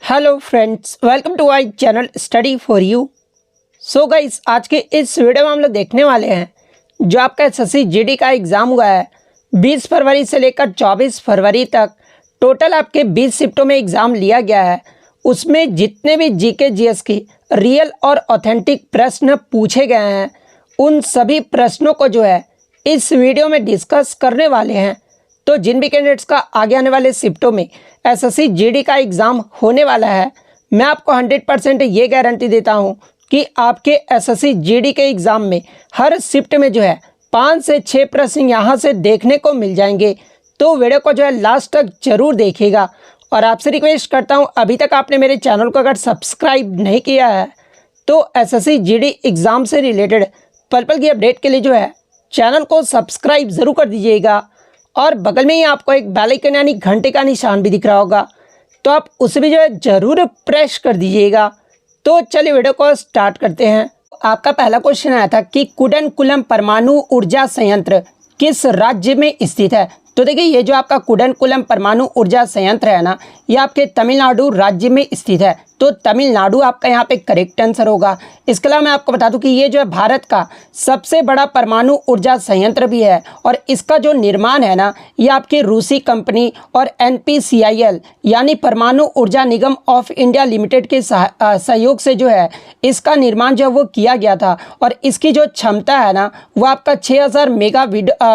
Hello friends, welcome to our channel study for you. So guys, आज के इस video में हम लोग देखने वाले हैं जो आपका एसएससी जीडी का एग्ज़ाम हुआ है 20 फरवरी से लेकर 24 फरवरी तक। टोटल आपके 20 शिफ्टों में एग्ज़ाम लिया गया है। उसमें जितने भी जीके जीएस की रियल और ऑथेंटिक प्रश्न पूछे गए हैं उन सभी प्रश्नों को जो है इस वीडियो में डिस्कस करने वाले हैं। तो जिन भी कैंडिडेट्स का आगे आने वाले शिफ्टों में एसएससी जीडी का एग्ज़ाम होने वाला है, मैं आपको 100% ये गारंटी देता हूँ कि आपके एसएससी जीडी के एग्ज़ाम में हर शिफ्ट में जो है 5 से 6 प्रश्न यहाँ से देखने को मिल जाएंगे। तो वीडियो को जो है लास्ट तक जरूर देखिएगा। और आपसे रिक्वेस्ट करता हूँ, अभी तक आपने मेरे चैनल को अगर सब्सक्राइब नहीं किया है तो एसएससी जीडी एग्ज़ाम से रिलेटेड पल पल की अपडेट के लिए जो है चैनल को सब्सक्राइब ज़रूर कर दीजिएगा। और बगल में ही आपको एक बेल आइकन यानी घंटे का निशान भी दिख रहा होगा, तो आप उसे भी जो है ज़रूर प्रेस कर दीजिएगा। तो चलिए वीडियो को स्टार्ट करते हैं। आपका पहला क्वेश्चन आया था कि कुडनकुलम परमाणु ऊर्जा संयंत्र किस राज्य में स्थित है। तो देखिए, ये जो आपका कुडनकुलम परमाणु ऊर्जा संयंत्र है ना, ये आपके तमिलनाडु राज्य में स्थित है। तो तमिलनाडु आपका यहाँ पे करेक्ट आंसर होगा। इसके अलावा मैं आपको बता दूं कि ये जो है भारत का सबसे बड़ा परमाणु ऊर्जा संयंत्र भी है और इसका जो निर्माण है ना, ये आपकी रूसी कंपनी और NPCIL यानी परमाणु ऊर्जा निगम ऑफ इंडिया लिमिटेड के सहयोग से जो है इसका निर्माण जो है वो किया गया था। और इसकी जो क्षमता है ना, वो आपका 6000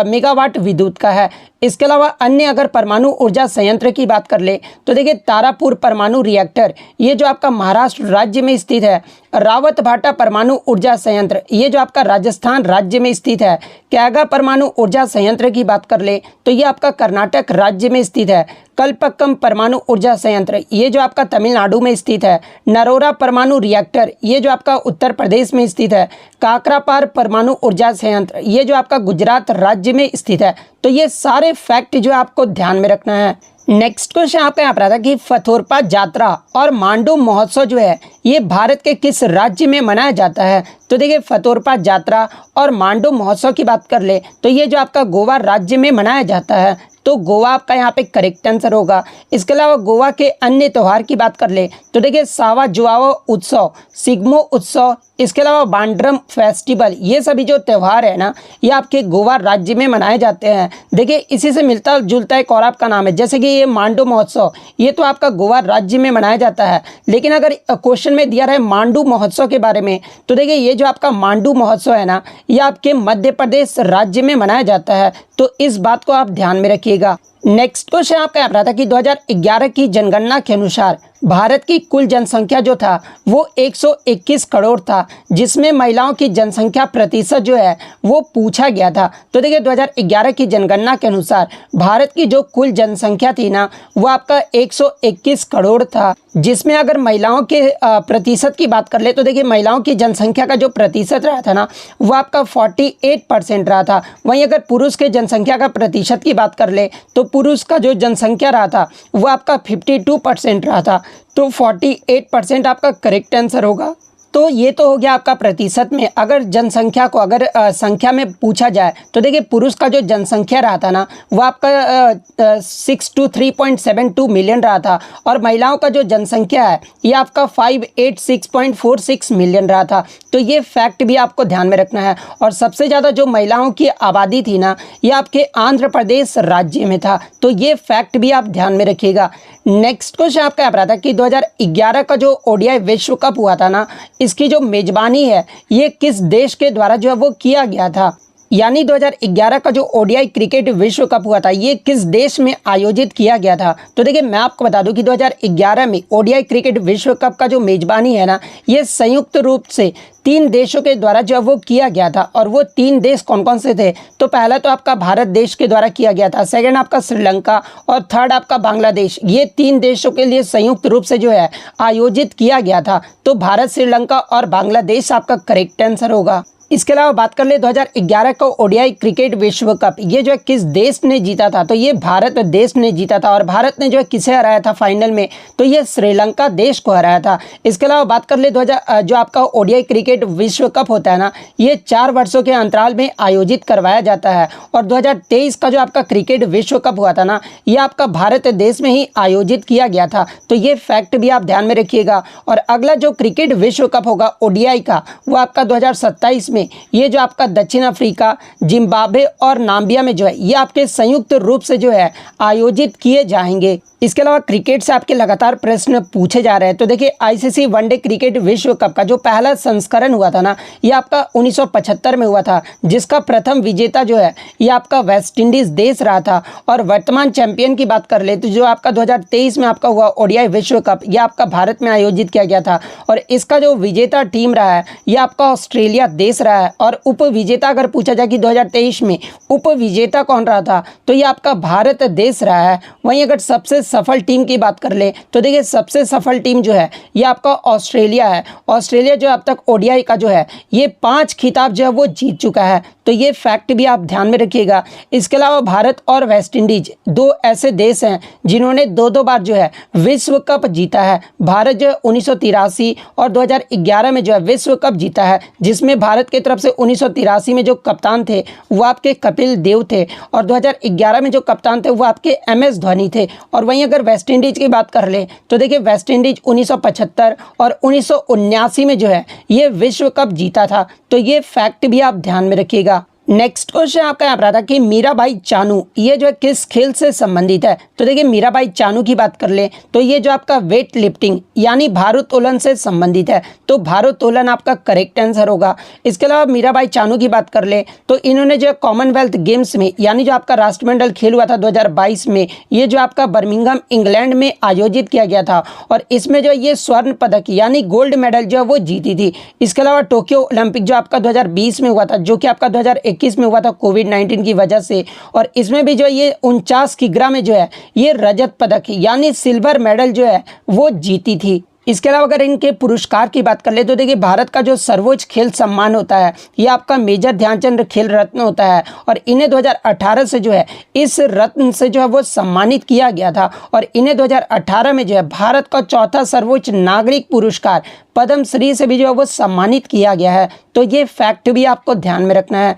मेगावाट विद्युत का है। इसके अलावा अन्य अगर परमाणु ऊर्जा संयंत्र की बात कर ले तो देखिए, तारापुर परमाणु रिएक्टर ये जो आपका महाराष्ट्र राज्य में स्थित है। रावत भाटा परमाणु ऊर्जा संयंत्र ये जो आपका राजस्थान राज्य में स्थित है। कैगा परमाणु ऊर्जा संयंत्र की बात कर ले तो ये आपका कर्नाटक राज्य में स्थित है। कल्पक्कम परमाणु ऊर्जा संयंत्र ये जो आपका तमिलनाडु में स्थित है। नरोरा परमाणु रिएक्टर ये जो आपका उत्तर प्रदेश में स्थित है। काकरापार परमाणु ऊर्जा संयंत्र ये जो आपका गुजरात राज्य में स्थित है। तो ये सारे फैक्ट जो आपको ध्यान में रखना है। नेक्स्ट क्वेश्चन आपका यहाँ पर आता है कि फथोरपा जात्रा और मांडू महोत्सव जो है ये भारत के किस राज्य में मनाया जाता है। तो देखिए, फथोरपा जात्रा और मांडू महोत्सव की बात कर ले तो ये जो आपका गोवा राज्य में मनाया जाता है। तो गोवा आपका यहाँ पे करेक्ट आंसर होगा। इसके अलावा गोवा के अन्य त्यौहार की बात कर ले तो देखिए, सावा जुआओ उत्सव, सिग्मो उत्सव, इसके अलावा बांड्रम फेस्टिवल, ये सभी जो त्यौहार है ना, ये आपके गोवा राज्य में मनाए जाते हैं। देखिए, इसी से मिलता जुलता एक और आपका नाम है, जैसे कि ये मांडू महोत्सव ये तो आपका गोवा राज्य में मनाया जाता है। लेकिन अगर क्वेश्चन में दिया रहे मांडू महोत्सव के बारे में तो देखिए, ये जो आपका मांडू महोत्सव है ना, ये आपके मध्य प्रदेश राज्य में मनाया जाता है। तो इस बात को आप ध्यान में रखिएगा। नेक्स्ट क्वेश्चन आपका यहाँ रहा था कि 2011 की जनगणना के अनुसार भारत की कुल जनसंख्या जो था वो 121 करोड़ था, जिसमें महिलाओं की जनसंख्या प्रतिशत जो है वो पूछा गया था। तो देखिए, 2011 की जनगणना के अनुसार भारत की जो कुल जनसंख्या थी ना, वो आपका 121 करोड़ था, जिसमें अगर महिलाओं के प्रतिशत की बात कर ले तो देखिए, महिलाओं की जनसंख्या का जो प्रतिशत रहा था ना, वो आपका 48% रहा था। वहीं अगर पुरुष के जनसंख्या का प्रतिशत की बात कर ले तो पुरुष का जो जनसंख्या रहा था वो आपका 52% रहा था। तो 48% आपका करेक्ट आंसर होगा। तो ये तो हो गया आपका प्रतिशत में। अगर जनसंख्या को अगर संख्या में पूछा जाए तो देखिए, पुरुष का जो जनसंख्या रहा था ना, वो आपका 623.72 मिलियन रहा था और महिलाओं का जो जनसंख्या है ये आपका 586.46 मिलियन रहा था। तो ये फैक्ट भी आपको ध्यान में रखना है। और सबसे ज़्यादा जो महिलाओं की आबादी थी ना, ये आपके आंध्र प्रदेश राज्य में था। तो ये फैक्ट भी आप ध्यान में रखिएगा। नेक्स्ट क्वेश्चन आपका यहाँ पर आता है कि 2011 का जो ODI विश्व कप हुआ था ना, इसकी जो मेजबानी है ये किस देश के द्वारा जो है वो किया गया था। यानी 2011 का जो ODI क्रिकेट विश्व कप हुआ था ये किस देश में आयोजित किया गया था। तो देखिए, मैं आपको बता दूं कि 2011 में ODI क्रिकेट विश्व कप का जो मेजबानी है ना, ये संयुक्त रूप से 3 देशों के द्वारा जो है वो किया गया था। और वो 3 देश कौन कौन से थे? तो पहला तो आपका भारत देश के द्वारा किया गया था, सेकंड आपका श्रीलंका और थर्ड आपका बांग्लादेश। ये 3 देशों के लिए संयुक्त रूप से जो है आयोजित किया गया था। तो भारत, श्रीलंका और बांग्लादेश आपका करेक्ट आंसर होगा। इसके अलावा बात कर ले 2011 का ओडीआई क्रिकेट विश्व कप, ये जो है किस देश ने जीता था, तो ये भारत देश ने जीता था। और भारत ने जो है किसे हराया था फाइनल में, तो ये श्रीलंका देश को हराया था। इसके अलावा बात कर ले जो आपका ओडीआई क्रिकेट विश्व कप होता है ना, ये 4 वर्षों के अंतराल में आयोजित करवाया जाता है। और 2023 का जो आपका क्रिकेट विश्व कप हुआ था ना, ये आपका भारत देश में ही आयोजित किया गया था। तो ये फैक्ट भी आप ध्यान में रखिएगा। और अगला जो क्रिकेट विश्व कप होगा ओडीआई का, वो आपका 2027 में, ये जो आपका दक्षिण अफ्रीका, जिम्बाब्वे और नाम्बिया में जो है, ये आपके संयुक्त रूप से जो है आयोजित किए जाएंगे। इसके अलावा क्रिकेट से आपके लगातार प्रश्न पूछे जा रहे हैं। तो देखिए आईसीसी वनडे क्रिकेट विश्व कप का जो पहला संस्करण हुआ था ना, ये आपका 1975 में हुआ था, जिसका प्रथम विजेता जो है ये आपका वेस्ट इंडीज देश रहा था। और वर्तमान चैंपियन की बात कर ले तो जो आपका 2023 में आपका हुआ ओडीआई विश्व कप, ये आपका भारत में आयोजित किया गया था। और इसका जो विजेता टीम रहा है ये आपका ऑस्ट्रेलिया देश रहा है। और उप विजेता अगर पूछा जाए कि 2023 में उप विजेता कौन रहा था, तो ये आपका भारत देश रहा है। वहीं अगर सबसे सफल टीम की बात कर ले तो देखिए सबसे सफल टीम जो है ये आपका ऑस्ट्रेलिया है। ऑस्ट्रेलिया जो अब तक ओडीआई का जो है ये 5 खिताब जो है वो जीत चुका है। तो ये फैक्ट भी आप ध्यान में रखिएगा। इसके अलावा भारत और वेस्ट इंडीज 2 ऐसे देश हैं जिन्होंने 2-2 बार जो है विश्व कप जीता है। भारत जो है 1983 और 2011 में जो है विश्व कप जीता है, जिसमें भारत की तरफ से 1983 में जो कप्तान थे वो आपके कपिल देव थे, और 2011 में जो कप्तान थे वो आपके MS धोनी थे। और वहीं अगर वेस्ट इंडीज की बात कर ले तो देखिए वेस्ट इंडीज 1975 और 1979 में जो है ये विश्व कप जीता था। तो ये फैक्ट भी आप ध्यान में रखिएगा। नेक्स्ट क्वेश्चन आपका यहाँ पर आता कि मीराबाई चानू ये जो है किस खेल से संबंधित है। तो देखिए मीराबाई चानू की बात कर ले तो ये जो आपका वेट लिफ्टिंग यानी भारोत्तोलन से संबंधित है। तो भारोत्तोलन आपका करेक्ट आंसर होगा। इसके अलावा मीराबाई चानू की बात कर ले तो इन्होंने जो कॉमनवेल्थ गेम्स में यानी जो आपका राष्ट्रमंडल खेल हुआ था 2022 में, ये जो आपका बर्मिंघम इंग्लैंड में आयोजित किया गया था, और इसमें जो ये स्वर्ण पदक यानी गोल्ड मेडल जो है वो जीती थी। इसके अलावा टोक्यो ओलंपिक जो आपका 2020 में हुआ था, जो कि आपका 2021 में हुआ था कोविड-19 की वजह से, और इसमें भी जो है ये 49 किग्रा में जो है ये रजत पदक यानी सिल्वर मेडल जो है वो जीती थी। इसके अलावा अगर इनके पुरस्कार की बात कर ले तो देखिए भारत का जो सर्वोच्च खेल सम्मान होता है ये आपका मेजर ध्यानचंद खेल रत्न होता है, और इन्हें 2018 से जो है इस रत्न से जो है वो सम्मानित किया गया था। और इन्हें 2018 में जो है भारत का चौथा सर्वोच्च नागरिक पुरस्कार पद्म श्री से भी जो है वो सम्मानित किया गया है। तो ये फैक्ट भी आपको ध्यान में रखना है।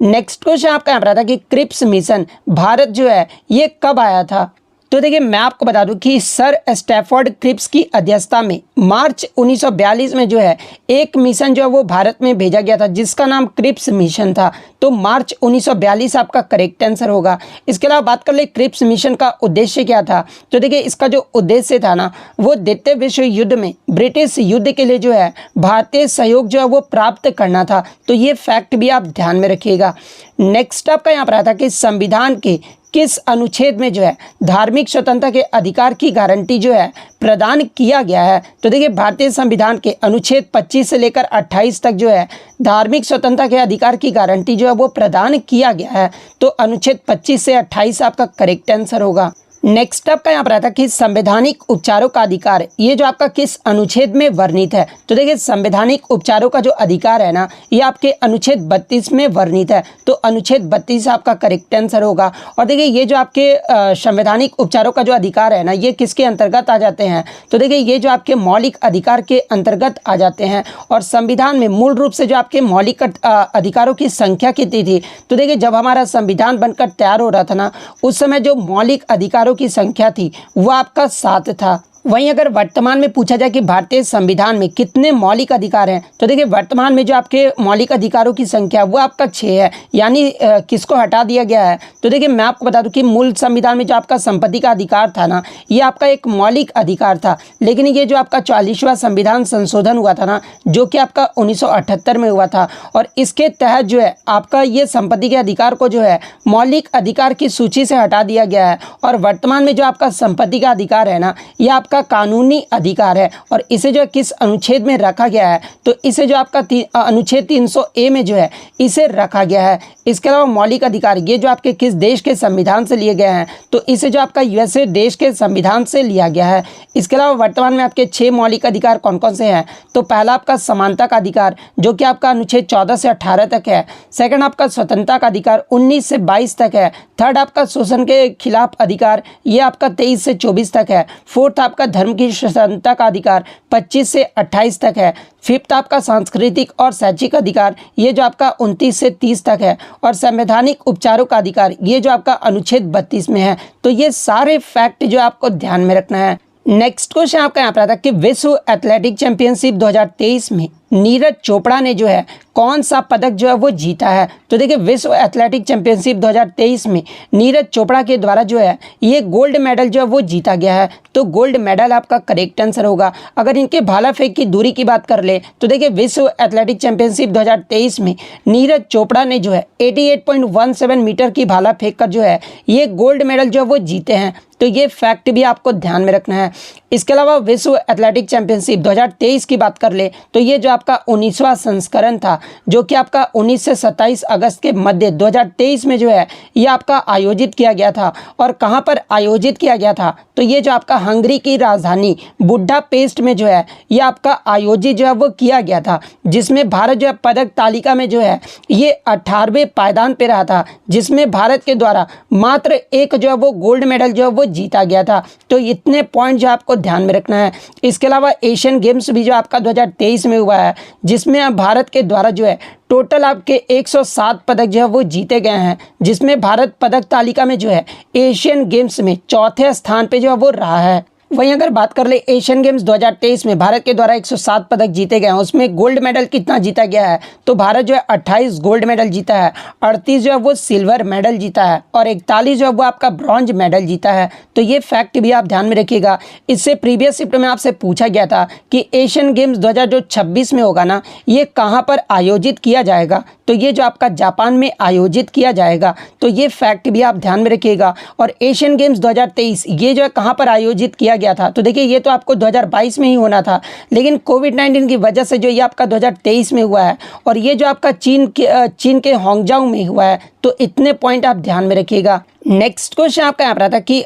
नेक्स्ट क्वेश्चन आपका यहाँ पर आता कि क्रिप्स मिशन भारत जो है ये कब आया था। तो देखिए मैं आपको बता दूं कि सर स्टैफोर्ड क्रिप्स की अध्यक्षता में मार्च 1942 में जो है एक मिशन जो है वो भारत में भेजा गया था, जिसका नाम क्रिप्स मिशन था। तो मार्च 1942 आपका करेक्ट आंसर होगा। इसके अलावा बात कर ले क्रिप्स मिशन का उद्देश्य क्या था। तो देखिए इसका जो उद्देश्य था ना, वो द्वितीय विश्व युद्ध में ब्रिटिश युद्ध के लिए जो है भारतीय सहयोग जो है वो प्राप्त करना था। तो ये फैक्ट भी आप ध्यान में रखिएगा। नेक्स्ट आपका यहाँ पर आता कि संविधान के किस अनुच्छेद में जो है धार्मिक स्वतंत्रता के अधिकार की गारंटी जो है प्रदान किया गया है। तो देखिए भारतीय संविधान के अनुच्छेद 25 से लेकर 28 तक जो है धार्मिक स्वतंत्रता के अधिकार की गारंटी जो है वो प्रदान किया गया है। तो अनुच्छेद 25 से 28 आपका करेक्ट आंसर होगा। नेक्स्ट आपका यहाँ पर आता कि संवैधानिक उपचारों का अधिकार ये जो आपका किस अनुच्छेद में वर्णित है। तो देखिए संवैधानिक उपचारों का जो अधिकार है ना, ये आपके अनुच्छेद 32 में वर्णित है। तो अनुच्छेद 32 आपका करेक्ट आंसर होगा। और देखिए ये जो आपके संवैधानिक उपचारों का जो अधिकार है ना, ये किसके अंतर्गत आ जाते हैं। तो देखिए ये जो आपके मौलिक अधिकार के अंतर्गत आ जाते हैं। और संविधान में मूल रूप से जो आपके मौलिक अधिकारों की संख्या कितनी थी। तो देखिए जब हमारा संविधान बनकर तैयार हो रहा था ना, उस समय जो मौलिक अधिकारों की संख्या थी वो आपका 7 था। वहीं अगर वर्तमान में पूछा जाए कि भारतीय संविधान में कितने मौलिक अधिकार हैं, तो देखिए वर्तमान में जो आपके मौलिक अधिकारों की संख्या वो आपका 6 है, यानी किसको हटा दिया गया है। तो देखिए मैं आपको बता दूं कि मूल संविधान में जो आपका संपत्ति का अधिकार था ना, ये आपका एक मौलिक अधिकार था। लेकिन ये जो आपका 40वां संविधान संशोधन हुआ था ना, जो कि आपका 1978 में हुआ था, और इसके तहत जो है आपका ये संपत्ति के अधिकार को जो है मौलिक अधिकार की सूची से हटा दिया गया है। और वर्तमान में जो आपका संपत्ति का अधिकार है ना, ये आपका आपका कानूनी अधिकार है और इसे जो है किस अनुच्छेद में रखा गया है, तो इसे जो आपका अनुच्छेद 300A में जो है इसे रखा गया है। इसके अलावा मौलिक अधिकार ये जो आपके किस देश के संविधान से लिए गए हैं, तो इसे जो आपका यूएसए देश के संविधान से लिया गया है। इसके अलावा वर्तमान में आपके 6 मौलिक अधिकार कौन कौन से हैं, तो पहला आपका समानता का अधिकार जो कि आपका अनुच्छेद 14 से 18 तक है। सेकंड आपका स्वतंत्रता का अधिकार 19 से 22 तक है। थर्ड आपका शोषण के खिलाफ अधिकार ये आपका 23 से 24 तक है। फोर्थ आपका धर्म की स्वतंत्रता का अधिकार 25 से 28 तक है। फिफ्थ आपका सांस्कृतिक और शैक्षिक अधिकार ये जो आपका 29 से 30 तक है। और संवैधानिक उपचारों का अधिकार ये जो आपका अनुच्छेद 32 में है। तो ये सारे फैक्ट जो आपको ध्यान में रखना है। नेक्स्ट क्वेश्चन आपका यहाँ पर आता है कि विश्व एथलेटिक चैंपियनशिप 2023 में नीरज चोपड़ा ने जो है कौन सा पदक जो है वो जीता है। तो देखिए विश्व एथलेटिक चैंपियनशिप 2023 में नीरज चोपड़ा के द्वारा जो है ये गोल्ड मेडल जो है वो जीता गया है। तो गोल्ड मेडल आपका करेक्ट आंसर होगा। अगर इनके भाला फेंक की दूरी की बात कर ले तो देखिए विश्व एथलेटिक चैंपियनशिप 2023 में नीरज चोपड़ा ने जो है 88.17 मीटर की भाला फेंक कर जो है ये गोल्ड मेडल जो है वो जीते हैं। तो ये फैक्ट भी आपको ध्यान में रखना है। इसके अलावा विश्व एथलेटिक चैंपियनशिप 2023 की बात कर ले तो ये जो आपका 19वां संस्करण था जो कि आपका 19 से 27 अगस्त के मध्य 2023 में जो है ये आपका आयोजित किया गया था। और कहाँ पर आयोजित किया गया था, तो ये जो आपका हंगरी की राजधानी बुडापेस्ट में जो है ये आपका आयोजित जो है वो किया गया था, जिसमें भारत जो है पदक तालिका में जो है ये 18वें पायदान पे रहा था, जिसमें भारत के द्वारा मात्र एक जो है वो गोल्ड मेडल जो है वो जीता गया था। तो इतने पॉइंट जो आपको ध्यान में रखना है। इसके अलावा एशियन गेम्स भी जो आपका 2023 में हुआ है, जिसमें भारत के द्वारा जो है टोटल आपके 107 पदक जो है वो जीते गए हैं, जिसमें भारत पदक तालिका में जो है एशियन गेम्स में चौथे स्थान पे जो है वो रहा है। वहीं अगर बात कर ले एशियन गेम्स 2023 में भारत के द्वारा 107 पदक जीते गए हैं, उसमें गोल्ड मेडल कितना जीता गया है, तो भारत जो है 28 गोल्ड मेडल जीता है, 38 जो है वो सिल्वर मेडल जीता है और 41 जो है वो आपका ब्रॉन्ज मेडल जीता है। तो ये फैक्ट भी आप ध्यान में रखिएगा। इससे प्रीवियस शिफ्ट में आपसे पूछा गया था कि एशियन गेम्स 2026 में होगा ना, ये कहाँ पर आयोजित किया जाएगा, तो ये जो आपका जापान में आयोजित किया जाएगा। तो ये फैक्ट भी आप ध्यान में रखिएगा। और एशियन गेम्स 2023 ये जो है कहाँ पर आयोजित किया गया था, तो देखिए ये तो आपको 2022 में ही होना था, लेकिन कोविड-19 की वजह से जो ये आपका 2023 में हुआ है और ये जो आपका चीन के हांगझाऊ में हुआ है। तो इतने पॉइंट आप ध्यान में रखिएगा। नेक्स्ट क्वेश्चन आपका यहाँ पर आता है कि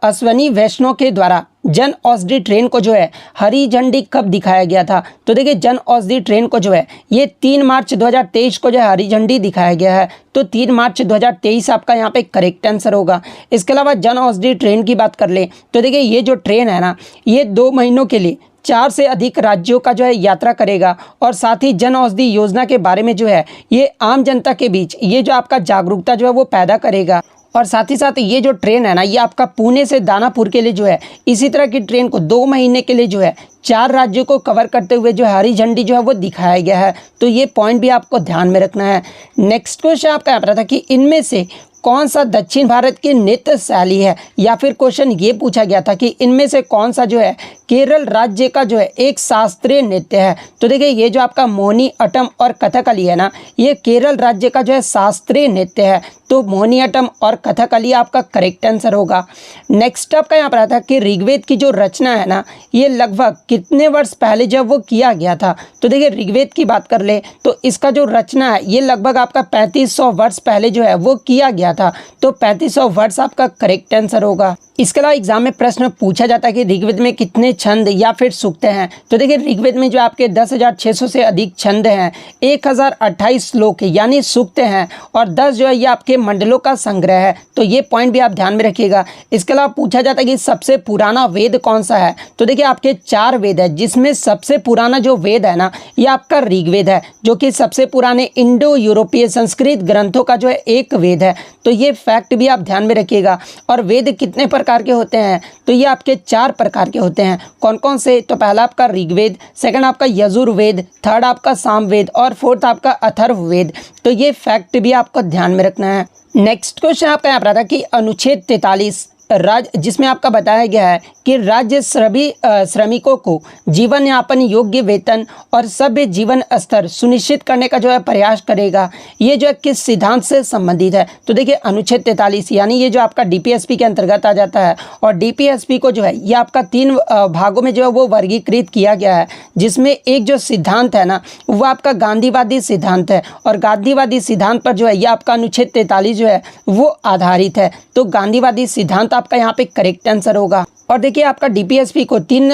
अश्वनी वैष्णव के द्वारा जन औषधि ट्रेन को जो है हरी झंडी कब दिखाया गया था, तो देखिए जन औषधि ट्रेन को जो है ये 3 मार्च 2023 को जो है हरी झंडी दिखाया गया है। तो 3 मार्च 2023 आपका यहाँ पे करेक्ट आंसर होगा। इसके अलावा जन औषधि ट्रेन की बात कर ले तो देखिए ये जो ट्रेन है ना, ये 2 महीनों के लिए 4 से अधिक राज्यों का जो है यात्रा करेगा और साथ ही जन औषधि योजना के बारे में जो है ये आम जनता के बीच ये जो आपका जागरूकता जो है वो पैदा करेगा। और साथ ही साथ ये जो ट्रेन है ना, ये आपका पुणे से दानापुर के लिए जो है इसी तरह की ट्रेन को 2 महीने के लिए जो है 4 राज्यों को कवर करते हुए जो हरी झंडी जो है वो दिखाया गया है। तो ये पॉइंट भी आपको ध्यान में रखना है। नेक्स्ट क्वेश्चन आपका यहाँ पर था कि इनमें से कौन सा दक्षिण भारत की नृत्य शैली है, या फिर क्वेश्चन ये पूछा गया था कि इनमें से कौन सा जो है केरल राज्य का जो है एक शास्त्रीय नृत्य है। तो देखिए ये जो आपका मोहिनी अट्टम और कथकली है ना, ये केरल राज्य का जो है शास्त्रीय नृत्य है। तो मोहिनी अट्टम और कथकली आपका करेक्ट आंसर होगा। नेक्स्ट आपका यहाँ पर आता है कि ऋग्वेद की जो रचना है ना, ये लगभग कितने वर्ष पहले जब वो किया गया था। तो देखिए ऋग्वेद की बात कर ले तो इसका जो रचना है ये लगभग आपका 3500 वर्ष पहले जो है वो किया गया था। तो 3500 वर्ष आपका करेक्ट आंसर होगा। इसके अलावा एग्जाम में प्रश्न पूछा जाता है कि ऋग्वेद में कितने छंद या फिर सूक्त हैं। तो देखिए ऋग्वेद में जो आपके 10,600 से अधिक छंद हैं, 1028 श्लोक यानी सूक्त हैं और 10 जो है ये आपके मंडलों का संग्रह है। तो ये पॉइंट भी आप ध्यान में रखिएगा। इसके अलावा पूछा जाता है कि सबसे पुराना वेद कौन सा है। तो देखिए आपके 4 वेद है, जिसमें सबसे पुराना जो वेद है ना ये आपका ऋग्वेद है, जो कि सबसे पुराने इंडो यूरोपीय संस्कृत ग्रंथों का जो है एक वेद है। तो ये फैक्ट भी आप ध्यान में रखिएगा। और वेद कितने प्रकार के होते हैं, तो ये आपके 4 प्रकार के होते हैं। कौन कौन से, तो पहला आपका ऋग्वेद, सेकंड आपका यजुर्वेद, थर्ड आपका सामवेद और फोर्थ आपका अथर्ववेद। तो ये फैक्ट भी आपको ध्यान में रखना है। नेक्स्ट क्वेश्चन आपका यहाँ पर आता है कि अनुच्छेद 43 राज्य जिसमें आपका बताया गया है कि राज्य सभी श्रमिकों को जीवन यापन योग्य वेतन और सभ्य जीवन स्तर सुनिश्चित करने का जो है प्रयास करेगा। ये जो है किस सिद्धांत से संबंधित है? तो देखिए अनुच्छेद 43 यानी ये जो आपका डीपीएसपी के अंतर्गत आ जाता है। और डीपीएसपी को जो है ये आपका 3 भागों में जो है वो वर्गीकृत किया गया है, जिसमें एक जो सिद्धांत है ना वो आपका गांधीवादी सिद्धांत है। और गांधीवादी सिद्धांत पर जो है ये आपका अनुच्छेद 43 जो है वो आधारित है। तो गांधीवादी सिद्धांत आपका यहाँ पे करेक्ट आंसर होगा। और देखिए आपका डीपीएसपी को 3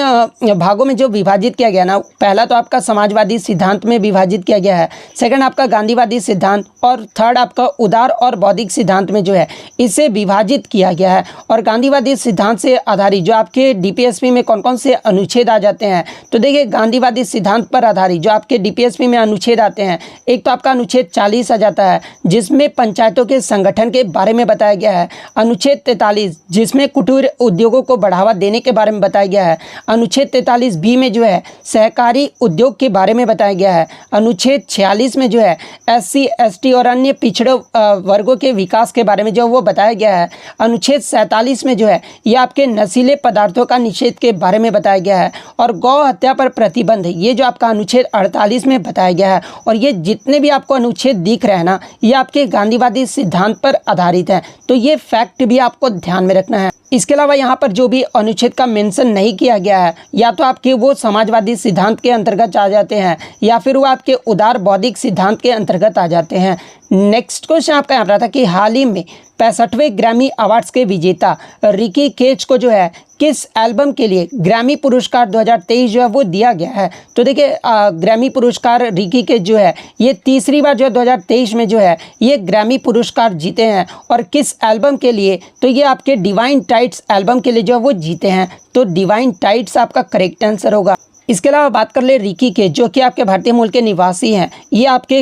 भागों में जो विभाजित किया गया ना, पहला तो आपका समाजवादी सिद्धांत में विभाजित किया गया है, सेकंड आपका गांधीवादी सिद्धांत और थर्ड आपका उदार और बौद्धिक सिद्धांत में जो है इसे विभाजित किया गया है। और गांधीवादी सिद्धांत से आधारित जो आपके डीपीएसपी में कौन कौन से अनुच्छेद आ जाते हैं? तो देखिए गांधीवादी सिद्धांत पर आधारित जो आपके डीपीएसपी में अनुच्छेद आते हैं, एक तो आपका अनुच्छेद 40 आ जाता है जिसमें पंचायतों के संगठन के बारे में बताया गया है। अनुच्छेद 43 जिसमें कुटीर उद्योगों को बढ़ावा देने के बारे में बताया गया है। अनुच्छेद 43 बी में जो है सहकारी उद्योग के बारे में बताया गया है। अनुच्छेद 46 में जो है एससी एसटी और अन्य पिछड़े वर्गों के विकास के बारे में जो वो बताया गया है। अनुच्छेद 47 में जो है ये आपके नशीले पदार्थों का निषेध के बारे में बताया गया है। और गौ हत्या पर प्रतिबंध ये जो आपका अनुच्छेद 48 में बताया गया है। और ये जितने भी आपको अनुच्छेद दिख रहे हैं ना ये आपके गांधीवादी सिद्धांत पर आधारित है। तो ये फैक्ट भी आपको ध्यान में रखना है। इसके अलावा यहाँ पर जो भी अनुच्छेद का मेंशन नहीं किया गया है या तो आपके वो समाजवादी सिद्धांत के अंतर्गत आ जाते हैं या फिर वो आपके उदार बौद्धिक सिद्धांत के अंतर्गत आ जाते हैं। नेक्स्ट क्वेश्चन आपका यहाँ पर था कि हाल ही में 65वें ग्रैमी अवार्ड्स के विजेता रिकी केज को जो है किस एल्बम के लिए ग्रैमी पुरस्कार 2023 जो है वो दिया गया है? तो देखिए ग्रैमी पुरस्कार रिकी केज जो है ये तीसरी बार जो है 2023 में जो है ये ग्रैमी पुरस्कार जीते हैं। और किस एल्बम के लिए? तो ये आपके डिवाइन टाइट्स एल्बम के लिए जो है वो जीते हैं। तो डिवाइन टाइट्स आपका करेक्ट आंसर होगा। इसके अलावा बात कर ले रिकी के, जो कि आपके भारतीय मूल के निवासी हैं, ये आपके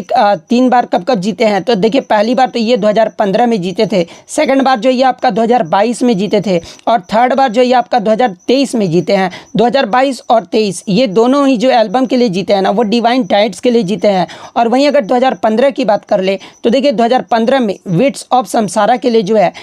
3 बार कब जीते हैं? तो देखिए पहली बार तो ये 2015 में जीते थे, सेकंड बार जो ये आपका 2022 में जीते थे और थर्ड बार जो ये आपका 2023 में जीते हैं। 2022 और 23 ये दोनों ही जो एल्बम के लिए जीते हैं ना वो डिवाइन टाइट्स के लिए जीते हैं। और वहीं अगर 2015 की बात कर ले तो देखिए 2015 में विट्स ऑफ समसारा के लिए जो है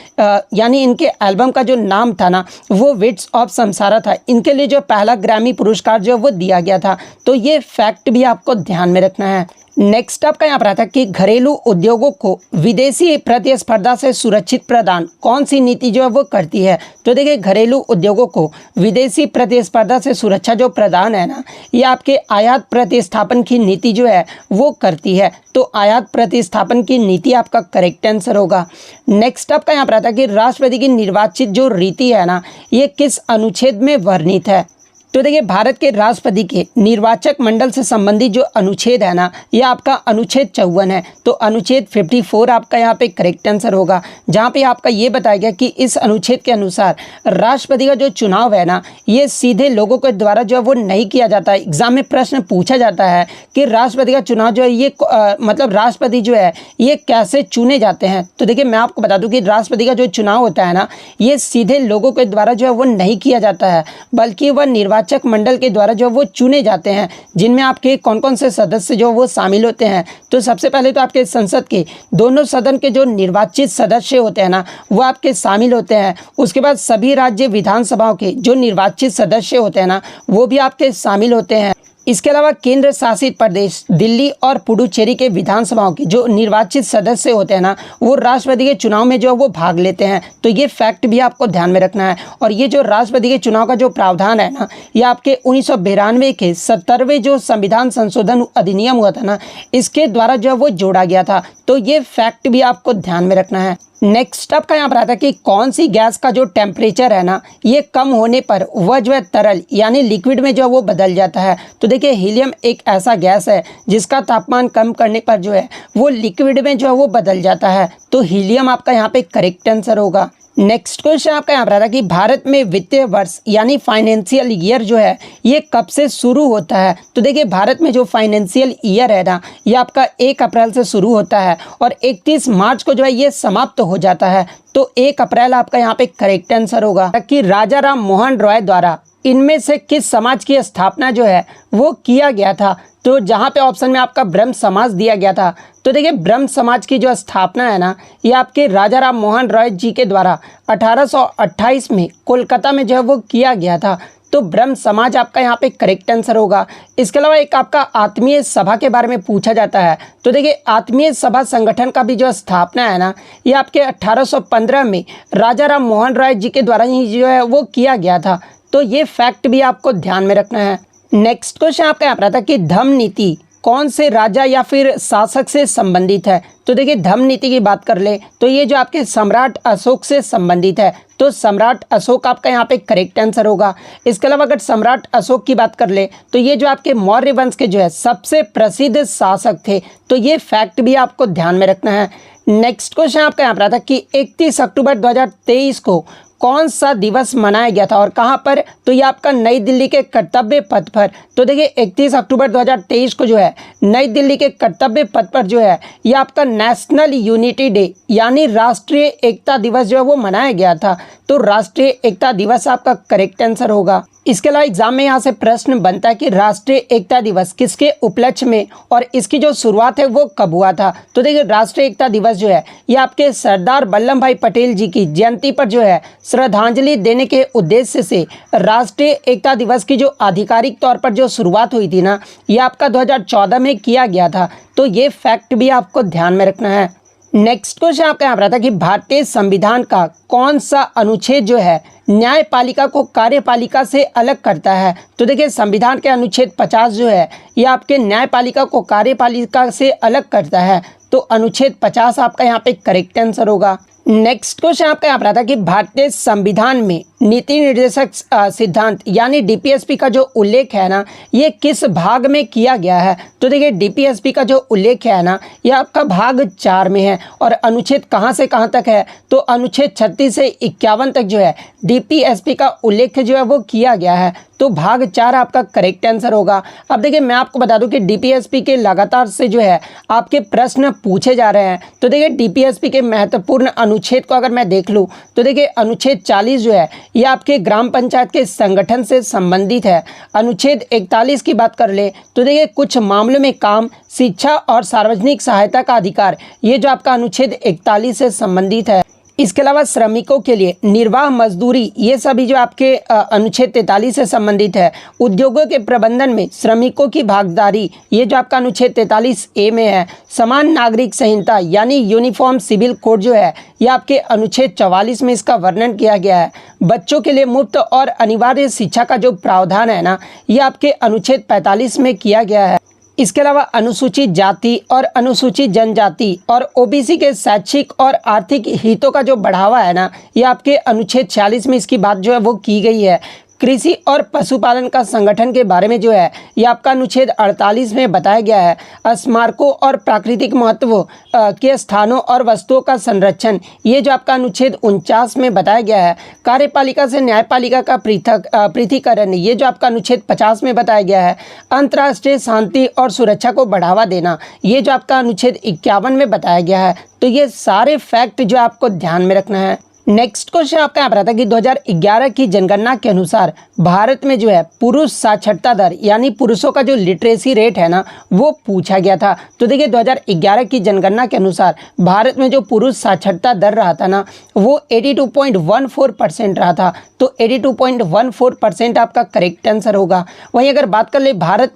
यानी इनके एल्बम का जो नाम था ना वो विट्स ऑफ समसारा था। इनके लिए जो पहला ग्रैमी पुरस्कार जो दिया गया था। तो ये फैक्ट भी आपको ध्यान में रखना है। नेक्स्ट आपका यहाँ पर आता है कि घरेलू उद्योगों को विदेशी प्रतिस्पर्धा से सुरक्षित प्रदान कौन सी नीति जो है वो करती है? तो देखिए घरेलू उद्योगों को विदेशी प्रतिस्पर्धा से सुरक्षा जो प्रदान है ना ये आपके आयात प्रतिस्थापन की नीति जो है वो करती है। तो आयात प्रतिस्थापन की नीति आपका करेक्ट आंसर होगा। नेक्स्ट आपका यहाँ पर आता है कि राष्ट्रपति की निर्वाचित जो रीति है ना ये किस अनुच्छेद में वर्णित है? तो देखिए भारत के राष्ट्रपति के निर्वाचक मंडल से संबंधित जो अनुच्छेद है ना ये आपका अनुच्छेद 54 है। तो अनुच्छेद 54 आपका यहाँ पे करेक्ट आंसर होगा, जहाँ पे आपका ये बताया गया कि इस अनुच्छेद के अनुसार राष्ट्रपति का जो चुनाव है ना ये सीधे लोगों के द्वारा जो है वो नहीं किया जाता है। एग्जाम में प्रश्न पूछा जाता है कि राष्ट्रपति का चुनाव जो है ये मतलब राष्ट्रपति जो है ये कैसे चुने जाते हैं? तो देखिए मैं आपको बता दूं कि राष्ट्रपति का जो चुनाव होता है ना ये सीधे लोगों के द्वारा जो है वो नहीं किया जाता है, बल्कि वह निर्वाचक मंडल के द्वारा जो वो चुने जाते हैं, जिनमें आपके कौन कौन से सदस्य जो वो शामिल होते हैं। तो सबसे पहले तो आपके संसद के दोनों सदन के जो निर्वाचित सदस्य होते हैं ना वो आपके शामिल होते हैं। उसके बाद सभी राज्य विधानसभाओं के जो निर्वाचित सदस्य होते हैं ना वो भी आपके शामिल होते हैं। इसके अलावा केंद्र शासित प्रदेश दिल्ली और पुडुचेरी के विधानसभाओं के जो निर्वाचित सदस्य होते हैं ना वो राष्ट्रपति के चुनाव में जो वो भाग लेते हैं। तो ये फैक्ट भी आपको ध्यान में रखना है। और ये जो राष्ट्रपति के चुनाव का जो प्रावधान है ना ये आपके 1992 के 70वें जो संविधान संशोधन अधिनियम हुआ था ना इसके द्वारा जो वो जोड़ा गया था। तो ये फैक्ट भी आपको ध्यान में रखना है। नेक्स्ट आपका यहाँ पर आता है कि कौन सी गैस का जो टेम्परेचर है ना ये कम होने पर वह जो है तरल यानी लिक्विड में जो है वो बदल जाता है। तो देखिए हीलियम एक ऐसा गैस है जिसका तापमान कम करने पर जो है वो लिक्विड में जो है वो बदल जाता है। तो हीलियम आपका यहाँ पे करेक्ट आंसर होगा। नेक्स्ट क्वेश्चन आपका यहाँ पर आता है कि भारत में वित्तीय वर्ष यानी फाइनेंशियल ईयर जो है ये कब से शुरू होता है? तो देखिए भारत में जो फाइनेंशियल ईयर है ना ये आपका 1 अप्रैल से शुरू होता है और 31 मार्च को जो है ये समाप्त हो जाता है। तो 1 अप्रैल आपका यहाँ पे करेक्ट आंसर होगा कि राजा राम मोहन रॉय द्वारा इनमें से किस समाज की स्थापना जो है वो किया गया था। तो जहाँ पे ऑप्शन में आपका ब्रह्म समाज दिया गया था, तो देखिए ब्रह्म समाज की जो स्थापना है ना, ये आपके राजा राम मोहन रॉय जी के द्वारा 1828 में कोलकाता में जो है वो किया गया था। तो ब्रह्म समाज आपका यहाँ पे करेक्ट आंसर होगा। इसके अलावा एक आपका आत्मीय सभा के बारे में पूछा जाता है। तो देखिए आत्मीय सभा संगठन का भी जो स्थापना है ना, ये आपके 1815 में राजा राम मोहन रॉय जी के द्वारा ही जो है वो किया गया था। तो ये फैक्ट भी आपको ध्यान में रखना है। नेक्स्ट क्वेश्चन आपका यहाँ पर आता है कि धम्म नीति कौन से राजा या फिर शासक से संबंधित है। तो देखिए धम्म नीति की बात कर ले तो ये जो आपके सम्राट अशोक से संबंधित है। तो सम्राट अशोक आपका यहाँ पे करेक्ट आंसर होगा। इसके अलावा अगर सम्राट अशोक की बात कर ले तो ये जो आपके मौर्य वंश के जो है सबसे प्रसिद्ध शासक थे। तो ये फैक्ट भी आपको ध्यान में रखना है। नेक्स्ट क्वेश्चन आपका यहाँ पर आता है कि 31 अक्टूबर 2023 को कौन सा दिवस मनाया गया था और कहां पर। तो ये आपका नई दिल्ली के कर्तव्य पथ पर। तो देखिए 31 अक्टूबर 2023 को जो है नई दिल्ली के कर्तव्य पथ पर जो है ये आपका नेशनल यूनिटी डे यानी राष्ट्रीय एकता दिवस जो है वो मनाया गया था। तो राष्ट्रीय एकता दिवस आपका करेक्ट आंसर होगा। इसके अलावा एग्जाम में यहाँ से प्रश्न बनता है कि राष्ट्रीय एकता दिवस किसके उपलक्ष्य में और इसकी जो शुरुआत है वो कब हुआ था। तो देखिए राष्ट्रीय एकता दिवस जो है ये आपके सरदार वल्लभ भाई पटेल जी की जयंती पर जो है श्रद्धांजलि देने के उद्देश्य से राष्ट्रीय एकता दिवस की जो आधिकारिक तौर पर जो शुरुआत हुई थी ना, ये आपका 2014 में किया गया था। तो ये फैक्ट भी आपको ध्यान में रखना है। नेक्स्ट क्वेश्चन आपका यहाँ पर आता है कि भारतीय संविधान का कौन सा अनुच्छेद जो है न्यायपालिका को कार्यपालिका से अलग करता है। तो देखिए संविधान के अनुच्छेद 50 जो है ये आपके न्यायपालिका को कार्यपालिका से अलग करता है। तो अनुच्छेद 50 आपका यहाँ पे करेक्ट आंसर होगा। नेक्स्ट क्वेश्चन आपका यहाँ पर आता है कि भारतीय संविधान में नीति निर्देशक सिद्धांत यानी डीपीएसपी का जो उल्लेख है ना, ये किस भाग में किया गया है। तो देखिए डीपीएसपी का जो उल्लेख है ना, ये आपका भाग 4 में है और अनुच्छेद कहाँ से कहाँ तक है। तो अनुच्छेद 36 से 51 तक जो है डीपीएसपी का उल्लेख जो है वो किया गया है। तो भाग 4 आपका करेक्ट आंसर होगा। अब देखिए मैं आपको बता दूं कि डीपीएसपी के लगातार से जो है आपके प्रश्न पूछे जा रहे हैं। तो देखिए डीपीएसपी के महत्वपूर्ण अनुच्छेद को अगर मैं देख लूं तो देखिए अनुच्छेद 40 जो है ये आपके ग्राम पंचायत के संगठन से संबंधित है। अनुच्छेद 41 की बात कर ले तो देखिए कुछ मामलों में काम, शिक्षा और सार्वजनिक सहायता का अधिकार, ये जो आपका अनुच्छेद 41 से संबंधित है। इसके अलावा श्रमिकों के लिए निर्वाह मजदूरी, ये सभी जो आपके अनुच्छेद 43 से संबंधित है। उद्योगों के प्रबंधन में श्रमिकों की भागीदारी, ये जो आपका अनुच्छेद 43A में है। समान नागरिक संहिता यानी यूनिफॉर्म सिविल कोड जो है ये आपके अनुच्छेद 44 में इसका वर्णन किया गया है। बच्चों के लिए मुफ्त और अनिवार्य शिक्षा का जो प्रावधान है ना, ये आपके अनुच्छेद 45 में किया गया है। इसके अलावा अनुसूचित जाति और अनुसूचित जनजाति और ओबीसी के शैक्षिक और आर्थिक हितों का जो बढ़ावा है ना, ये आपके अनुच्छेद 46 में इसकी बात जो है वो की गई है। कृषि और पशुपालन का संगठन के बारे में जो है ये आपका अनुच्छेद 48 में बताया गया है। स्मारकों और प्राकृतिक महत्व के स्थानों और वस्तुओं का संरक्षण, ये जो आपका अनुच्छेद 49 में बताया गया है। कार्यपालिका से न्यायपालिका का पृथकीकरण, ये जो आपका अनुच्छेद 50 में बताया गया है। अंतर्राष्ट्रीय शांति और सुरक्षा को बढ़ावा देना, ये जो आपका अनुच्छेद 51 में बताया गया है। तो ये सारे फैक्ट जो आपको ध्यान में रखना है। नेक्स्ट क्वेश्चन आपका यहाँ पर आता है कि 2011 की जनगणना के अनुसार भारत में जो है पुरुष साक्षरता दर यानी पुरुषों का जो लिटरेसी रेट है ना, वो पूछा गया था। तो देखिए 2011 की जनगणना के अनुसार भारत में जो पुरुष साक्षरता दर रहा था ना, वो 82.14% रहा था। तो 82.14% आपका करेक्ट आंसर होगा। वहीं अगर बात कर ले भारत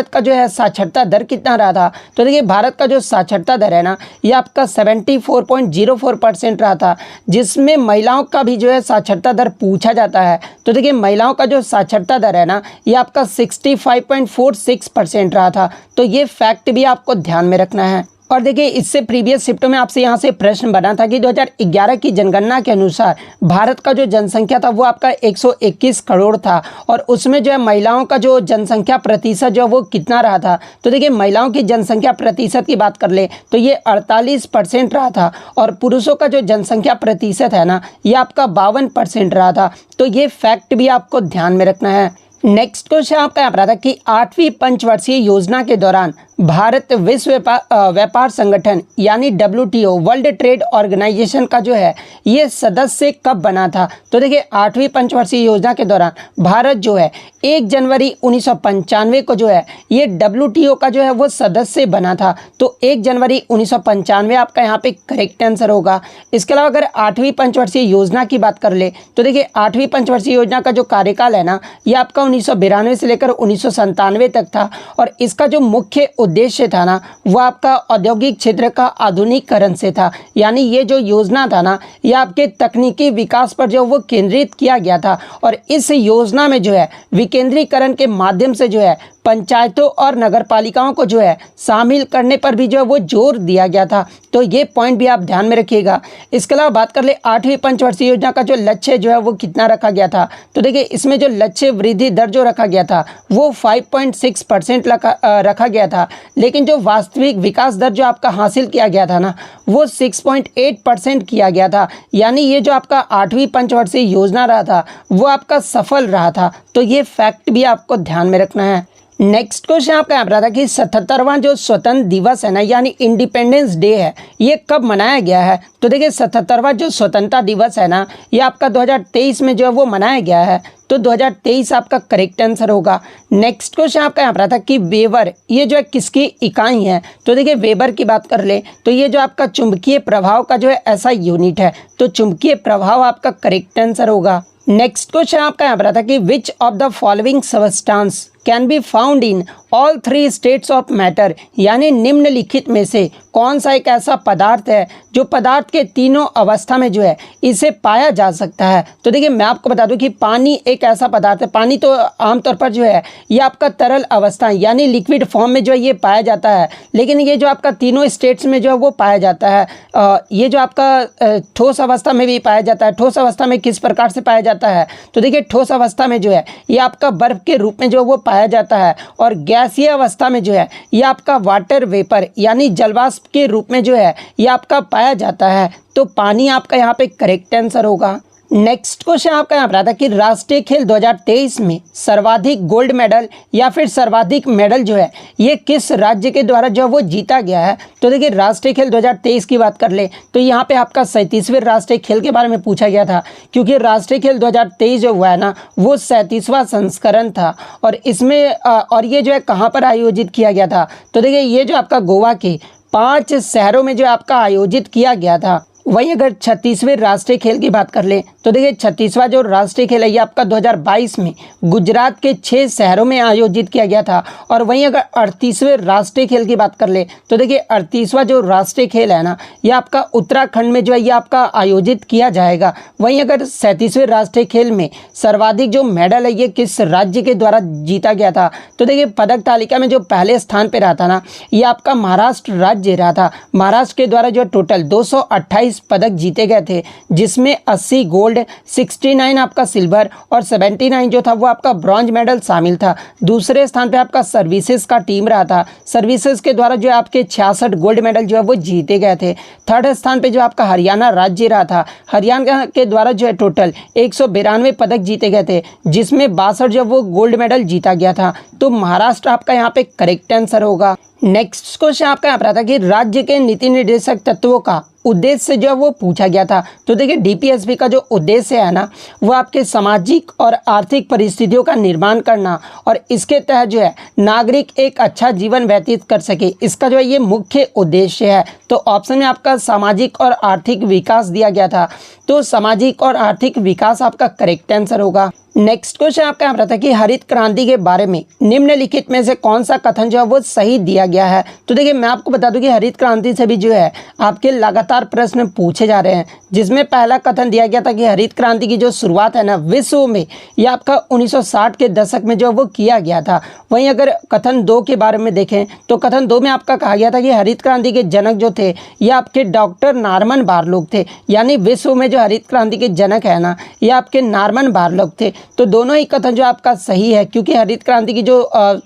का जो है साक्षरता दर कितना रहा था, तो देखिए भारत का जो साक्षरता दर है ना, ये आपका 74.04% रहा था, जिसमें महिलाओं का भी जो है साक्षरता दर पूछा जाता है। तो देखिए महिलाओं का जो साक्षरता दर है ना, ये आपका 65.46% रहा था। तो ये फैक्ट भी आपको ध्यान में रखना है। और देखिए इससे प्रीवियस शिफ्टों में आपसे यहाँ से प्रश्न बना था कि 2011 की जनगणना के अनुसार भारत का जो जनसंख्या था वो आपका 121 करोड़ था और उसमें जो है महिलाओं का जो जनसंख्या प्रतिशत जो वो कितना रहा था। तो देखिए महिलाओं की जनसंख्या प्रतिशत की बात कर ले तो ये 48% रहा था और पुरुषों का जो जनसंख्या प्रतिशत है ना, ये आपका 52% रहा था। तो ये फैक्ट भी आपको ध्यान में रखना है। नेक्स्ट क्वेश्चन आपका यहाँ पर आता है कि 8वीं पंचवर्षीय योजना के दौरान भारत विश्व व्यापार संगठन यानी WTO वर्ल्ड ट्रेड ऑर्गेनाइजेशन का जो है ये सदस्य कब बना था? तो देखिए 8वीं पंचवर्षीय योजना के दौरान भारत जो है 1 जनवरी 1995 को जो है ये WTO का जो है वो सदस्य बना था। तो 1 जनवरी 1995 आपका यहाँ पे करेक्ट आंसर होगा। इसके अलावा अगर 8वीं पंचवर्षीय योजना की बात कर ले तो देखिए 8वीं पंचवर्षीय योजना का जो कार्यकाल है ना ये आपका 1992 से लेकर 1997 तक था और इसका जो मुख्य उद्देश्य था ना वो आपका औद्योगिक क्षेत्र का आधुनिकीकरण से था। यानी ये जो योजना था ना ये आपके तकनीकी विकास पर जो वो केंद्रित किया गया था और इस योजना में जो है विकेंद्रीकरण के माध्यम से जो है पंचायतों और नगरपालिकाओं को जो है शामिल करने पर भी जो है वो जोर दिया गया था। तो ये पॉइंट भी आप ध्यान में रखिएगा। इसके अलावा बात कर ले 8वीं पंचवर्षीय योजना का जो लक्ष्य जो है वो कितना रखा गया था? तो देखिए इसमें जो लक्ष्य वृद्धि दर जो रखा गया था वो 5.6% रखा गया था, लेकिन जो वास्तविक विकास दर जो आपका हासिल किया गया था ना वो 6.8% किया गया था। यानी ये जो आपका 8वीं पंचवर्षीय योजना रहा था वो आपका सफल रहा था। तो ये फैक्ट भी आपको ध्यान में रखना है। नेक्स्ट क्वेश्चन आपका यहाँ पर आता है कि 77वां जो स्वतंत्र दिवस है ना यानी इंडिपेंडेंस डे है ये कब मनाया गया है? तो देखिए 77वां जो स्वतंत्रता दिवस है ना ये आपका 2023 में जो है वो मनाया गया है। तो 2023 आपका करेक्ट आंसर होगा। नेक्स्ट क्वेश्चन आपका यहाँ पर आता है कि वेबर ये जो है किसकी इकाई है? तो देखिए वेबर की बात कर ले तो ये जो आपका चुंबकीय प्रभाव का जो है ऐसा यूनिट है। तो चुंबकीय प्रभाव आपका करेक्ट आंसर होगा। नेक्स्ट क्वेश्चन आपका यहाँ पर आता है कि which of the following substance can be found in all 3 states of matter, यानी निम्नलिखित में से कौन सा एक ऐसा पदार्थ है जो पदार्थ के तीनों अवस्था में जो है इसे पाया जा सकता है? तो देखिए मैं आपको बता दूं कि पानी एक ऐसा पदार्थ है। पानी तो आमतौर पर जो है ये आपका तरल अवस्था यानी लिक्विड फॉर्म में जो है ये पाया जाता है, लेकिन ये जो आपका तीनों स्टेट्स में जो है वो पाया जाता है। ये जो आपका ठोस अवस्था में भी पाया जाता है। ठोस अवस्था में किस प्रकार से पाया जाता है? तो देखिए ठोस अवस्था में जो है ये आपका बर्फ के रूप में जो वो पाया जाता है और गैसीय अवस्था में जो है ये आपका वाटर वेपर यानी जलवाष्प के रूप में जो है ये आपका पाया जाता है। तो पानी आपका यहाँ पे करेक्ट आंसर होगा। नेक्स्ट क्वेश्चन आपका यहाँ पर आता है कि राष्ट्रीय खेल 2023 में सर्वाधिक गोल्ड मेडल या फिर सर्वाधिक मेडल जो है ये किस राज्य के द्वारा जो वो जीता गया है? तो देखिए राष्ट्रीय खेल 2023 की बात कर ले तो यहाँ पे आपका 37वें राष्ट्रीय खेल के बारे में पूछा गया था, क्योंकि राष्ट्रीय खेल 2023 जो हुआ है ना वो 37वां संस्करण था और इसमें और ये जो है कहाँ पर आयोजित किया गया था? तो देखिए ये जो आपका गोवा के 5 शहरों में जो आपका आयोजित किया गया था। वहीं अगर 36वें राष्ट्रीय खेल की बात कर ले तो देखिए 36वां जो राष्ट्रीय खेल है ये आपका 2022 में गुजरात के 6 शहरों में आयोजित किया गया था। और वहीं अगर 38वें राष्ट्रीय खेल की बात कर ले तो देखिए 38वां जो राष्ट्रीय खेल है ना ये आपका उत्तराखंड में जो है ये आपका आयोजित किया जाएगा। वहीं अगर 37वें राष्ट्रीय खेल में सर्वाधिक जो मेडल है ये किस राज्य के द्वारा जीता गया था? तो देखिए पदक तालिका में जो पहले स्थान पर रहा था ना ये आपका महाराष्ट्र राज्य रहा था। महाराष्ट्र के द्वारा जो टोटल 228 पदक जीते गए थे, जिसमें 80 गोल्ड, 69 आपका सिल्वर और 79 जो था वो आपका ब्रॉन्ज मेडल शामिल था। दूसरे स्थान पे आपका सर्विसेज का टीम रहा था। सर्विसेज के द्वारा जो आपके 66 गोल्ड मेडल जो है वो जीते गए थे। थर्ड स्थान पे जो आपका हरियाणा राज्य रहा था। हरियाणा के द्वारा जो है टोटल 192 पदक जीते गए थे, जिसमें 62 जो वो गोल्ड मेडल जीता गया था। तो महाराष्ट्र आपका यहाँ पे करेक्ट आंसर होगा। नेक्स्ट क्वेश्चन आपका यहाँ पर आता है कि राज्य के नीति निर्देशक तत्वों का उद्देश्य जो है वो पूछा गया था। तो देखिए डीपीएसपी का जो उद्देश्य है ना वो आपके सामाजिक और आर्थिक परिस्थितियों का निर्माण करना और इसके तहत जो है नागरिक एक अच्छा जीवन व्यतीत कर सके, इसका जो है ये मुख्य उद्देश्य है। तो ऑप्शन में आपका सामाजिक और आर्थिक विकास दिया गया था। तो सामाजिक और आर्थिक विकास आपका करेक्ट आंसर होगा। नेक्स्ट क्वेश्चन आपका यहाँ पर था कि हरित क्रांति के बारे में निम्नलिखित में से कौन सा कथन जो है वो सही दिया गया है? तो देखिए मैं आपको बता दूं कि हरित क्रांति से भी जो है आपके लगातार प्रश्न पूछे जा रहे हैं, जिसमें पहला कथन दिया गया था कि हरित क्रांति की जो शुरुआत है ना विश्व में ये आपका 1960 के दशक में जो वो किया गया था। वहीं अगर कथन 2 के बारे में देखें तो कथन 2 में आपका कहा गया था कि हरित क्रांति के जनक जो थे ये आपके डॉक्टर नॉर्मन बोरलॉग थे। यानी विश्व में जो हरित क्रांति के जनक है ना ये आपके नॉर्मन बोरलॉग थे। तो दोनों ही कथन जो आपका सही है, क्योंकि हरित क्रांति की जो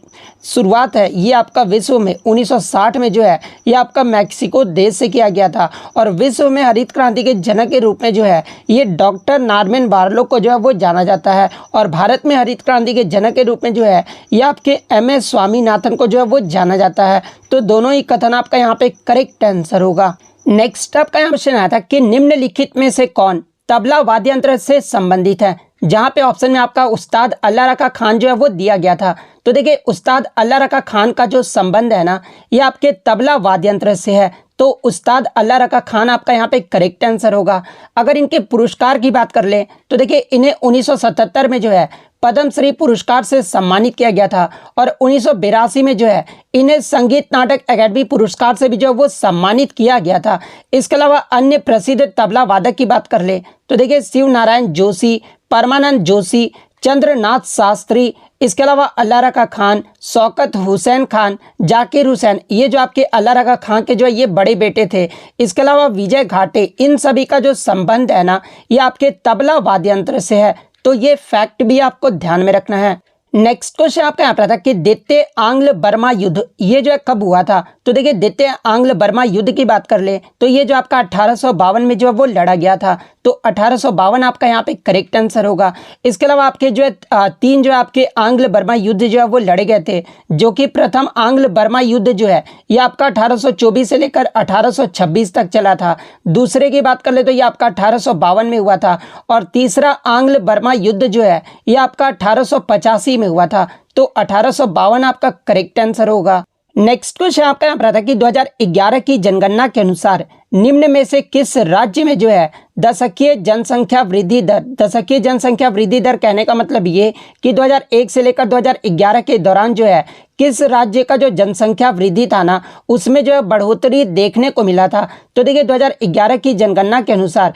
शुरुआत है ये आपका विश्व में 1960 में जो है ये आपका मैक्सिको देश से किया गया था। और विश्व में हरित क्रांति के जनक के रूप में जो है ये डॉक्टर नॉर्मन बोरलॉग को जो है वो जाना जाता है। और भारत में हरित क्रांति के जनक के रूप में जो है ये आपके MS स्वामीनाथन को जो है वो जाना जाता है। तो दोनों ही कथन आपका यहाँ पे करेक्ट आंसर होगा। नेक्स्ट आपका यहाँ क्वेश्चन आया था कि निम्नलिखित में से कौन तबला वाद्य यंत्र से संबंधित है, जहाँ पे ऑप्शन में आपका उस्ताद अल्लाह रखा खान जो है वो दिया गया था। तो देखिए उस्ताद अल्लाह रखा खान का जो संबंध है ना ये आपके तबला वाद्य यंत्र से है। तो उस्ताद अल्लाह रखा खान आपका यहाँ पे करेक्ट आंसर होगा। अगर इनके पुरस्कार की बात कर ले तो देखिए इन्हें 1977 में जो है पद्मश्री पुरस्कार से सम्मानित किया गया था। और 1982 में जो है इन्हें संगीत नाटक अकादमी पुरस्कार से भी जो वो सम्मानित किया गया था। इसके अलावा अन्य प्रसिद्ध तबला वादक की बात कर ले तो देखिए शिव नारायण जोशी, परमानंद जोशी, चंद्रनाथ शास्त्री, इसके अलावा अल्लाह रखा खान, शौकत हुसैन खान, जाकिर हुसैन, ये जो आपके अल्लाह रखा खान के जो है ये बड़े बेटे थे। इसके अलावा विजय घाटे, इन सभी का जो संबंध है ना ये आपके तबला वाद्य यंत्र से है। तो ये फैक्ट भी आपको ध्यान में रखना है। नेक्स्ट क्वेश्चन आपका यहाँ पर था कि द्वितीय आंग्ल बर्मा युद्ध ये जो है कब हुआ था। तो देखिए द्वितीय आंग्ल बर्मा युद्ध की बात कर ले तो ये जो आपका 1852 में जो है वो लड़ा गया था। तो 1852 आपका यहाँ पे करेक्ट आंसर होगा। इसके अलावा आपके जो है तीन जो आपके आंग्ल बर्मा युद्ध जो है वो लड़े गए थे, जो कि प्रथम आंग्ल बर्मा युद्ध जो है ये आपका 1824 से लेकर 1826 तक चला था। दूसरे की बात कर ले तो ये आपका 1852 में हुआ था। और तीसरा आंग्ल बर्मा युद्ध जो है ये आपका 1885 में हुआ था। तो 1852 आपका करेक्ट आंसर होगा। नेक्स्ट क्वेश्चन आपका यहाँ पर था कि 2011 की जनगणना के अनुसार निम्न में से किस राज्य में जो है दशकीय जनसंख्या वृद्धि दर, दशकीय जनसंख्या वृद्धि दर कहने का मतलब ये कि 2001 से लेकर 2011 के दौरान जो है किस राज्य का जो जनसंख्या वृद्धि था ना उसमें जो है बढ़ोतरी देखने को मिला था। तो देखिए 2011 की जनगणना के अनुसार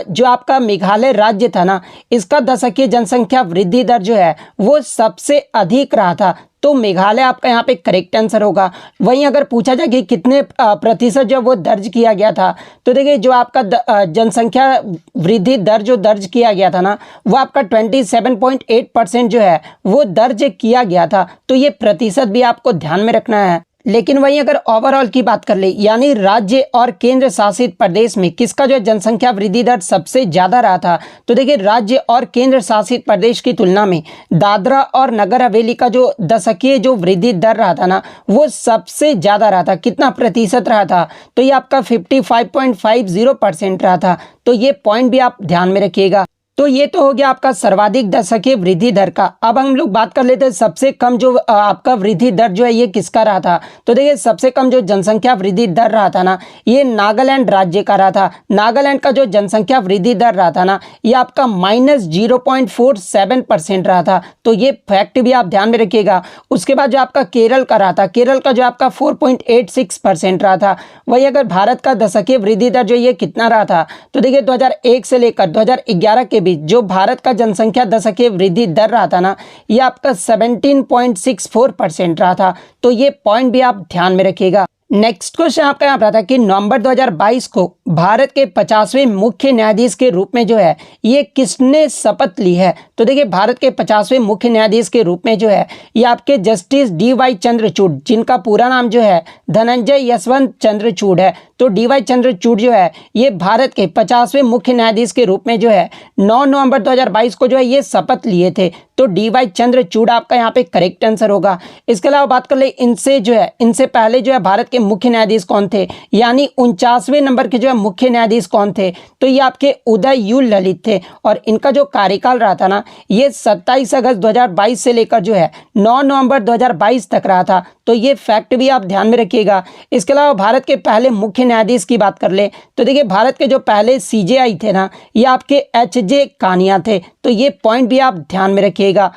जो आपका मेघालय राज्य था ना इसका दशकीय जनसंख्या वृद्धि दर जो है वो सबसे अधिक रहा था। तो मेघालय आपका यहाँ पे करेक्ट आंसर होगा। वहीं अगर पूछा जाए कि कितने प्रतिशत जो वो दर्ज किया गया था तो देखिए जो आपका जनसंख्या वृद्धि दर जो दर्ज किया गया था ना वो आपका 27.8% जो है वो दर्ज किया गया था। तो ये प्रतिशत भी आपको ध्यान में रखना है। लेकिन वहीं अगर ओवरऑल की बात कर ले यानी राज्य और केंद्र शासित प्रदेश में किसका जो जनसंख्या वृद्धि दर सबसे ज़्यादा रहा था तो देखिए राज्य और केंद्र शासित प्रदेश की तुलना में दादरा और नगर हवेली का जो दशकीय जो वृद्धि दर रहा था ना वो सबसे ज़्यादा रहा था। कितना प्रतिशत रहा था तो ये आपका 55.50% रहा था। तो ये पॉइंट भी आप ध्यान में रखिएगा। तो ये तो हो गया आपका सर्वाधिक दशकीय वृद्धि दर का। अब हम लोग बात कर लेते हैं सबसे कम जो आपका वृद्धि दर जो है ये किसका रहा था। तो देखिए सबसे कम जो जनसंख्या वृद्धि दर रहा था ना ये नागालैंड राज्य का रहा था। नागालैंड का जो जनसंख्या वृद्धि दर रहा था ना ये आपका -0.47% रहा था। तो ये फैक्ट भी आप ध्यान में रखिएगा। उसके बाद जो आपका केरल का रहा था, केरल का जो आपका 4.86% रहा था। वही अगर भारत का दशकीय वृद्धि दर जो ये कितना रहा था तो देखिए 2001 से लेकर 2011 के बीच जो भारत का जनसंख्या दशकीय वृद्धि दर रहा था ना ये आपका 17.64% रहा था। तो ये पॉइंट भी आप ध्यान में रखिएगा। नेक्स्ट क्वेश्चन आपका यहाँ पर था कि नवंबर 2022 को भारत के 50वें मुख्य न्यायाधीश के रूप में जो है ये किसने शपथ ली है। तो देखिए भारत के 50वें मुख्य न्यायाधीश के रूप में जो है ये आपके जस्टिस DY चंद्रचूड़, जिनका पूरा नाम जो है धनंजय यशवंत चंद्रचूड़ है। तो DY चंद्रचूड़ जो है ये भारत के 50वें मुख्य न्यायाधीश के रूप में जो है 9 नवंबर 2022 को जो है ये शपथ लिए थे। तो DY चंद्रचूड़ आपका यहाँ पे करेक्ट आंसर होगा। इसके अलावा बात कर ले इनसे जो है इनसे पहले जो है भारत के मुख्य न्यायाधीश कौन थे, यानी 49वें नंबर के जो है मुख्य न्यायाधीश कौन थे तो ये आपके उदय यू ललित थे। और इनका जो कार्यकाल रहा था ना ये 27 अगस्त 2022 से लेकर जो है 9 नवंबर 2022 तक रहा था। तो ये फैक्ट भी आप ध्यान में रखिएगा। इसके अलावा भारत के पहले मुख्य न्यायाधीश की बात कर ले तो देखिए भारत के जो पहले CJI थे ना ये आपके HJ कानिया थे। तो ये पॉइंट भी आप ध्यान में रखिएगा।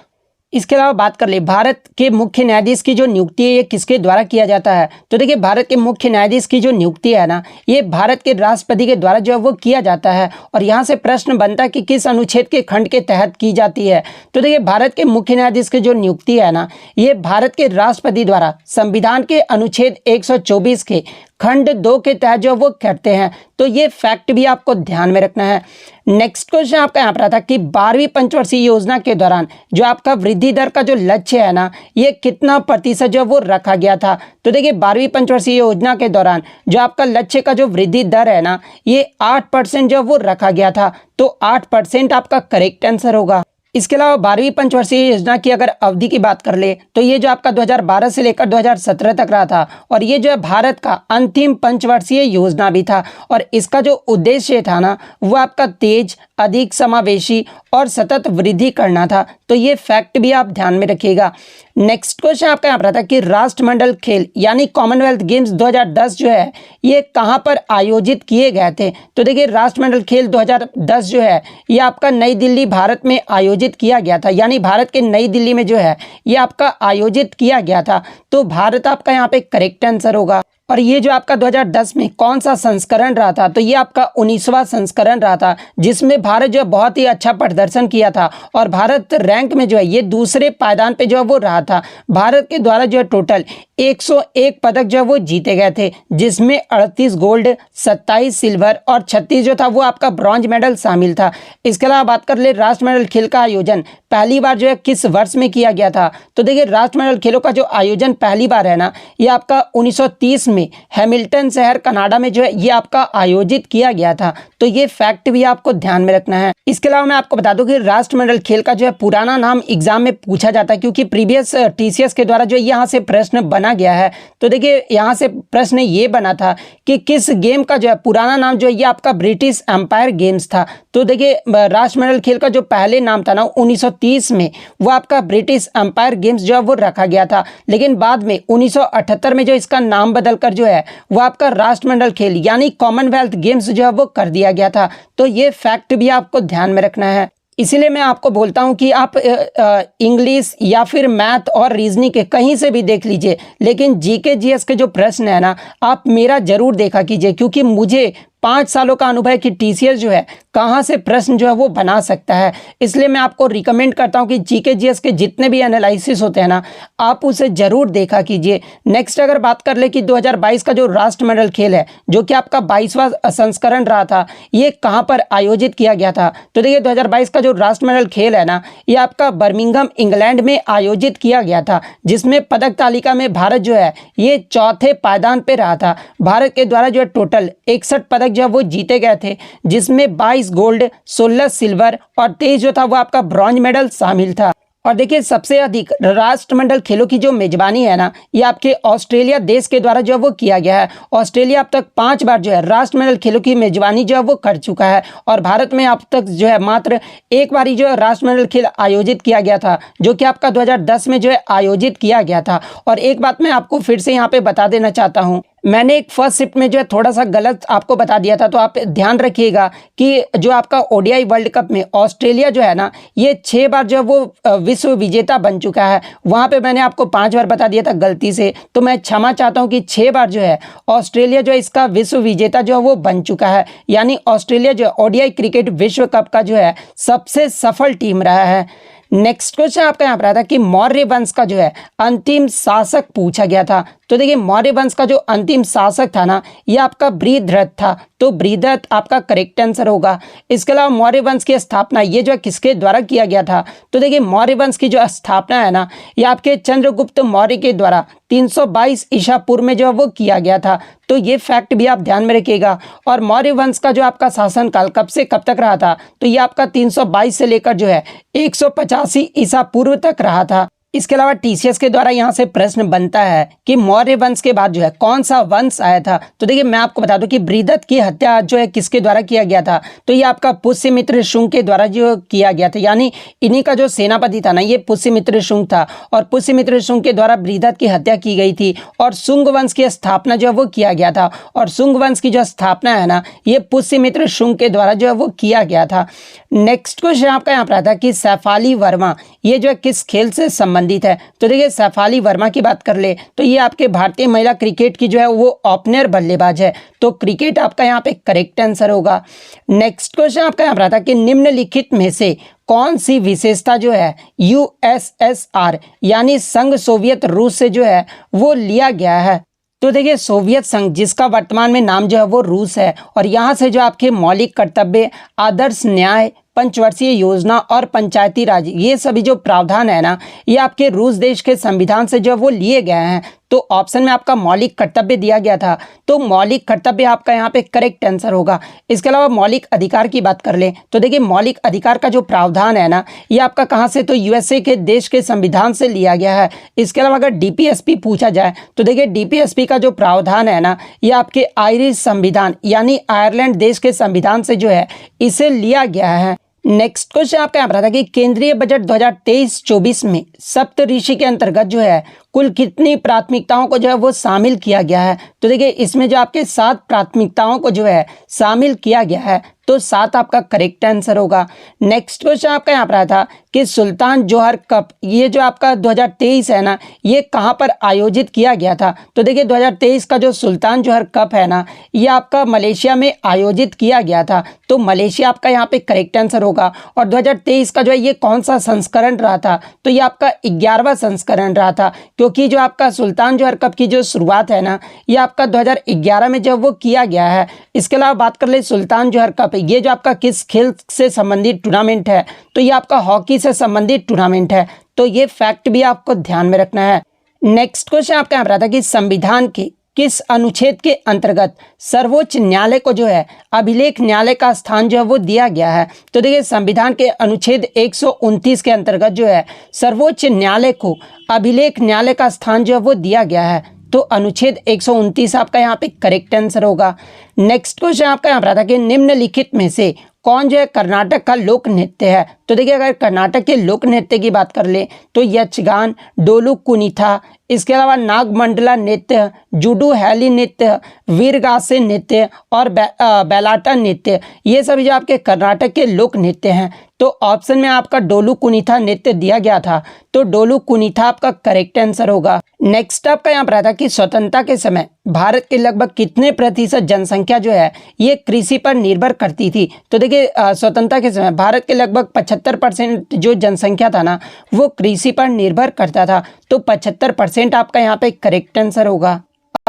इसके अलावा बात कर ले भारत के मुख्य न्यायाधीश की जो नियुक्ति है ये किसके द्वारा किया जाता है। तो देखिए भारत के मुख्य न्यायाधीश की जो नियुक्ति है ना ये भारत के राष्ट्रपति के द्वारा जो है वो किया जाता है। और यहाँ से प्रश्न बनता है कि किस अनुच्छेद के खंड के तहत की जाती है। तो देखिए भारत के मुख्य न्यायाधीश की जो नियुक्ति है ना ये भारत के राष्ट्रपति द्वारा संविधान के अनुच्छेद 124 के खंड 2 के तहत जो वो करते हैं। तो ये फैक्ट भी आपको ध्यान में रखना है। नेक्स्ट क्वेश्चन आपका यहाँ पर आता कि 12वीं पंचवर्षीय योजना के दौरान जो आपका वृद्धि दर का जो लक्ष्य है ना, ये कितना प्रतिशत जो वो रखा गया था। तो देखिए 12वीं पंचवर्षीय योजना के दौरान जो आपका लक्ष्य का जो वृद्धि दर है ना, ये 8% जो वो रखा गया था। तो 8% आपका करेक्ट आंसर होगा। इसके अलावा 12वीं पंचवर्षीय योजना की अगर अवधि की बात कर ले तो ये जो आपका 2012 से लेकर 2017 तक रहा था, और ये जो है भारत का अंतिम पंचवर्षीय योजना भी था। और इसका जो उद्देश्य था ना, वो आपका तेज, अधिक समावेशी और सतत वृद्धि करना था। तो ये फैक्ट भी आप ध्यान में रखिएगा। नेक्स्ट क्वेश्चन आपका यहाँ पर था कि राष्ट्रमंडल खेल यानी कॉमनवेल्थ गेम्स 2010 जो है ये कहाँ पर आयोजित किए गए थे। तो देखिए राष्ट्रमंडल खेल 2010 जो है ये आपका नई दिल्ली भारत में आयोजित किया गया था, यानी भारत के नई दिल्ली में जो है ये आपका आयोजित किया गया था। तो भारत आपका यहाँ पे करेक्ट आंसर होगा। और ये जो आपका 2010 में कौन सा संस्करण रहा था, तो ये आपका 19वां संस्करण रहा था, जिसमें भारत जो है बहुत ही अच्छा प्रदर्शन किया था। और भारत रैंक में जो है ये दूसरे पायदान पे जो है वो रहा था। भारत के द्वारा जो है टोटल 101 पदक जो है वो जीते गए थे, जिसमें 38 गोल्ड, 27 सिल्वर और 36 जो था वो आपका ब्रॉन्ज मेडल शामिल था। इसके अलावा बात कर ले राष्ट्रमंडल खेल का आयोजन पहली बार जो है किस वर्ष में किया गया था। तो देखिए राष्ट्रमंडल खेलों का जो आयोजन पहली बार है ना, ये आपका 1930 में हैमिल्टन शहर कनाडा में जो है ये आपका आयोजित किया गया था। तो ये फैक्ट भी आपको ध्यान में रखना है। इसके अलावा मैं आपको बता दूं कि राष्ट्रमंडल खेल का जो है पुराना नाम एग्जाम में पूछा जाता है, क्योंकि प्रीवियस टीसीएस के द्वारा जो यहाँ से प्रश्न बना गया है। तो देखिए यहाँ से प्रश्न ये बना था कि किस गेम का जो है पुराना नाम जो है ये आपका ब्रिटिश एम्पायर गेम्स था। तो देखिए राष्ट्रमंडल खेल का जो पहले नाम था ना 1930 में, वो आपका ब्रिटिश एम्पायर गेम्स जो है वो रखा गया था। लेकिन बाद में 1978 में जो इसका नाम बदलकर जो है वो आपका राष्ट्रमंडल खेल यानी कॉमनवेल्थ गेम्स जो है वो कर दिया गया था। तो ये फैक्ट भी आपको ध्यान में रखना है। इसीलिए मैं आपको बोलता हूं कि आप इंग्लिश या फिर मैथ और रीजनिंग के कहीं से भी देख लीजिए, लेकिन जीके जीएस के जो प्रश्न है ना, आप मेरा जरूर देखा कीजिए, क्योंकि मुझे 5 सालों का अनुभव है कि टीसीएस जो है कहाँ से प्रश्न जो है वो बना सकता है। इसलिए मैं आपको रिकमेंड करता हूँ कि जीके जीएस के जितने भी एनालिसिस होते हैं ना, आप उसे जरूर देखा कीजिए। नेक्स्ट अगर बात कर ले कि 2022 का जो राष्ट्रमंडल खेल है, जो कि आपका 22वां संस्करण रहा था, ये कहाँ पर आयोजित किया गया था। तो देखिए 2022 का जो राष्ट्रमंडल खेल है ना, ये आपका बर्मिंघम इंग्लैंड में आयोजित किया गया था, जिसमें पदक तालिका में भारत जो है ये चौथे पायदान पे रहा था। भारत के द्वारा जो है टोटल 61 पदक जो वो जीते गए थे, जिसमें 22 गोल्ड, 16 सिल्वर और 23 जो था वो आपका ब्रॉन्ज मेडल शामिल था। और देखिए सबसे अधिक राष्ट्रमंडल खेलों की जो मेजबानी है ना, ये आपके ऑस्ट्रेलिया देश के द्वारा जो है वो किया गया है। ऑस्ट्रेलिया अब तक 5 बार जो है राष्ट्रमंडल खेलों की मेजबानी जो है वो कर चुका है। और भारत में अब तक जो है मात्र एक बार ही जो है राष्ट्रमंडल खेल आयोजित किया गया था, जो कि आपका 2010 में जो है आयोजित किया गया था। और एक बात मैं आपको फिर से यहाँ पे बता देना चाहता हूँ, मैंने एक फर्स्ट शिफ्ट में जो है थोड़ा सा गलत आपको बता दिया था, तो आप ध्यान रखिएगा कि जो आपका ओडीआई वर्ल्ड कप में ऑस्ट्रेलिया जो है ना, ये 6 बार जो है वो विश्व विजेता बन चुका है। वहाँ पे मैंने आपको 5 बार बता दिया था गलती से, तो मैं क्षमा चाहता हूँ कि 6 बार जो है ऑस्ट्रेलिया जो है इसका विश्व विजेता जो है वो बन चुका है। यानी ऑस्ट्रेलिया जो है ओडीआई क्रिकेट विश्व कप का जो है सबसे सफल टीम रहा है। नेक्स्ट क्वेश्चन आपका यहाँ पर आता है कि मौर्य वंश का जो है अंतिम शासक पूछा गया था। तो देखिए मौर्य वंश का जो अंतिम शासक था ना, ये आपका बृहद्रथ था। तो बृहद्रथ आपका करेक्ट आंसर होगा। इसके अलावा मौर्य वंश की स्थापना ये जो है किसके द्वारा किया गया था। तो देखिए मौर्य वंश की जो स्थापना है ना, ये आपके चंद्रगुप्त मौर्य के द्वारा 322 ईसा पूर्व में जो है वो किया गया था। तो ये फैक्ट भी आप ध्यान में रखिएगा। और मौर्य वंश का जो आपका शासनकाल कब से कब तक रहा था, तो ये आपका 322 से लेकर जो है 185 ईसा पूर्व तक रहा था। इसके अलावा टीसीएस के द्वारा यहाँ से प्रश्न बनता है कि मौर्य वंश के बाद जो है कौन सा वंश आया था। तो देखिए मैं आपको बता दूं कि बृहद्रथ की हत्या जो है किसके द्वारा किया गया था। तो ये आपका पुष्यमित्र शुंग के द्वारा जो किया गया था, यानी इन्हीं का जो सेनापति था ना, ये पुष्यमित्र शुंग था। और पुष्यमित्र शुंग के द्वारा बृहद्रथ की हत्या की गई थी और शुंग वंश की स्थापना जो है वो किया गया था। और शुंग वंश की जो स्थापना है ना, ये पुष्यमित्र शुंग के द्वारा जो है वो किया गया था। नेक्स्ट क्वेश्चन आपका यहाँ पर आता है कि शेफाली वर्मा ये जो है किस खेल से संबंधित है। तो देखिए शेफाली वर्मा की बात कर ले तो ये आपके भारतीय महिला क्रिकेट की जो है वो ओपनर बल्लेबाज है। तो क्रिकेट आपका यहाँ पे करेक्ट आंसर होगा। नेक्स्ट क्वेश्चन आपका यहाँ पर आता है कि निम्नलिखित में से कौन सी विशेषता जो है यूएसएसआर यानी संघ सोवियत रूस से जो है वो लिया गया है। तो देखिए सोवियत संघ, जिसका वर्तमान में नाम जो है वो रूस है, और यहाँ से जो आपके मौलिक कर्तव्य, आदर्श न्याय, पंचवर्षीय योजना और पंचायती राज, ये सभी जो प्रावधान है ना, ये आपके रूस देश के संविधान से जो है वो लिए गए हैं। तो ऑप्शन में आपका मौलिक कर्तव्य दिया गया था, तो मौलिक कर्तव्य आपका यहाँ पे करेक्ट आंसर होगा। इसके अलावा मौलिक अधिकार की बात कर लें तो देखिए मौलिक अधिकार का जो प्रावधान है ना, ये आपका कहाँ से, तो यूएसए के देश के संविधान से लिया गया है। इसके अलावा अगर डीपीएसपी पूछा जाए तो देखिए डीपीएसपी का जो प्रावधान है ना, ये आपके आयरिश संविधान यानी आयरलैंड देश के संविधान से जो है इसे लिया गया है। नेक्स्ट क्वेश्चन आपका यहाँ पर था कि केंद्रीय बजट 2023-24 में सप्तऋषि के अंतर्गत जो है कुल कितनी प्राथमिकताओं को जो है वो शामिल किया गया है। तो देखिए इसमें जो आपके 7 प्राथमिकताओं को जो है शामिल किया गया है, तो 7 आपका करेक्ट आंसर होगा। नेक्स्ट क्वेश्चन आपका यहाँ पर था कि सुल्तान जोहर कप, ये जो आपका 2023 है ना, ये कहाँ पर आयोजित किया गया था। तो देखिए 2023 का जो सुल्तान जोहर कप है ना, ये आपका मलेशिया में आयोजित किया गया था, तो मलेशिया आपका यहाँ पे करेक्ट आंसर होगा। और 2023 का जो है ये कौन सा संस्करण रहा था, तो ये आपका 11वां संस्करण रहा था, क्योंकि जो आपका सुल्तान जोहर कप की जो शुरुआत है ना, ये आपका 2011 में जो वो किया गया है। इसके अलावा बात कर ले सुल्तान जोहर कप, ये जो आपका किस खेल से संबंधित टूर्नामेंट है, तो ये आपका हॉकी से संबंधित टूर्नामेंट है, तो ये फैक्ट भी आपको ध्यान में रखना है। नेक्स्ट क्वेश्चन आपका यहाँ पर था कि संविधान के किस अनुच्छेद के अंतर्गत सर्वोच्च न्यायालय को जो है अभिलेख न्यायालय का स्थान जो है वो दिया गया है। तो देखिए संविधान के अनुच्छेद 129 के अंतर्गत जो है सर्वोच्च न्यायालय को अभिलेख न्यायालय का स्थान जो है वो दिया गया है, तो अनुच्छेद 129 आपका यहाँ पे करेक्ट आंसर होगा। नेक्स्ट क्वेश्चन आपका यहाँ पर था कि निम्नलिखित में से कौन जो है कर्नाटक का लोक नृत्य है। तो देखिए अगर कर्नाटक के लोक नृत्य की बात कर ले तो यक्षगान, डोलू कुनीथा, इसके अलावा नागमंडला नृत्य, जुडू हैली नृत्य, वीरगासे नृत्य और बेलाटा नृत्य, ये सभी जो आपके कर्नाटक के लोक नृत्य हैं। तो ऑप्शन में आपका डोलू कुनीथा नृत्य दिया गया था, तो डोलू कुनीथा आपका करेक्ट आंसर होगा। नेक्स्ट आपका यहाँ पर आता कि स्वतंत्रता के समय भारत के लगभग कितने प्रतिशत जनसंख्या जो है ये कृषि पर निर्भर करती थी। तो देखिए स्वतंत्रता के समय भारत के लगभग 75% जो जनसंख्या था ना, वो कृषि पर निर्भर करता था, तो 75% आपका यहाँ पे करेक्ट आंसर होगा।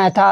था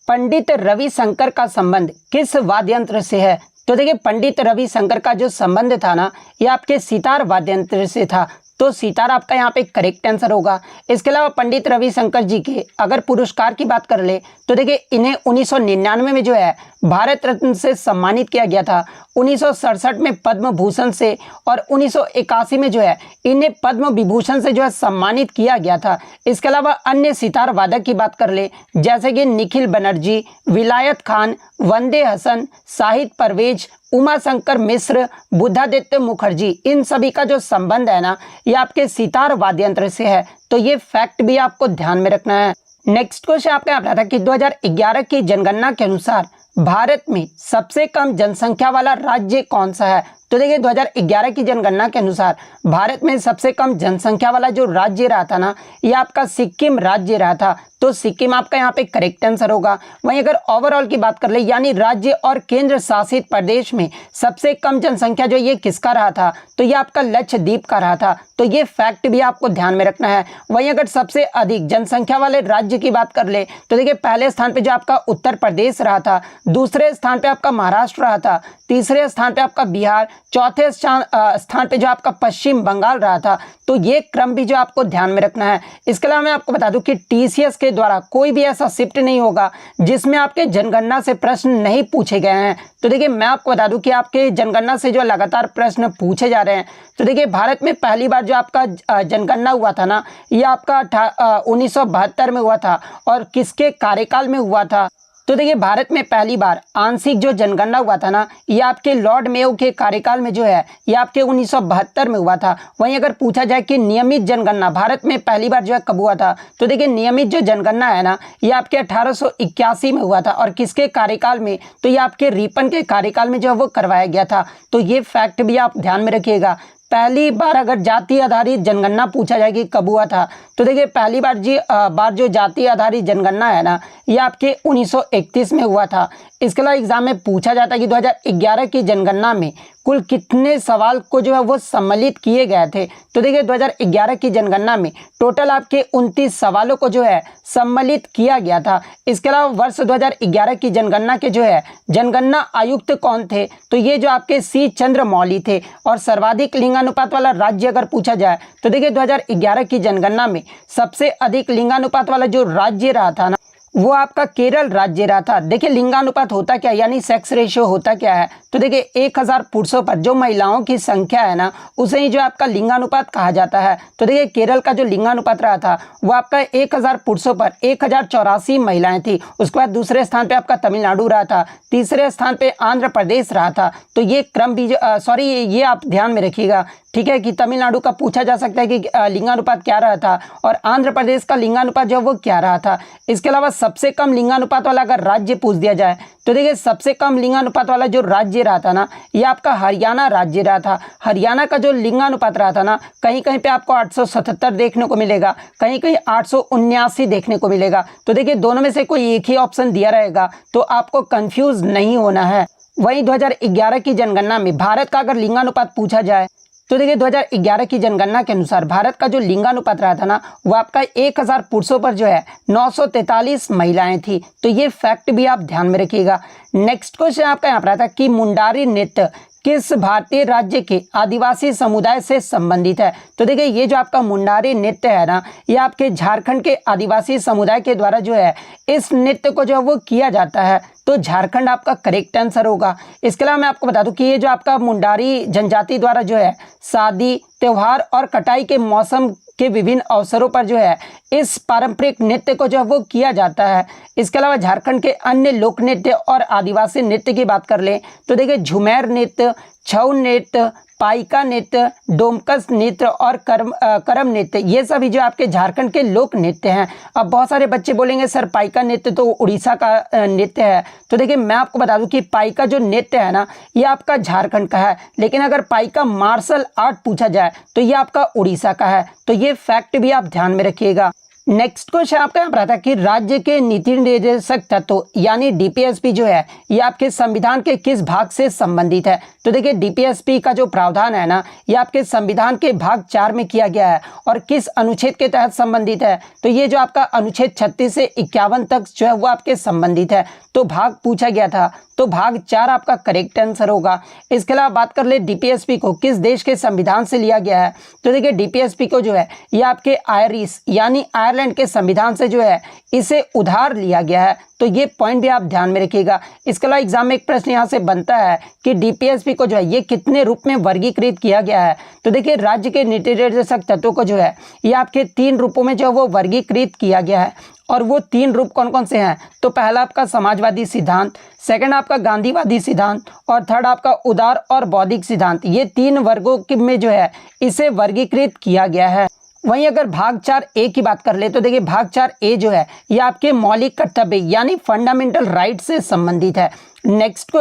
पंडित रविशंकर का संबंध किस वाद्य यंत्र से है। तो देखिए पंडित रविशंकर का जो संबंध था ना, ये आपके सितार वाद्य यंत्र से था, तो सितार आपका यहाँ पे करेक्ट आंसर होगा। इसके अलावा पंडित रविशंकर जी के अगर पुरस्कार की बात कर ले तो देखिए इन्हें 1999 में जो है भारत रत्न से सम्मानित किया गया था, 1967 में पद्म भूषण से और 1981 में जो है इन्हें पद्म विभूषण से जो है सम्मानित किया गया था। इसके अलावा अन्य सितार वादक की बात कर ले जैसे कि निखिल बनर्जी, विलायत खान, वंदे हसन, शाहिद परवेज, उमा शंकर मिश्र, बुद्धादित्य मुखर्जी, इन सभी का जो संबंध है ना, ये आपके सितार वाद्य यंत्र से है, तो ये फैक्ट भी आपको ध्यान में रखना है। नेक्स्ट क्वेश्चन आपका यहाँ था कि 2011 की जनगणना के अनुसार भारत में सबसे कम जनसंख्या वाला राज्य कौन सा है। तो देखिए 2011 की जनगणना के अनुसार भारत में सबसे कम जनसंख्या वाला जो राज्य रहा था ना, ये आपका सिक्किम राज्य रहा था, तो सिक्किम आपका यहाँ पे करेक्ट आंसर होगा। वहीं अगर ओवरऑल की बात कर ले यानी राज्य और केंद्र शासित प्रदेश में सबसे कम जनसंख्या जो ये किसका रहा था, तो ये आपका लक्षद्वीप का रहा था, तो ये फैक्ट भी आपको ध्यान में रखना है। वहीं अगर सबसे अधिक जनसंख्या वाले राज्य की बात कर ले तो देखिए पहले स्थान पे जो आपका उत्तर प्रदेश रहा था, दूसरे स्थान पे आपका महाराष्ट्र रहा था, तीसरे स्थान पे आपका बिहार, चौथे स्थान पे जो आपका पश्चिम बंगाल रहा था, तो ये क्रम भी जो आपको ध्यान में रखना है। इसके अलावा मैं आपको बता दूं कि टीसीएस के द्वारा कोई भी ऐसा शिफ्ट नहीं होगा जिसमें आपके जनगणना से प्रश्न नहीं पूछे गए हैं। तो देखिए मैं आपको बता दूं कि आपके जनगणना से जो लगातार प्रश्न पूछे जा रहे हैं, तो देखिए भारत में पहली बार जो आपका जनगणना हुआ था ना, ये आपका 1972 में हुआ था, और किसके कार्यकाल में हुआ था। तो देखिए भारत में पहली बार आंशिक जो जनगणना हुआ था ना, ये आपके लॉर्ड मेयो के कार्यकाल में जो है ये आपके 1972 में हुआ था। वहीं अगर पूछा जाए कि नियमित जनगणना भारत में पहली बार जो है कब हुआ था, तो देखिए नियमित जो जनगणना है ना, ये आपके 1881 में हुआ था, और किसके कार्यकाल में, तो ये आपके रिपन के कार्यकाल में जो है वो करवाया गया था। तो ये फैक्ट भी आप ध्यान में रखिएगा। पहली बार अगर जाति आधारित जनगणना पूछा जाए कि कब हुआ था, तो देखिए पहली बार जो जाति आधारित जनगणना है ना, ये आपके 1931 में हुआ था। इसके अलावा एग्जाम में पूछा जाता है कि 2011 की जनगणना में कुल कितने सवाल को जो है वो सम्मिलित किए गए थे। तो देखिए 2011 की जनगणना में टोटल आपके 29 सवालों को जो है सम्मिलित किया गया था। इसके अलावा वर्ष 2011 की जनगणना के जो है जनगणना आयुक्त कौन थे, तो ये जो आपके सी चंद्रमौली थे। और सर्वाधिक लिंगानुपात वाला राज्य अगर पूछा जाए तो देखिए 2011 की जनगणना में सबसे अधिक लिंगानुपात वाला जो राज्य रहा था ना, वो आपका केरल राज्य रहा था। देखिए लिंगानुपात होता क्या, यानी सेक्स रेशियो होता क्या है, तो देखिए 1000 पुरुषों पर जो महिलाओं की संख्या है ना, उसे ही जो आपका लिंगानुपात कहा जाता है। तो देखिए केरल का जो लिंगानुपात रहा था वो आपका 1000 पुरुषों पर 1084 महिलाएं थी। उसके बाद दूसरे स्थान पे आपका तमिलनाडु रहा था, तीसरे स्थान पे आंध्र प्रदेश रहा था। तो ये क्रम भी ये आप ध्यान में रखिएगा, ठीक है, कि तमिलनाडु का पूछा जा सकता है कि लिंगानुपात क्या रहा था और आंध्र प्रदेश का लिंगानुपात जो वो क्या रहा था। इसके अलावा सबसे कम लिंगानुपात वाला अगर राज्य पूछ दिया जाए तो देखिए सबसे कम लिंगानुपात वाला जो राज्य रहा था ना, ये आपका हरियाणा राज्य रहा था। हरियाणा का जो लिंगानुपात रहा था ना, कहीं कहीं पे आपको 877 देखने को मिलेगा, कहीं कहीं 879 देखने को मिलेगा। तो देखिए दोनों में से कोई एक ही ऑप्शन दिया रहेगा, तो आपको कंफ्यूज नहीं होना है। वहीं 2011 की जनगणना में भारत का अगर लिंगानुपात पूछा जाए तो देखिए 2011 की जनगणना के अनुसार भारत का जो लिंगानुपात रहा था ना, वो आपका 1000 पुरुषों पर जो है 943 महिलाएं थी। तो ये फैक्ट भी आप ध्यान में रखिएगा। नेक्स्ट क्वेश्चन आपका यहाँ पर आता है कि मुंडारी नृत्य किस भारतीय राज्य के आदिवासी समुदाय से संबंधित है। तो देखिए ये जो आपका मुंडारी नृत्य है ना, ये आपके झारखंड के आदिवासी समुदाय के द्वारा जो है इस नृत्य को जो है वो किया जाता है। तो झारखंड आपका करेक्ट आंसर होगा। इसके अलावा मैं आपको बता दूं कि ये जो आपका मुंडारी जनजाति द्वारा जो है शादी, त्योहार और कटाई के मौसम के विभिन्न अवसरों पर जो है इस पारंपरिक नृत्य को जो है वो किया जाता है। इसके अलावा झारखंड के अन्य लोक नृत्य और आदिवासी नृत्य की बात कर लें तो देखिए झुमेर नृत्य, छऊ नृत्य, पाइका नृत्य, डोमकस नृत्य और करम नृत्य, ये सभी जो आपके झारखंड के लोक नृत्य हैं। अब बहुत सारे बच्चे बोलेंगे सर पाइका नृत्य तो उड़ीसा का नृत्य है। तो देखिए मैं आपको बता दूं कि पाइका जो नृत्य है ना, ये आपका झारखंड का है, लेकिन अगर पाइका मार्शल आर्ट पूछा जाए तो ये आपका उड़ीसा का है। तो ये फैक्ट भी आप ध्यान में रखिएगा। नेक्स्ट क्वेश्चन आपका यहाँ पर आता है कि राज्य के नीति निर्देशक तत्व यानी डीपीएसपी जो है ये आपके संविधान के किस भाग से संबंधित है। तो देखिए डीपीएसपी का जो प्रावधान है ना, ये आपके संविधान के भाग 4 में किया गया है और किस अनुच्छेद के तहत संबंधित है। तो ये जो आपका अनुच्छेद 36 से 51 तक जो है वो आपके संबंधित है। तो भाग पूछा गया था, तो भाग 4 आपका करेक्ट आंसर होगा। इसके अलावा बात कर ले डीपीएसपी को किस देश के संविधान से लिया गया है। तो देखिए डीपीएसपी को जो है ये आपके आयरिश यानी आयरलैंड के संविधान से जो है इसे उधार लिया गया है। तो ये पॉइंट भी आप ध्यान में रखिएगा। इसके अलावा एग्जाम में एक प्रश्न यहाँ से बनता है कि डीपीएसपी को जो है ये कितने रूप में वर्गीकृत किया गया है। तो देखिए राज्य के नीति निर्देशक तत्वों को जो है ये आपके 3 रूपों में जो है वो वर्गीकृत किया गया है। और वो 3 रूप कौन कौन से हैं, तो पहला आपका समाजवादी सिद्धांत, सेकंड आपका गांधीवादी सिद्धांत और थर्ड आपका उदार और बौद्धिक सिद्धांत। ये 3 वर्गों में जो है इसे वर्गीकृत किया गया है। वहीं अगर भाग 4A की बात कर ले तो देखिए भाग 4A जो है ये आपके मौलिक कर्तव्य यानी फंडामेंटल राइट से संबंधित है। नेक्स्ट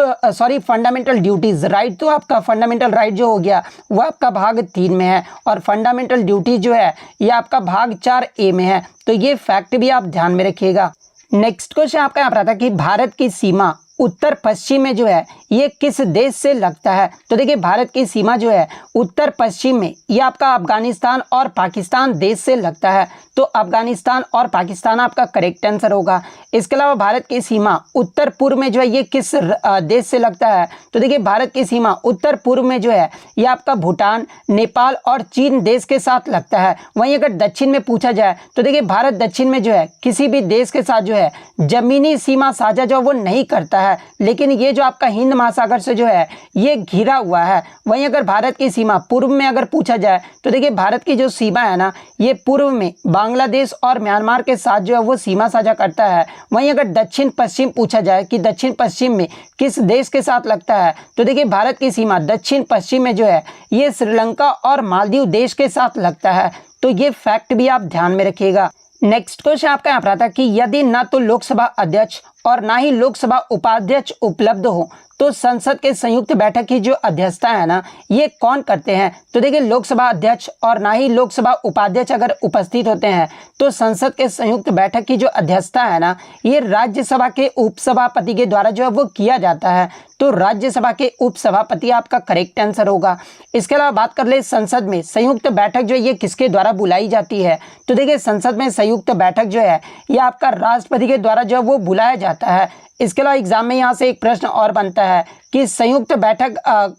फंडामेंटल ड्यूटीज राइट, तो आपका फंडामेंटल राइट जो हो गया वो आपका भाग 3 में है और फंडामेंटल ड्यूटी जो है ये आपका भाग 4A में है। तो ये फैक्ट भी आप ध्यान में रखिएगा। नेक्स्ट क्वेश्चन आपका यहाँ पर आता है कि भारत की सीमा उत्तर पश्चिम में जो है ये किस देश से लगता है। तो देखिए भारत की सीमा जो है उत्तर पश्चिम में ये आपका अफगानिस्तान और पाकिस्तान देश से लगता है। तो अफगानिस्तान और पाकिस्तान आपका करेक्ट आंसर होगा। इसके अलावा भारत की सीमा उत्तर पूर्व में जो है ये किस देश से लगता है। तो देखिए भारत की सीमा उत्तर पूर्व में जो है ये आपका भूटान, नेपाल और चीन देश के साथ लगता है। वहीं अगर दक्षिण में पूछा जाए तो देखिए भारत दक्षिण में जो है किसी भी देश के साथ जो है जमीनी सीमा साझा जो वो नहीं करता है, लेकिन ये जो आपका हिंद महासागर से जो है ये घिरा हुआ है। वहीं अगर भारत की सीमा पूर्व में अगर पूछा जाए तो देखिए भारत की जो सीमा है ना ये पूर्व में बांग्लादेश और म्यांमार के साथ जो है वो सीमा साझा करता है। वहीं अगर दक्षिण पश्चिम पूछा जाए कि दक्षिण पश्चिम में किस देश के साथ लगता है तो देखिए भारत की सीमा दक्षिण पश्चिम में जो है ये श्रीलंका और मालदीव देश के साथ लगता है। तो ये फैक्ट भी आप ध्यान में रखिएगा। नेक्स्ट क्वेश्चन आपका यहाँ पर आता है कि यदि ना तो लोकसभा अध्यक्ष और ना ही लोकसभा उपाध्यक्ष उपलब्ध हो तो संसद के संयुक्त बैठक की जो अध्यक्षता है ना, ये कौन करते हैं? तो देखिए लोकसभा अध्यक्ष और ना ही लोकसभा उपाध्यक्ष अगर उपस्थित होते हैं तो संसद के संयुक्त बैठक की जो अध्यक्षता है ना, ये राज्यसभा के उपसभापति के द्वारा जो है वो किया जाता है। तो राज्यसभा के उपसभापति आपका करेक्ट आंसर होगा। इसके अलावा बात कर ले संसद में संयुक्त बैठक जो ये किसके द्वारा बुलाई जाती है? तो देखिए संसद में संयुक्त बैठक जो है ये आपका राष्ट्रपति के द्वारा जो वो बुलाया जाता है। इसके अलावा एग्जाम में यहाँ से एक प्रश्न और बनता है कि संयुक्त बैठक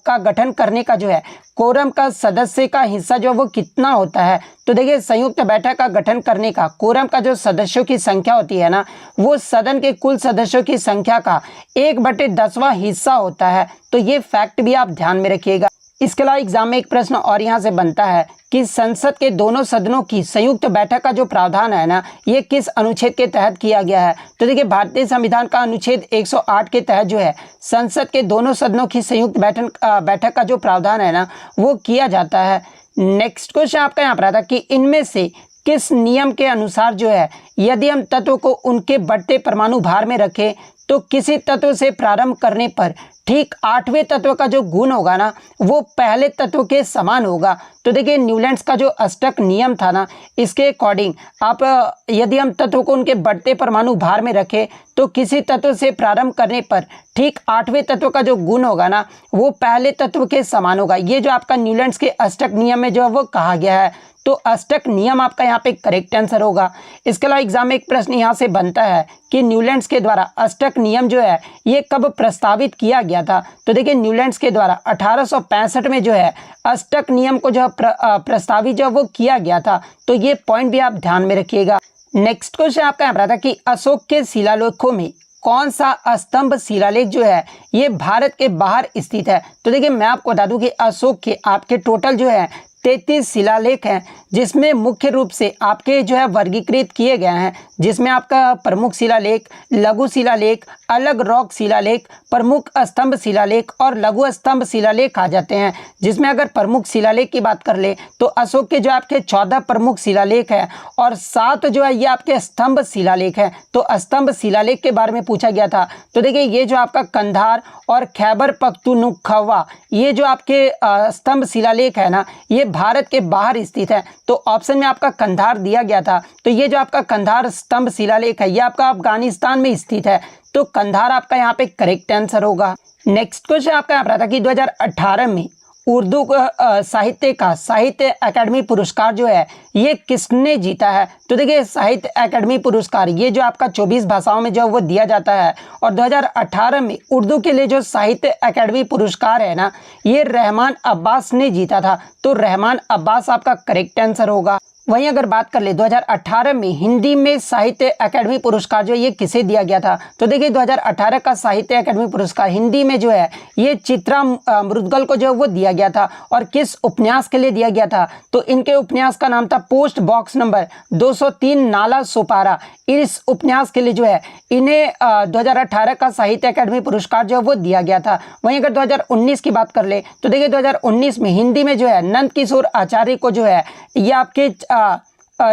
का गठन करने का जो है कोरम का सदस्य का हिस्सा जो वो कितना होता है? तो देखिए संयुक्त बैठक का गठन करने का कोरम का जो सदस्यों की संख्या होती है ना, वो सदन के कुल सदस्यों की संख्या का 1/10वां हिस्सा होता है। तो ये फैक्ट भी आप ध्यान में रखिएगा। इसके अलावा एग्जाम में एक प्रश्न और यहाँ से बनता है कि संसद के दोनों सदनों की संयुक्त बैठक का जो प्रावधान है ना, ये किस अनुच्छेद के तहत किया गया है? तो देखिए भारतीय संविधान का अनुच्छेद 108 के तहत जो है संसद के दोनों सदनों की संयुक्त बैठक का जो प्रावधान है ना, वो किया जाता है। नेक्स्ट क्वेश्चन आपका यहाँ पर आता है कि इनमें से किस नियम के अनुसार जो है यदि हम तत्व को उनके बढ़ते परमाणु भार में रखें तो किसी तत्व से प्रारंभ करने पर ठीक 8वें तत्व का जो गुण होगा ना, वो पहले तत्व के समान होगा। तो देखिए न्यूलैंड्स का जो अष्टक नियम था ना, इसके अकॉर्डिंग आप यदि हम तत्व को उनके बढ़ते परमाणु भार में रखें तो किसी तत्व से प्रारंभ करने पर ठीक 8वें तत्व का जो गुण होगा ना, वो पहले तत्व के समान होगा। ये जो आपका न्यूलैंड्स के अष्टक नियम में जो है वो कहा गया है। तो अष्टक नियम आपका यहाँ पे करेक्ट आंसर होगा। इसके अलावा एग्जाम में एक प्रश्न यहाँ से बनता है कि न्यूलैंड्स के द्वारा अष्टक नियम जो है ये कब प्रस्तावित किया गया था? तो देखिए न्यूलैंड्स के द्वारा 1865 में जो है अष्टक नियम को जो प्रस्तावित जो वो किया गया था। तो ये पॉइंट भी आप ध्यान में रखिएगा। नेक्स्ट क्वेश्चन आपका यहाँ पर आता है कि अशोक के शिलालेखों में कौन सा स्तंभ शिलालेख जो है ये भारत के बाहर स्थित है? तो देखिए मैं आपको बता दूं कि अशोक के आपके टोटल जो है 33 शिलालेख हैं, जिसमें मुख्य रूप से आपके जो है वर्गीकृत किए गए हैं, जिसमें आपका प्रमुख शिलालेख, लघु शिलालेख, अलग रॉक शिलालेख, प्रमुख स्तंभ शिलालेख और लघु स्तंभ शिलालेख आ जाते हैं। जिसमें अगर प्रमुख शिलालेख की बात कर ले तो अशोक के जो आपके 14 प्रमुख शिलालेख हैं और 7 जो है ये आपके स्तंभ शिलालेख हैं। तो स्तंभ शिलालेख के बारे में पूछा गया था। तो देखिए ये जो आपका कंधार और खैबर पख्तूनख्वा ये जो आपके स्तंभ शिलालेख है ना, ये भारत के बाहर स्थित है। तो ऑप्शन में आपका कंधार दिया गया था। तो ये जो आपका कंधार स्तंभ शिलालेख है ये आपका अफगानिस्तान में स्थित है। तो कंधार आपका यहाँ पे करेक्ट आंसर होगा। नेक्स्ट क्वेश्चन आपका यहाँ पर आता है कि 2018 में उर्दू साहित्य का साहित्य अकादमी पुरस्कार जो है ये किसने जीता है? तो देखिए साहित्य अकादमी पुरस्कार ये जो आपका 24 भाषाओं में जो वो दिया जाता है और 2018 में उर्दू के लिए जो साहित्य अकादमी पुरस्कार है ना, ये रहमान अब्बास ने जीता था। तो रहमान अब्बास आपका करेक्ट आंसर होगा। वहीं अगर बात कर ले 2018 में हिंदी में साहित्य अकादमी पुरस्कार जो ये किसे दिया गया था? तो देखिए 2018 का साहित्य अकादमी पुरस्कार हिंदी में जो है ये चित्रा मुद्गल को जो वो दिया गया था। और किस उपन्यास के लिए दिया गया था? तो इनके उपन्यास का नाम था post box number 203 Nala Sopara. इस उपन्यास के लिए जो है इन्हें 2018 का साहित्य अकादमी पुरस्कार जो है वो दिया गया था। वहीं अगर 2019 की बात कर ले तो देखिए 2019 में हिंदी में जो है नंद किशोर आचार्य को जो है ये आपके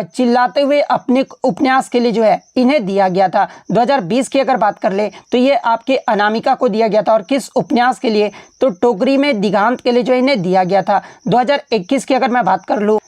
चिल्लाते हुए अपने उपन्यास के लिए जो है इन्हें दिया गया था। 2020 की अगर बात कर ले तो ये आपके अनामिका को दिया गया था। और किस उपन्यास के लिए? तो टोकरी में दिगांत के लिए जो इन्हें दिया गया था। 2021 की अगर मैं बात कर लूँ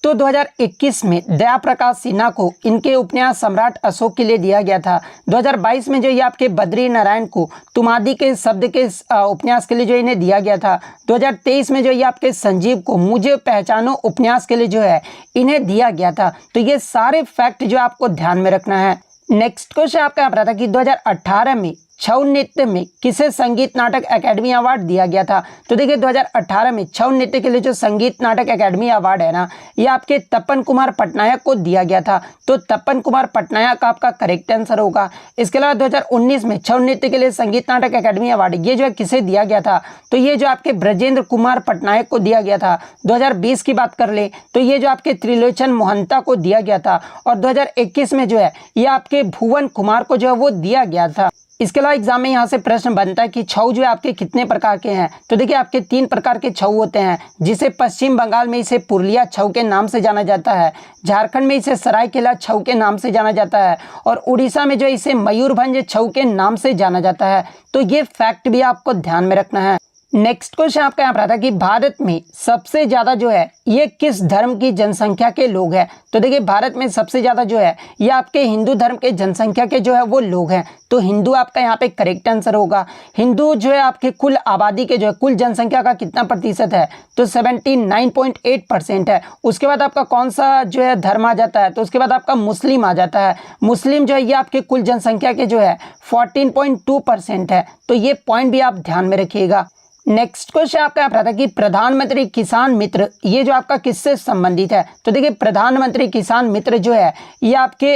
तो 2021 में दया प्रकाश सिन्हा को इनके उपन्यास सम्राट अशोक के लिए दिया गया था। 2022 में जो ये आपके बद्री नारायण को तुमादी के शब्द के उपन्यास के लिए जो इन्हें दिया गया था। 2023 में जो ये आपके संजीव को मुझे पहचानो उपन्यास के लिए जो है इन्हें दिया गया था। तो ये सारे फैक्ट जो आपको ध्यान में रखना है। नेक्स्ट क्वेश्चन आपका यहाँ पर था कि 2018 में छऊ नृत्य में किसे संगीत नाटक अकेडमी अवार्ड दिया गया था? तो देखिए 2018 में छऊ नृत्य के लिए जो संगीत नाटक अकेडमी अवार्ड है ना, ये आपके तपन कुमार पटनायक को दिया गया था। तो तपन कुमार पटनायक आपका करेक्ट आंसर होगा। इसके अलावा 2019 में छऊ नृत्य के लिए संगीत नाटक अकेडमी अवार्ड ये जो है किसे दिया गया था? तो ये जो आपके ब्रजेंद्र कुमार पटनायक को दिया गया था। 2020 की बात कर ले तो ये जो आपके त्रिलोचन मोहंता को दिया गया था। और 2021 में जो है ये आपके भुवन कुमार को जो है वो दिया गया था। इसके अलावा एग्जाम में यहाँ से प्रश्न बनता है कि छऊ जो है आपके कितने प्रकार के हैं। तो देखिए आपके 3 प्रकार के छऊ होते हैं, जिसे पश्चिम बंगाल में इसे पुरुलिया छऊ के नाम से जाना जाता है, झारखंड में इसे सरायकेला छऊ के नाम से जाना जाता है और उड़ीसा में जो इसे मयूरभंज छऊ के नाम से जाना जाता है। तो ये फैक्ट भी आपको ध्यान में रखना है। नेक्स्ट क्वेश्चन आपका यहाँ पर आता है कि भारत में सबसे ज़्यादा जो है ये किस धर्म की जनसंख्या के लोग हैं। तो देखिए भारत में सबसे ज़्यादा जो है ये आपके हिंदू धर्म के जनसंख्या के जो है वो लोग हैं। तो हिंदू आपका यहाँ पे करेक्ट आंसर होगा। हिंदू जो है आपके कुल आबादी के जो है कुल जनसंख्या का कितना प्रतिशत है, तो 79.8% है। उसके बाद आपका कौन सा जो है धर्म आ जाता है, तो उसके बाद आपका मुस्लिम आ जाता है। मुस्लिम जो है ये आपके कुल जनसंख्या के जो है 14.2% है। तो ये पॉइंट भी आप ध्यान में रखिएगा। नेक्स्ट क्वेश्चन आपका यहाँ पर आता है कि प्रधानमंत्री किसान मित्र ये जो आपका किससे संबंधित है। तो देखिए प्रधानमंत्री किसान मित्र जो है ये आपके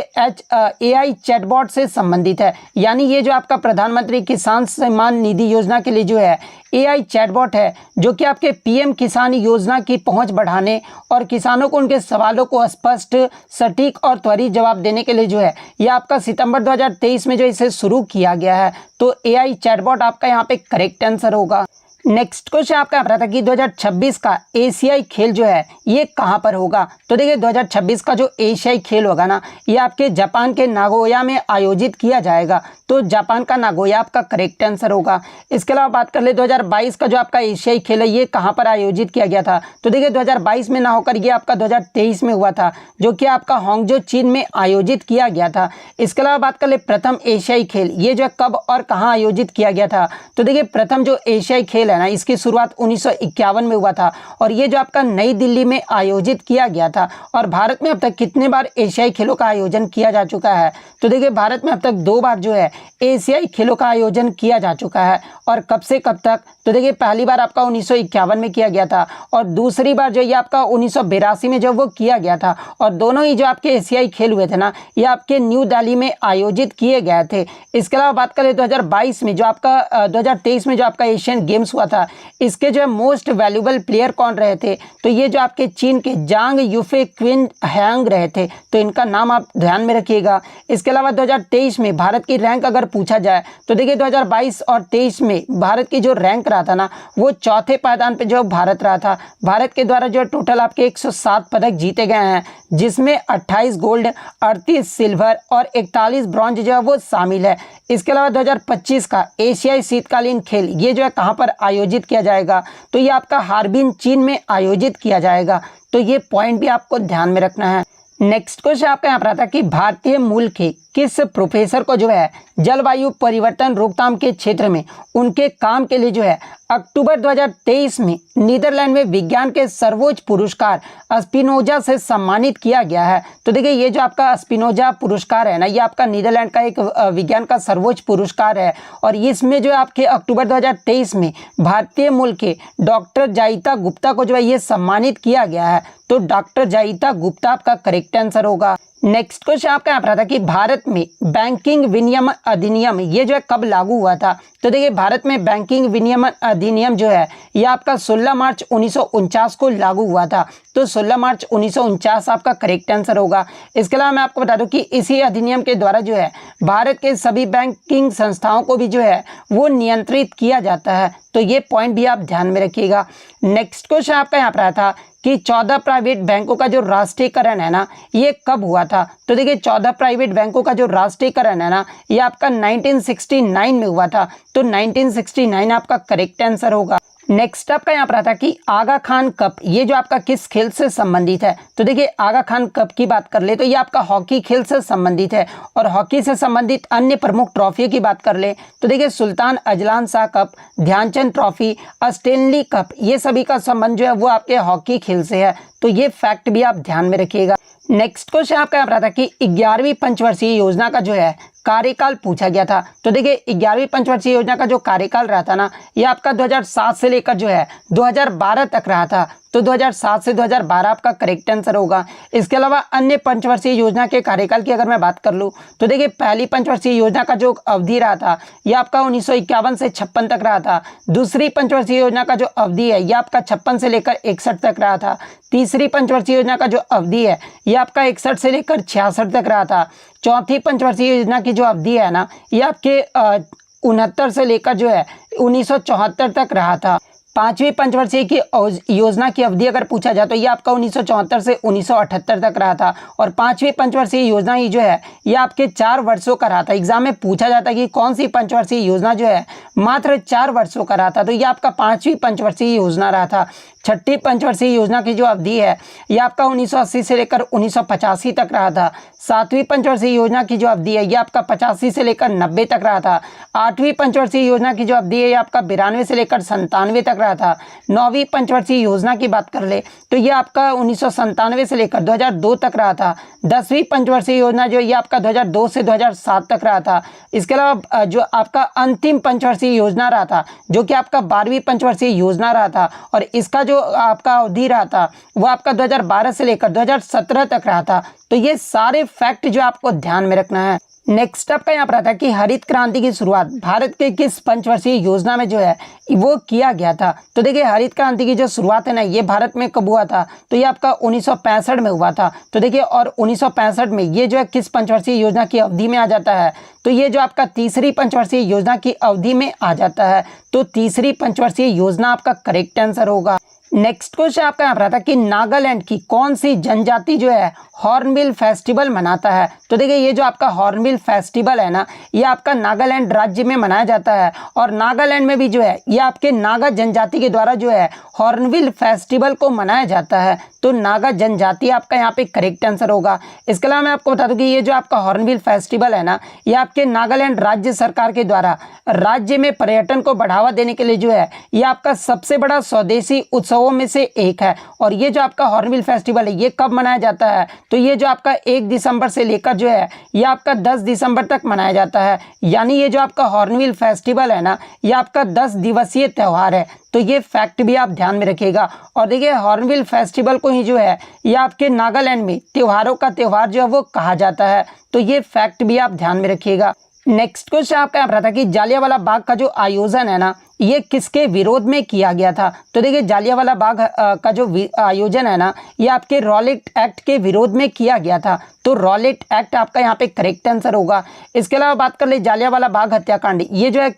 AI चैटबॉट से संबंधित है। यानी ये जो आपका प्रधानमंत्री किसान सम्मान निधि योजना के लिए जो है AI चैटबॉट है, जो कि आपके PM किसान योजना की पहुंच बढ़ाने और किसानों को उनके सवालों को स्पष्ट, सटीक और त्वरित जवाब देने के लिए जो है ये आपका सितंबर 2023 में जो इसे शुरू किया गया है। तो AI चैटबॉट आपका यहाँ पे करेक्ट आंसर होगा। नेक्स्ट क्वेश्चन आपका यहाँ पर था कि 2026 का एशियाई खेल जो है ये कहाँ पर होगा। तो देखिए 2026 का जो एशियाई खेल होगा ना ये आपके जापान के नागोया में आयोजित किया जाएगा। तो जापान का नागोया आपका करेक्ट आंसर होगा। इसके अलावा बात कर ले 2022 का जो आपका एशियाई खेल है ये कहाँ पर आयोजित किया गया था। तो देखिए 2022 में ना होकर ये आपका 2023 में हुआ था, जो कि आपका हांगझो चीन में आयोजित किया गया था। इसके अलावा बात कर ले प्रथम एशियाई खेल ये जो है कब और कहाँ आयोजित किया गया था। तो देखिए प्रथम जो एशियाई खेल है ना इसकी शुरुआत 1951 में हुआ था और ये जो आपका नई दिल्ली में आयोजित किया गया था। और भारत में अब तक कितने बार एशियाई खेलों का आयोजन किया जा चुका है। तो देखिए भारत में अब तक 2 बार जो है एशियाई खेलों का आयोजन किया जा चुका है। और कब से कब तक, तो देखिए पहली बार आपका 1951 में किया गया था और दूसरी बार जो ये आपका 1982 में जो वो किया गया था। और दोनों ही जो आपके एशियाई खेल हुए थे ना ये आपके न्यू दिल्ली में आयोजित किए गए थे। इसके अलावा बात करें 2022 में जो आपका 2023 में जो आपका एशियन गेम्स हुआ था, इसके जो मोस्ट वैल्यूएबल प्लेयर कौन रहे थे। तो ये जो आपके चीन के जांग यूफे क्विन हैंग रहे थे। तो इनका नाम आप ध्यान में रखिएगा। इसके अलावा 2023 में भारत की रैंक अगर पूछा जाए तो देखिए 2022 और 23 में भारत की जो रैंक रहा था ना वो चौथे पायदान पे जो भारत रहा था। भारत के द्वारा जो टोटल आपके 107 पदक जीते गए हैं, जिसमें 28 गोल्ड, 38 सिल्वर और 41 ब्रॉन्ज जो है वो शामिल है। इसके अलावा 2025 का एशियाई शीतकालीन खेल ये जो है कहाँ पर आयोजित किया जाएगा। तो ये आपका हार्बिन चीन में आयोजित किया जाएगा। तो ये पॉइंट भी आपको ध्यान में रखना है। नेक्स्ट क्वेश्चन आपका यहाँ पर आता है कि भारतीय मूल के किस प्रोफेसर को जो है जलवायु परिवर्तन रोकथाम के क्षेत्र में उनके काम के लिए जो है अक्टूबर 2023 में नीदरलैंड में विज्ञान के सर्वोच्च पुरस्कार स्पिनोजा से सम्मानित किया गया है। तो देखिए ये जो आपका स्पिनोजा पुरस्कार है ना ये आपका नीदरलैंड का एक विज्ञान का सर्वोच्च पुरस्कार है और इसमें जो आपके अक्टूबर 2023 में भारतीय मूल के डॉक्टर जायिता गुप्ता को जो है ये सम्मानित किया गया है। तो डॉक्टर जायिता गुप्ता आपका करेक्ट आंसर होगा। नेक्स्ट क्वेश्चन आपका यहाँ पर था कि भारत में बैंकिंग विनियम अधिनियम ये जो है कब लागू हुआ था। तो देखिए भारत में बैंकिंग विनियम अधिनियम जो है ये आपका 16 मार्च 1949 को लागू हुआ था। तो 16 मार्च 1949 आपका करेक्ट आंसर होगा। इसके अलावा मैं आपको बता दूं कि इसी अधिनियम के द्वारा जो है भारत के सभी बैंकिंग संस्थाओं को भी जो है वो नियंत्रित किया जाता है। तो ये पॉइंट भी आप ध्यान में रखिएगा। नेक्स्ट क्वेश्चन आपका यहाँ पर था कि 14 प्राइवेट बैंकों का जो राष्ट्रीयकरण है ना ये कब हुआ था। तो देखिए 14 प्राइवेट बैंकों का जो राष्ट्रीयकरण है ना ये आपका 1969 में हुआ था। तो 1969 आपका करेक्ट आंसर होगा। नेक्स्ट आपका यहाँ पर आता कि आगा खान कप ये जो आपका किस खेल से संबंधित है। तो देखिए आगा खान कप की बात कर ले तो ये आपका हॉकी खेल से संबंधित है। और हॉकी से संबंधित अन्य प्रमुख ट्रॉफी की बात कर ले तो देखिए Sultan Azlan Shah cup, Dhyanchand trophy, Stanley cup ये सभी का संबंध जो है वो आपके हॉकी खेल से है। तो ये फैक्ट भी आप ध्यान में रखिएगा। नेक्स्ट क्वेश्चन आपका यहाँ पर आता कि 11वीं पंचवर्षीय योजना का जो है कार्यकाल पूछा गया था। तो देखिए 11वीं पंचवर्षीय योजना का जो कार्यकाल रहा था ना ये आपका 2007 से लेकर जो है 2012 तक रहा था। तो 2007 से 2012 आपका करेक्ट आंसर होगा। इसके अलावा अन्य पंचवर्षीय योजना के कार्यकाल की अगर मैं बात कर लूँ तो देखिए पहली पंचवर्षीय योजना का जो अवधि रहा था यह आपका 1951 से 56 तक रहा था। दूसरी पंचवर्षीय योजना का जो अवधि है यह आपका 56 से लेकर 61 तक रहा था। तीसरी पंचवर्षीय योजना का जो अवधि है यह आपका 61 से लेकर 66 तक रहा था। चौथी पंचवर्षीय योजना की जो अवधि है ना यह आपके 69 से लेकर जो है 1974 तक रहा था। पांचवी पंचवर्षीय की योजना की अवधि अगर पूछा जाए तो ये आपका 1974 से 1978 तक रहा था। और पांचवी पंचवर्षीय योजना ही जो है ये आपके 4 वर्षों का रहा था। एग्जाम में पूछा जाता है कि कौन सी पंचवर्षीय योजना जो है मात्र 4 वर्षों का रहा था, तो ये आपका पांचवी पंचवर्षीय योजना रहा था। छठी पंचवर्षीय योजना की जो अवधि है ये आपका 1980 से लेकर 1985 तक रहा था। सातवीं पंचवर्षीय योजना की जो अवधि है ये आपका 85 से लेकर 90 तक रहा था। आठवीं पंचवर्षीय योजना की जो अवधि है ये आपका 92 से लेकर 97 तक रहा था। नौवीं पंचवर्षीय योजना की बात कर ले तो ये आपका 1997 से लेकर 2002 तक रहा था। 10वीं पंचवर्षीय योजना जो ये आपका 2002 से 2007 तक रहा था। इसके अलावा जो आपका अंतिम पंचवर्षीय योजना रहा था जो कि आपका 12वीं पंचवर्षीय योजना रहा था और इसका जो आपका अवधि रहा था वो आपका 2012 से लेकर 2017 तक रहा था। तो ये सारे फैक्ट जो आपको ध्यान में रखना है। नेक्स्ट आपका यहाँ पर आता है कि हरित क्रांति की शुरुआत भारत के किस पंचवर्षीय योजना में जो है वो किया गया था। तो देखिए हरित क्रांति की जो शुरुआत है ना ये भारत में कब हुआ था, तो ये आपका 1965 में हुआ था। तो देखिए और 1965 में ये जो है किस पंचवर्षीय योजना की अवधि में आ जाता है, तो ये जो आपका तीसरी पंचवर्षीय योजना की अवधि में आ जाता है। तो तीसरी पंचवर्षीय योजना आपका करेक्ट आंसर होगा। नेक्स्ट क्वेश्चन आपका यहाँ पर आता है कि नागालैंड की कौन सी जनजाति जो है हॉर्नबिल फेस्टिवल मनाता है। तो देखिए ये जो आपका हॉर्नबिल फेस्टिवल है ना ये आपका नागालैंड राज्य में मनाया जाता है और नागालैंड में भी जो है ये आपके नागा जनजाति के द्वारा जो है हॉर्नबिल फेस्टिवल को मनाया जाता है। तो नागा जनजाति आपका यहाँ पे करेक्ट आंसर होगा। इसके अलावा मैं आपको बता दूं कि ये जो आपका हॉर्नबिल फेस्टिवल है ना ये आपके नागालैंड राज्य सरकार के द्वारा राज्य में पर्यटन को बढ़ावा देने के लिए जो है ये आपका सबसे बड़ा स्वदेशी उत्सवों में से एक है। और ये जो आपका हॉर्नबिल फेस्टिवल है ये कब मनाया जाता है, तो ये जो आपका 1 दिसंबर से लेकर जो है ये आपका 10 दिसंबर तक मनाया जाता है। यानी ये जो आपका हॉर्नबिल फेस्टिवल है ना ये आपका 10 दिवसीय त्यौहार है। तो ये फैक्ट भी आप ध्यान में रखिएगा। और देखिए हॉर्नबिल फेस्टिवल को ही जो है ये आपके नागालैंड में त्योहारों का त्यौहार जो है वो कहा जाता है। तो ये फैक्ट भी आप ध्यान में रखिएगा। नेक्स्ट क्वेश्चन आपका यहाँ पर था कि जालियांवाला बाग का जो आयोजन है ना ये किसके विरोध में किया गया था। तो देखिए जालियांवाला बाग का जो आयोजन है ना ये आपके रॉलेट एक्ट के विरोध में किया गया था। तो रॉलेट एक्ट आपका यहाँ पे करेक्ट आंसर होगा। इसके अलावा बात कर ले जालियांवाला बाग हत्याकांड, ये जो है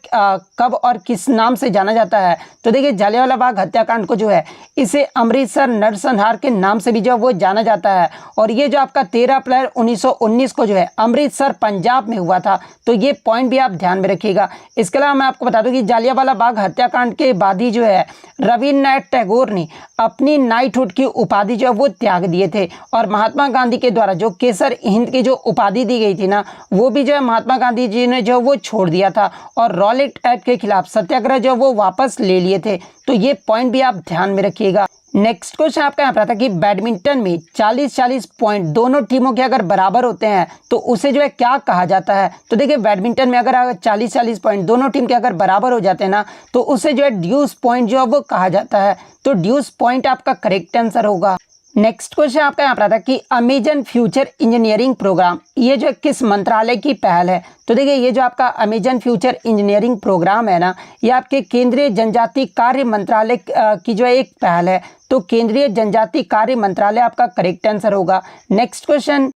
कब और किस नाम से जाना जाता है। तो देखिए जालियांवाला बाग हत्याकांड को जो है इसे अमृतसर नरसंहार के नाम से भी जो है वो जाना जाता है। और ये जो आपका 13 अप्रैल 1919 को जो है अमृतसर पंजाब में हुआ था। तो ये पॉइंट भी आप ध्यान में रखिएगा। इसके अलावा मैं आपको बता दूं कि जालियांवाला बाग हत्याकांड के बाद ही जो है रविन्द्रनाथ टैगोर ने अपनी नाइटहुड की उपाधि जो है वो त्याग दिए थे। और महात्मा गांधी के द्वारा जो केसर हिंद की जो उपाधि दी गई थी ना वो भी जो है महात्मा गांधी जी ने जो वो छोड़ दिया था। और रॉलेट एक्ट के खिलाफ सत्याग्रह जो वो वापस ले लिए थे। तो ये पॉइंट भी आप ध्यान में रखिएगा। नेक्स्ट क्वेश्चन आपका यहाँ पर था कि बैडमिंटन में 40-40 पॉइंट दोनों टीमों के अगर बराबर होते हैं तो उसे जो है क्या कहा जाता है। तो देखिए बैडमिंटन में अगर 40-40 पॉइंट दोनों टीम के अगर बराबर हो जाते हैं ना तो उसे जो है ड्यूस पॉइंट जो है वो कहा जाता है। तो ड्यूस पॉइंट आपका करेक्ट आंसर होगा। नेक्स्ट क्वेश्चन आपका यहाँ पर था कि अमेजन फ्यूचर इंजीनियरिंग प्रोग्राम ये जो किस मंत्रालय की पहल है। तो देखिए ये जो आपका अमेजन फ्यूचर इंजीनियरिंग प्रोग्राम है ना ये आपके केंद्रीय जनजाति कार्य मंत्रालय की जो एक पहल है। तो केंद्रीय जनजाति कार्य मंत्रालय आपका करेक्ट आंसर होगा। नेक्स्ट क्वेश्चन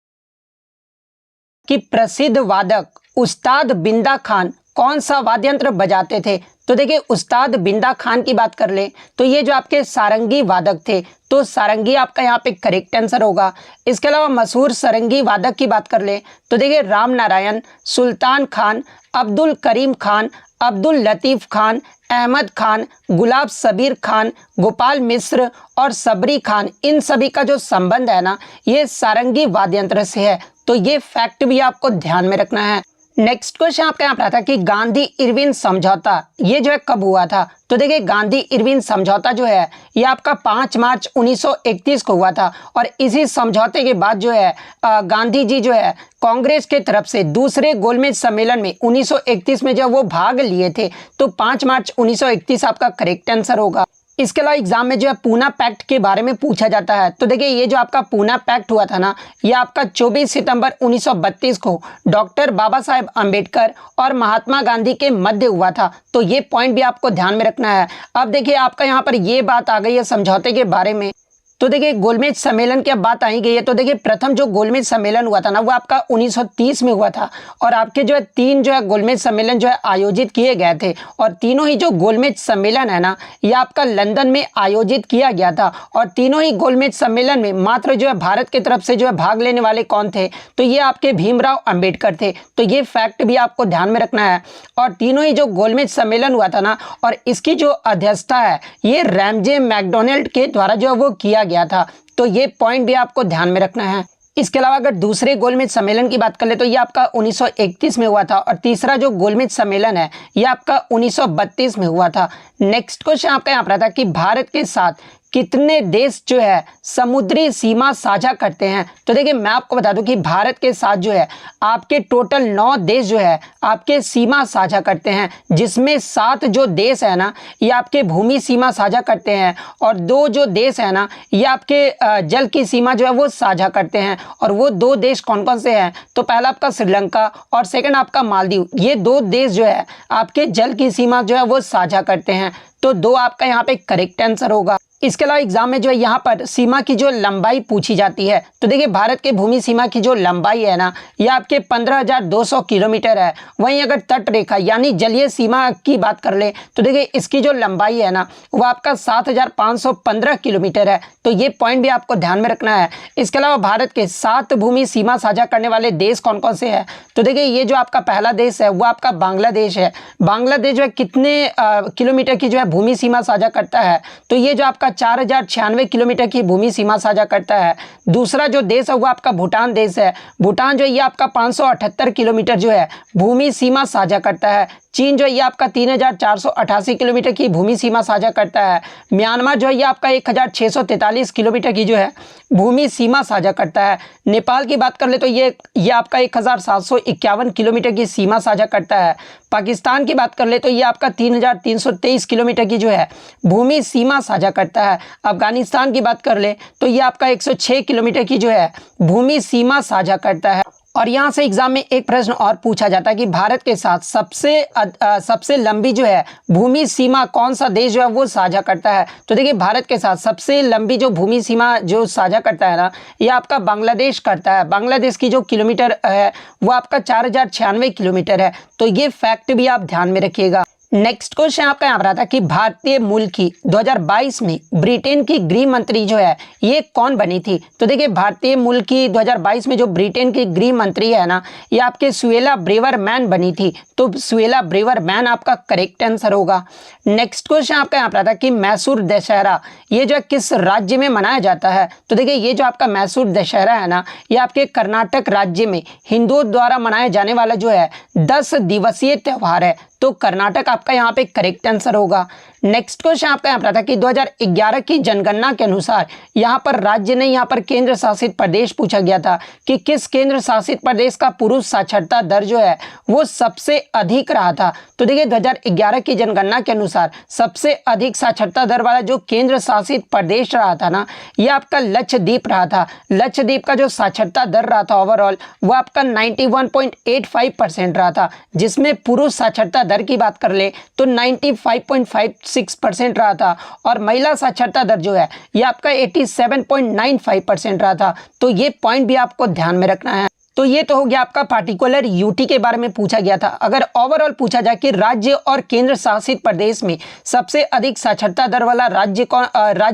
कि प्रसिद्ध वादक उस्ताद बिंदा खान कौन सा वाद्य यंत्र बजाते थे। तो देखिए उस्ताद बिंदा खान की बात कर ले तो ये जो आपके सारंगी वादक थे। तो सारंगी आपका यहाँ पे करेक्ट आंसर होगा। इसके अलावा मशहूर सारंगी वादक की बात कर ले तो देखिए राम नारायण, सुल्तान खान, अब्दुल करीम खान, अब्दुल लतीफ़ खान, अहमद खान, गुलाब सबीर खान, गोपाल मिश्र और सबरी खान, इन सभी का जो संबंध है ना ये सारंगी वाद्य यंत्र से है। तो ये फैक्ट भी आपको ध्यान में रखना है। नेक्स्ट क्वेश्चन आपका यहाँ पर था कि गांधी इरविन समझौता ये जो है कब हुआ था। तो देखिए गांधी इरविन समझौता जो है ये आपका 5 मार्च 1931 को हुआ था। और इसी समझौते के बाद जो है गांधी जी जो है कांग्रेस के तरफ से दूसरे गोलमेज सम्मेलन में 1931 में जो वो भाग लिए थे। तो 5 मार्च 1931 आपका करेक्ट आंसर होगा। इसके अलावा एग्जाम में जो है पूना पैक्ट के बारे में पूछा जाता है। तो देखिए ये जो आपका पूना पैक्ट हुआ था ना, ये आपका 24 सितंबर 1932 को डॉक्टर बाबा साहेब अम्बेडकर और महात्मा गांधी के मध्य हुआ था। तो ये पॉइंट भी आपको ध्यान में रखना है। अब देखिए आपका यहाँ पर ये बात आ गई है समझौते के बारे में। तो देखिए गोलमेज सम्मेलन की अब बात आई गई है। तो देखिए प्रथम जो गोलमेज सम्मेलन हुआ था ना, वो आपका 1930 में हुआ था और आपके जो है 3 जो है गोलमेज सम्मेलन जो है आयोजित किए गए थे और तीनों ही जो गोलमेज सम्मेलन है ना, ये आपका लंदन में आयोजित किया गया था और तीनों ही गोलमेज सम्मेलन में मात्र जो है भारत की तरफ से जो है भाग लेने वाले कौन थे, तो ये आपके भीमराव अम्बेडकर थे। तो ये फैक्ट भी आपको ध्यान में रखना है। और तीनों ही जो गोलमेज सम्मेलन हुआ था ना, और इसकी जो अध्यक्षता है ये रैमजे मैकडोनाल्ड के द्वारा जो है वो किया गया था। तो ये पॉइंट भी आपको ध्यान में रखना है। इसके अलावा अगर दूसरे गोलमेज सम्मेलन की बात कर ले तो ये आपका 1931 में हुआ था और तीसरा जो गोलमेज सम्मेलन है ये आपका 1932 में हुआ था। नेक्स्ट क्वेश्चन आपका यहाँ पर आता है कि भारत के साथ कितने देश जो है समुद्री सीमा साझा करते हैं। तो देखिए मैं आपको बता दूं कि भारत के साथ जो है आपके टोटल 9 देश जो है आपके सीमा साझा करते हैं, जिसमें 7 जो देश है ना ये आपके भूमि सीमा साझा करते हैं और 2 जो देश है ना ये आपके जल की सीमा जो है वो साझा करते हैं। और वो 2 देश कौन कौन से हैं, तो पहला आपका श्रीलंका और सेकंड आपका मालदीव। ये 2 देश जो है आपके जल की सीमा जो है वो साझा करते हैं। तो 2 आपका यहाँ पे करेक्ट आंसर होगा। इसके अलावा एग्जाम में जो है यहाँ पर सीमा की जो लंबाई पूछी जाती है। तो देखिए भारत के भूमि सीमा की जो लंबाई है ना ये आपके 15,200 किलोमीटर है। वहीं अगर तट रेखा यानी जलीय सीमा की बात कर ले तो देखिए इसकी जो लंबाई है ना वो आपका 7,515 किलोमीटर है। तो ये पॉइंट भी आपको ध्यान में रखना है। इसके अलावा भारत के 7 भूमि सीमा साझा करने वाले देश कौन कौन से हैं, तो देखिए ये जो आपका पहला देश है वो आपका बांग्लादेश है। बांग्लादेश जो है कितने किलोमीटर की जो है भूमि सीमा साझा करता है, तो ये जो आपका 4,096 किलोमीटर की भूमि सीमा साझा करता है। दूसरा जो देश है वो आपका भूटान देश है। भूटान जो ये आपका 578 किलोमीटर जो है भूमि सीमा साझा करता है। चीन जो ये आपका 3,488 किलोमीटर की भूमि सीमा साझा करता है। म्यांमार जो ये आपका 1,643 किलोमीटर की जो है भूमि सीमा साझा करता है। नेपाल की बात कर ले तो ये आपका 1,751 किलोमीटर की सीमा साझा करता है। पाकिस्तान की बात कर ले तो ये आपका 3,323 किलोमीटर की जो है भूमि सीमा साझा करता है। अफगानिस्तान की बात कर ले तो ये आपका 106 किलोमीटर की जो है भूमि सीमा साझा करता है। और यहाँ से एग्जाम में एक प्रश्न और पूछा जाता है कि भारत के साथ सबसे लंबी जो है भूमि सीमा कौन सा देश जो है वो साझा करता है। तो देखिए भारत के साथ सबसे लंबी जो भूमि सीमा जो साझा करता है ना ये आपका बांग्लादेश करता है। बांग्लादेश की जो किलोमीटर है वो आपका 4,096 किलोमीटर है। तो ये फैक्ट भी आप ध्यान में रखिएगा। नेक्स्ट क्वेश्चन आपका यहाँ पर आता है कि भारतीय मूल की 2022 में ब्रिटेन की गृह मंत्री जो है ये कौन बनी थी। तो देखिए भारतीय मूल की 2022 में जो ब्रिटेन की गृह मंत्री है ना ये आपके सुएला ब्रेवरमैन बनी थी। तो सुएला ब्रेवरमैन आपका करेक्ट आंसर होगा। नेक्स्ट क्वेश्चन आपका यहाँ पर आता है कि मैसूर दशहरा ये जो है किस राज्य में मनाया जाता है। तो देखिए ये जो आपका मैसूर दशहरा है ना ये आपके कर्नाटक राज्य में हिंदुओं द्वारा मनाया जाने वाला जो है 10 दिवसीय त्यौहार है। तो कर्नाटक आपका यहाँ पे करेक्ट आंसर होगा। नेक्स्ट क्वेश्चन आपका यहाँ पर आता है कि 2011 की जनगणना के अनुसार यहाँ पर राज्य नहीं यहाँ पर केंद्र शासित प्रदेश पूछा गया था कि किस केंद्र शासित प्रदेश का पुरुष साक्षरता दर जो है वो सबसे अधिक रहा था। तो देखिए 2011 की जनगणना के अनुसार सबसे अधिक साक्षरता दर वाला जो केंद्र शासित प्रदेश रहा था ना ये आपका लक्षद्वीप रहा था। लक्षद्वीप का जो साक्षरता दर रहा था ओवरऑल वो आपका 91.85% रहा था, जिसमें पुरुष साक्षरता दर की बात कर ले तो 95.56% रहा था और महिला साक्षरता दर जो है ये आपका 87.95% रहा था। तो ये पॉइंट भी आपको ध्यान में रखना है। तो ये तो हो गया आपका पार्टिकुलर यूटी के बारे में पूछा गया था। अगर ओवरऑल पूछा जाए कि राज्य और केंद्र शासित प्रदेश में सबसे अधिक साक्षरता दर वाला राज्य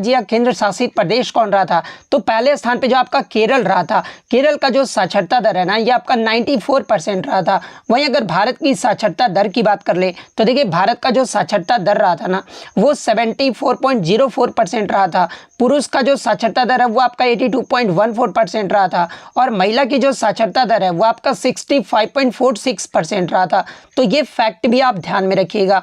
या केंद्र शासित प्रदेश कौन रहा था, तो पहले स्थान पे जो आपका केरल रहा था। केरल का जो साक्षरता दर है ना ये आपका 94% रहा था। वहीं अगर भारत की साक्षरता दर की बात कर ले तो देखिए भारत का जो साक्षरता दर रहा था ना वो 74.04% रहा था। पुरुष का जो साक्षरता दर है वो आपका 82.14% रहा था और महिला की जो साक्षरता दर है वो आपका 65.46% रहा था। तो ये फैक्ट भी आप ध्यान में रखिएगा।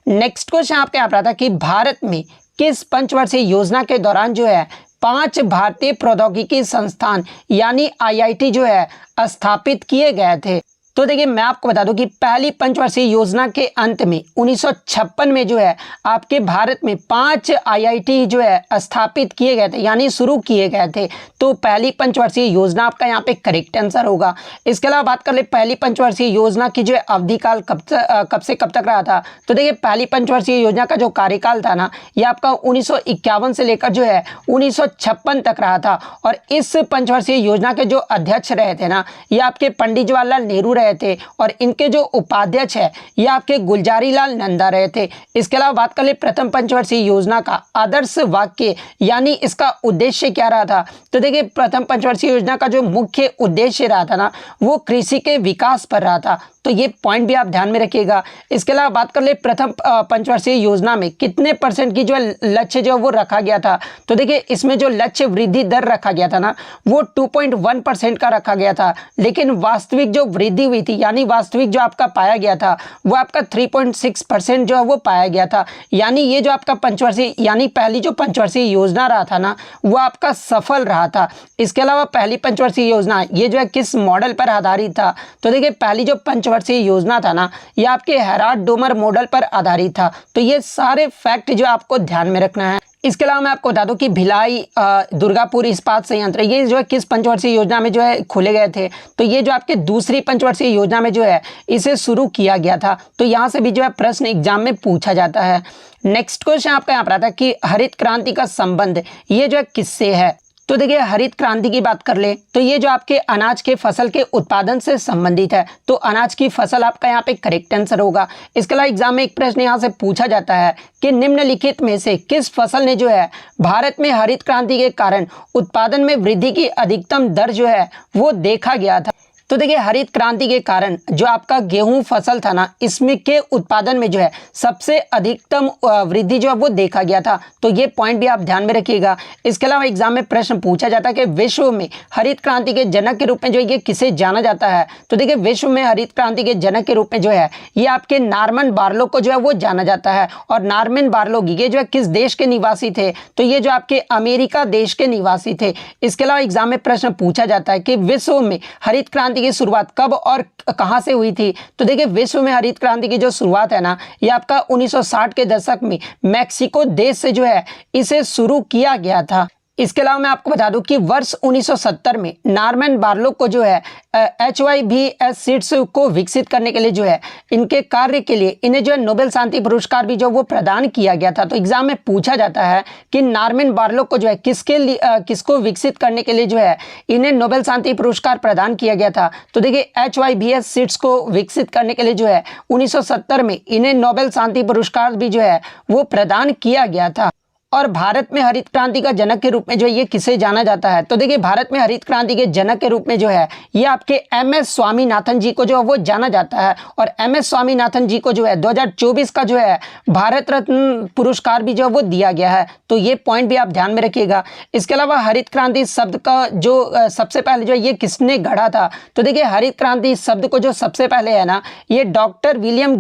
नेक्स्ट क्वेश्चन आपके यहाँ पर आता है कि भारत में किस पंचवर्षीय योजना के दौरान जो है 5 भारतीय प्रौद्योगिकी संस्थान यानी IIT जो है स्थापित किए गए थे। तो देखिए मैं आपको बता दूं कि पहली पंचवर्षीय योजना के अंत में 1956 में जो है आपके भारत में 5 आईआईटी जो है स्थापित किए गए थे, यानी शुरू किए गए थे। तो पहली पंचवर्षीय योजना आपका यहाँ पे करेक्ट आंसर होगा। इसके अलावा बात कर ले पहली पंचवर्षीय योजना की जो है अवधि काल कब से कब तक रहा था। तो देखिए पहली पंचवर्षीय योजना का जो कार्यकाल था ना, ये आपका 1951 से लेकर जो है 1956 तक रहा था। और इस पंचवर्षीय योजना के जो अध्यक्ष रहे थे ना, ये आपके पंडित जवाहरलाल नेहरू रहे थे, और इनके जो उपाध्यक्ष है ये आपके गुलजारी लाल नंदा रहे थे। इसके अलावा बात कर ले प्रथम पंचवर्षीय योजना का आदर्श वाक्य यानी इसका उद्देश्य क्या रहा था। तो देखिए प्रथम पंचवर्षीय योजना का जो मुख्य उद्देश्य रहा था ना, वो कृषि के विकास पर रहा था। तो ये पॉइंट भी आप ध्यान में रखिएगा। इसके अलावा बात कर ले प्रथम पंचवर्षीय योजना में कितने % की जो लक्ष्य जो वो रखा गया था। तो देखिए इसमें जो लक्ष्य वृद्धि दर रखा गया था ना, वो 2.1% का रखा गया था, लेकिन वास्तविक जो वृद्धि हुई थी यानी वास्तविक जो आपका पाया गया था वो आपका 3.6% जो है वो पाया गया था। यानी ये जो आपका पंचवर्षीय यानी पहली जो पंचवर्षीय योजना रहा था ना, वो आपका सफल रहा था। इसके अलावा पहली पंचवर्षीय योजना ये जो है किस मॉडल पर आधारित था। तो देखिए पहली जो पंचवर्षीय योजना था ना, ये आपके हेराल्ड डोमर मॉडल पर आधारित था। तो ये सारे फैक्ट जो आपको ध्यान में रखना है। इसके अलावा मैं आपको बता दूं कि भिलाई दुर्गापुर इस्पात संयंत्र ये जो है किस पंचवर्षीय योजना में जो है खोले गए थे। तो ये जो आपके दूसरी पंचवर्षीय योजना में जो है इसे शुरू किया गया था। तो यहाँ से भी जो है प्रश्न एग्जाम में पूछा जाता है। नेक्स्ट क्वेश्चन आपका यहाँ पर आता है कि हरित क्रांति का संबंध ये जो है किससे है। तो देखिए हरित क्रांति की बात कर ले तो ये जो आपके अनाज के फसल के उत्पादन से संबंधित है। तो अनाज की फसल आपका यहाँ पे करेक्ट आंसर होगा। इसके अलावा एग्जाम में एक प्रश्न यहाँ से पूछा जाता है कि निम्नलिखित में से किस फसल ने जो है भारत में हरित क्रांति के कारण उत्पादन में वृद्धि की अधिकतम दर जो है वो देखा गया था। तो देखिए हरित क्रांति के कारण जो आपका गेहूं फसल था ना, इसमें के उत्पादन में जो है सबसे अधिकतम वृद्धि जो है वो देखा गया था। तो ये पॉइंट भी आप ध्यान में रखिएगा। इसके अलावा एग्जाम में प्रश्न पूछा जाता है कि विश्व में हरित क्रांति के जनक के रूप में जो ये किसे जाना जाता है। तो देखिए विश्व में हरित क्रांति के जनक के रूप में जो है ये आपके नॉर्मन बोरलॉग को जो है वो जाना जाता है। और नॉर्मन बोरलॉग ये जो है किस देश के निवासी थे। तो ये जो आपके अमेरिका देश के निवासी थे। इसके अलावा एग्जाम में प्रश्न पूछा जाता है कि विश्व में हरित क्रांति की शुरुआत कब और कहां से हुई थी। तो देखिए विश्व में हरित क्रांति की जो शुरुआत है ना, ये आपका 1960 के दशक में मैक्सिको देश से जो है इसे शुरू किया गया था। इसके अलावा मैं आपको बता दूं कि वर्ष 1970 में नॉर्मन बोरलॉग को जो है HYVS सीड्स को विकसित करने के लिए जो है इनके कार्य के लिए इन्हें जो है नोबेल शांति पुरस्कार भी जो वो प्रदान किया गया था। तो एग्जाम में पूछा जाता है कि नॉर्मन बोरलॉग को जो है किसको विकसित करने के लिए जो है इन्हें नोबेल शांति पुरस्कार प्रदान किया गया था। तो देखिए HYVS सीड्स को विकसित करने के लिए जो है 1970 में इन्हें नोबेल शांति पुरस्कार भी जो है वो प्रदान किया गया था। और भारत में हरित क्रांति का जनक के रूप में जो है ये किसे जाना जाता है। तो देखिए भारत में हरित क्रांति के जनक के रूप में जो है ये आपके MS स्वामीनाथन जी को जो है वो जाना जाता है। और MS स्वामीनाथन जी को जो है 2024 का जो है भारत रत्न पुरस्कार भी जो है वो दिया गया है। तो ये पॉइंट भी आप ध्यान में रखिएगा। इसके अलावा हरित क्रांति शब्द का जो सबसे पहले जो ये किसने गढ़ा था। तो देखिए हरित क्रांति शब्द को जो सबसे पहले है ना, ये डॉक्टर विलियम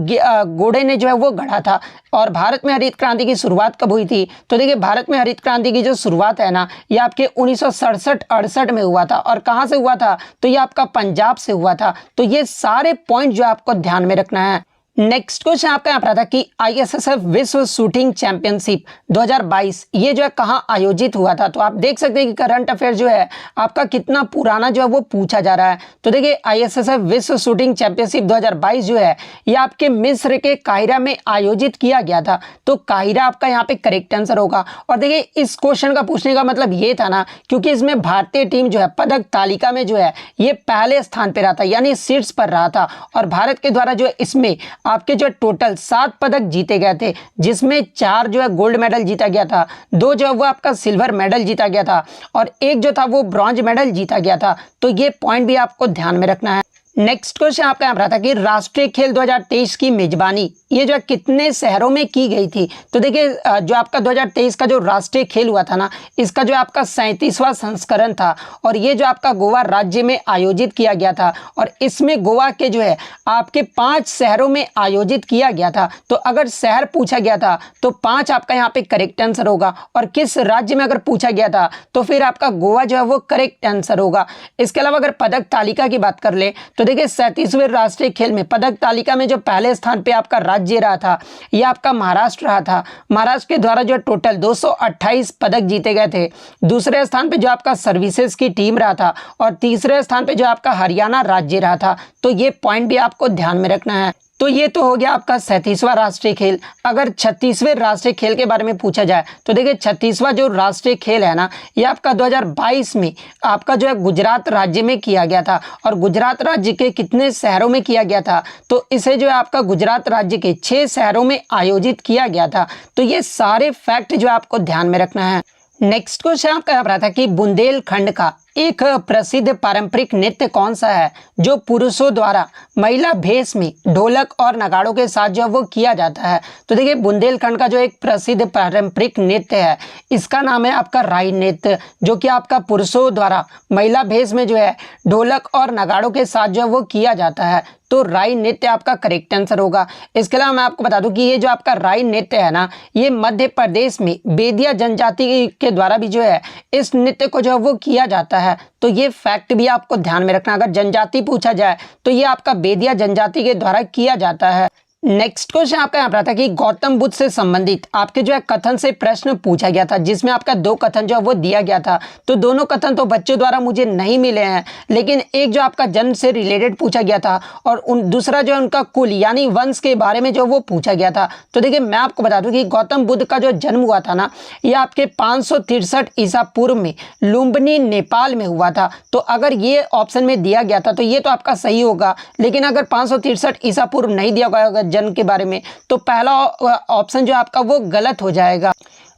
गोडे ने जो है वो गढ़ा था। और भारत में हरित क्रांति की शुरुआत कब हुई थी। तो देखिए भारत में हरित क्रांति की जो शुरुआत है ना, ये आपके 1967-68 में हुआ था। और कहां से हुआ था। तो ये आपका पंजाब से हुआ था। तो ये सारे पॉइंट जो आपको ध्यान में रखना है। नेक्स्ट क्वेश्चन आपका यहाँ पर था कि ISSF विश्व शूटिंग चैंपियनशिप 2022 ये जो है कहाँ आयोजित हुआ था। तो आप देख सकते हैं कि करंट अफेयर जो है आपका कितना पुराना जो है वो पूछा जा रहा है। तो देखिए ISSF विश्व शूटिंग चैंपियनशिप 2022 जो है ये आपके मिस्र के काहिरा में आयोजित किया गया था। तो काहिरा आपका यहाँ पे करेक्ट आंसर होगा। और देखिए इस क्वेश्चन का पूछने का मतलब ये था ना, क्योंकि इसमें भारतीय टीम जो है पदक तालिका में जो है ये पहले स्थान पर रहा था, यानी शीर्ष पर रहा था। और भारत के द्वारा जो है इसमें आपके जो टोटल 7 पदक जीते गए थे, जिसमें 4 जो है गोल्ड मेडल जीता गया था, 2 जो है वो आपका सिल्वर मेडल जीता गया था, और 1 जो था वो ब्रॉन्ज मेडल जीता गया था। तो ये पॉइंट भी आपको ध्यान में रखना है। नेक्स्ट क्वेश्चन आपका यहाँ पर था कि राष्ट्रीय खेल 2023 की मेजबानी ये जो है कितने शहरों में की गई थी। तो देखिए जो आपका 2023 का जो राष्ट्रीय खेल हुआ था ना, इसका जो आपका 37वां संस्करण था। और ये जो आपका गोवा राज्य में आयोजित किया गया था। और इसमें गोवा के जो है आपके 5 शहरों में आयोजित किया गया था। तो अगर शहर पूछा गया था तो 5 आपका यहाँ पे करेक्ट आंसर होगा। और किस राज्य में अगर पूछा गया था तो फिर आपका गोवा जो है वो करेक्ट आंसर होगा। इसके अलावा अगर पदक तालिका की बात कर ले तो देखिए 37वें राष्ट्रीय खेल में पदक तालिका में जो पहले स्थान पे आपका राज्य रहा था ये आपका महाराष्ट्र रहा था। महाराष्ट्र के द्वारा जो टोटल 228 पदक जीते गए थे। दूसरे स्थान पे जो आपका सर्विसेज की टीम रहा था और तीसरे स्थान पे जो आपका हरियाणा राज्य रहा था। तो ये पॉइंट भी आपको ध्यान में रखना है। तो ये तो हो गया आपका 37वां राष्ट्रीय खेल। अगर 36वें राष्ट्रीय खेल के बारे में पूछा जाए तो देखिए 36वां जो राष्ट्रीय खेल है ना ये आपका 2022 में आपका जो है गुजरात राज्य में किया गया था। और गुजरात राज्य के कितने शहरों में किया गया था तो इसे जो है आपका गुजरात राज्य के 6 शहरों में आयोजित किया गया था। तो ये सारे फैक्ट जो आपको ध्यान में रखना है। नेक्स्ट क्वेश्चन आपका यहाँ पर रहा था कि बुंदेलखंड का एक प्रसिद्ध पारंपरिक नृत्य कौन सा है जो पुरुषों द्वारा महिला भेष में ढोलक और नगाड़ों के साथ जो वो किया जाता है। तो देखिए बुंदेलखंड का जो एक प्रसिद्ध पारंपरिक नृत्य है इसका नाम है आपका राई नृत्य, जो कि आपका पुरुषों द्वारा महिला भेष में जो है ढोलक और नगाड़ों के साथ जो वो किया जाता है। तो राई नृत्य आपका करेक्ट आंसर होगा। इसके अलावा मैं आपको बता दूं कि ये जो आपका राई नृत्य है ना ये मध्य प्रदेश में बेदिया जनजाति के द्वारा भी जो है इस नृत्य को जो है वो किया जाता है। तो ये फैक्ट भी आपको ध्यान में रखना। अगर जनजाति पूछा जाए तो ये आपका बेदिया जनजाति के द्वारा किया जाता है। नेक्स्ट क्वेश्चन आपका यहाँ पर आता है कि गौतम बुद्ध से संबंधित आपके जो है कथन से प्रश्न पूछा गया था, जिसमें आपका 2 कथन जो है वो दिया गया था। तो दोनों कथन तो बच्चों द्वारा मुझे नहीं मिले हैं, लेकिन एक जो आपका जन्म से रिलेटेड पूछा गया था और दूसरा जो है उनका कुल यानी वंश के बारे में जो वो पूछा गया था। तो देखिए मैं आपको बता दूं कि गौतम बुद्ध का जो जन्म हुआ था ना ये आपके 563 ईसा पूर्व में लुम्बिनी नेपाल में हुआ था। तो अगर ये ऑप्शन में दिया गया था तो ये तो आपका सही होगा, लेकिन अगर 563 ईसा पूर्व नहीं दिया गया जन्म के बारे में तो पहला ऑप्शन जो आपका वो गलत हो जाएगा।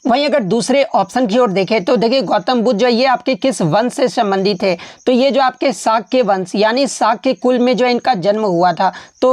वहीं अगर दूसरे ऑप्शन की ओर देखें तो देखिए गौतम बुद्ध जो है ये आपके किस वंश से संबंधित है तो ये जो आपके शाक्य वंश यानी शाक्य कुल में जो है इनका जन्म हुआ था। तो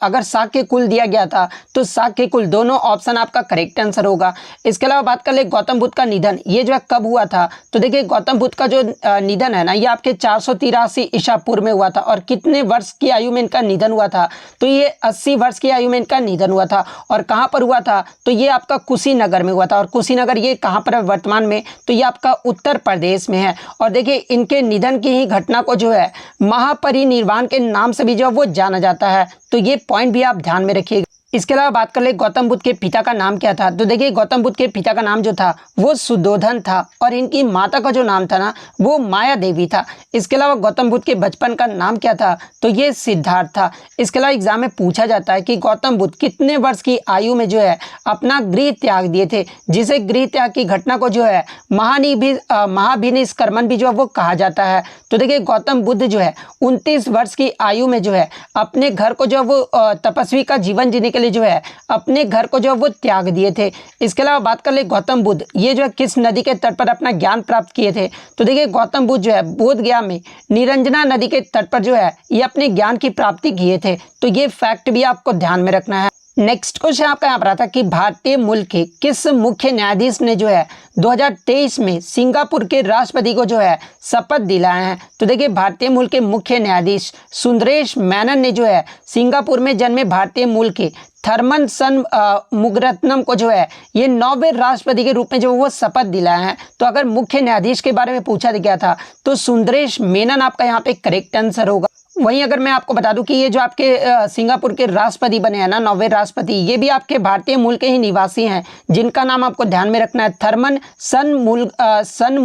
अगर शाक्य कुल दिया गया था तो शाक्य कुल दोनों ऑप्शन आपका करेक्ट आंसर होगा। इसके अलावा बात कर ले गौतम बुद्ध का निधन ये जो है कब हुआ था तो देखिए गौतम बुद्ध का जो निधन है ना ये आपके 483 ईसा पूर्व में हुआ था। और कितने वर्ष की आयु में इनका निधन हुआ था तो ये 80 वर्ष की आयु में इनका निधन हुआ था। और कहाँ पर हुआ था तो ये आपका कुशीनगर में हुआ था। और कुशीनगर ये कहाँ पर है वर्तमान में तो ये आपका उत्तर प्रदेश में है। और देखिए इनके निधन की ही घटना को जो है महापरिनिर्वाण के नाम से भी जो वो जाना जाता है। तो ये पॉइंट भी आप ध्यान में रखिएगा। इसके अलावा बात कर ले गौतम बुद्ध के पिता का नाम क्या था तो देखिए गौतम बुद्ध के पिता का नाम जो था वो सुद्धोधन था और इनकी माता का जो नाम था ना वो माया देवी था। इसके अलावा गौतम बुद्ध के बचपन का नाम क्या था तो ये सिद्धार्थ था। इसके अलावा एग्जाम में पूछा जाता है कि गौतम बुद्ध कितने वर्ष की आयु में जो है अपना गृह त्याग दिए थे, जिसे गृह त्याग की घटना को जो है महाभिनिष्क्रमण भी जो है वो कहा जाता है। तो देखिए गौतम बुद्ध जो है 29 वर्ष की आयु में जो है अपने घर को जो वो तपस्वी का जीवन जीने के लिए जो है अपने घर को जो वो त्याग दिए थे। इसके अलावा बात कर ले गौतम बुद्ध ये जो है किस नदी के तट पर अपना ज्ञान प्राप्त किए थे तो देखिए गौतम बुद्ध जो है बोध गया में निरंजना नदी के तट पर जो है ये अपने ज्ञान की प्राप्ति किए थे। तो ये फैक्ट भी आपको ध्यान में रखना है। नेक्स्ट क्वेश्चन आपका यहाँ पर आता है कि भारतीय मूल के किस मुख्य न्यायाधीश ने जो है 2023 में सिंगापुर के राष्ट्रपति को जो है शपथ दिलाए हैं। तो देखिए भारतीय मूल के मुख्य न्यायाधीश सुंदरेश मेनन ने जो है सिंगापुर में जन्मे भारतीय मूल के थर्मन सन मुगरत्नम को जो है ये 9वें राष्ट्रपति के रूप में जो वो शपथ दिलाए हैं। तो अगर मुख्य न्यायाधीश के बारे में पूछा गया था तो सुंदरेश मेनन आपका यहाँ पे करेक्ट आंसर होगा। वहीं अगर मैं आपको बता दूं कि ये जो आपके सिंगापुर के राष्ट्रपति बने हैं ना 9वें राष्ट्रपति ये भी आपके भारतीय मूल के ही निवासी हैं, जिनका नाम आपको ध्यान में रखना है थर्मन सन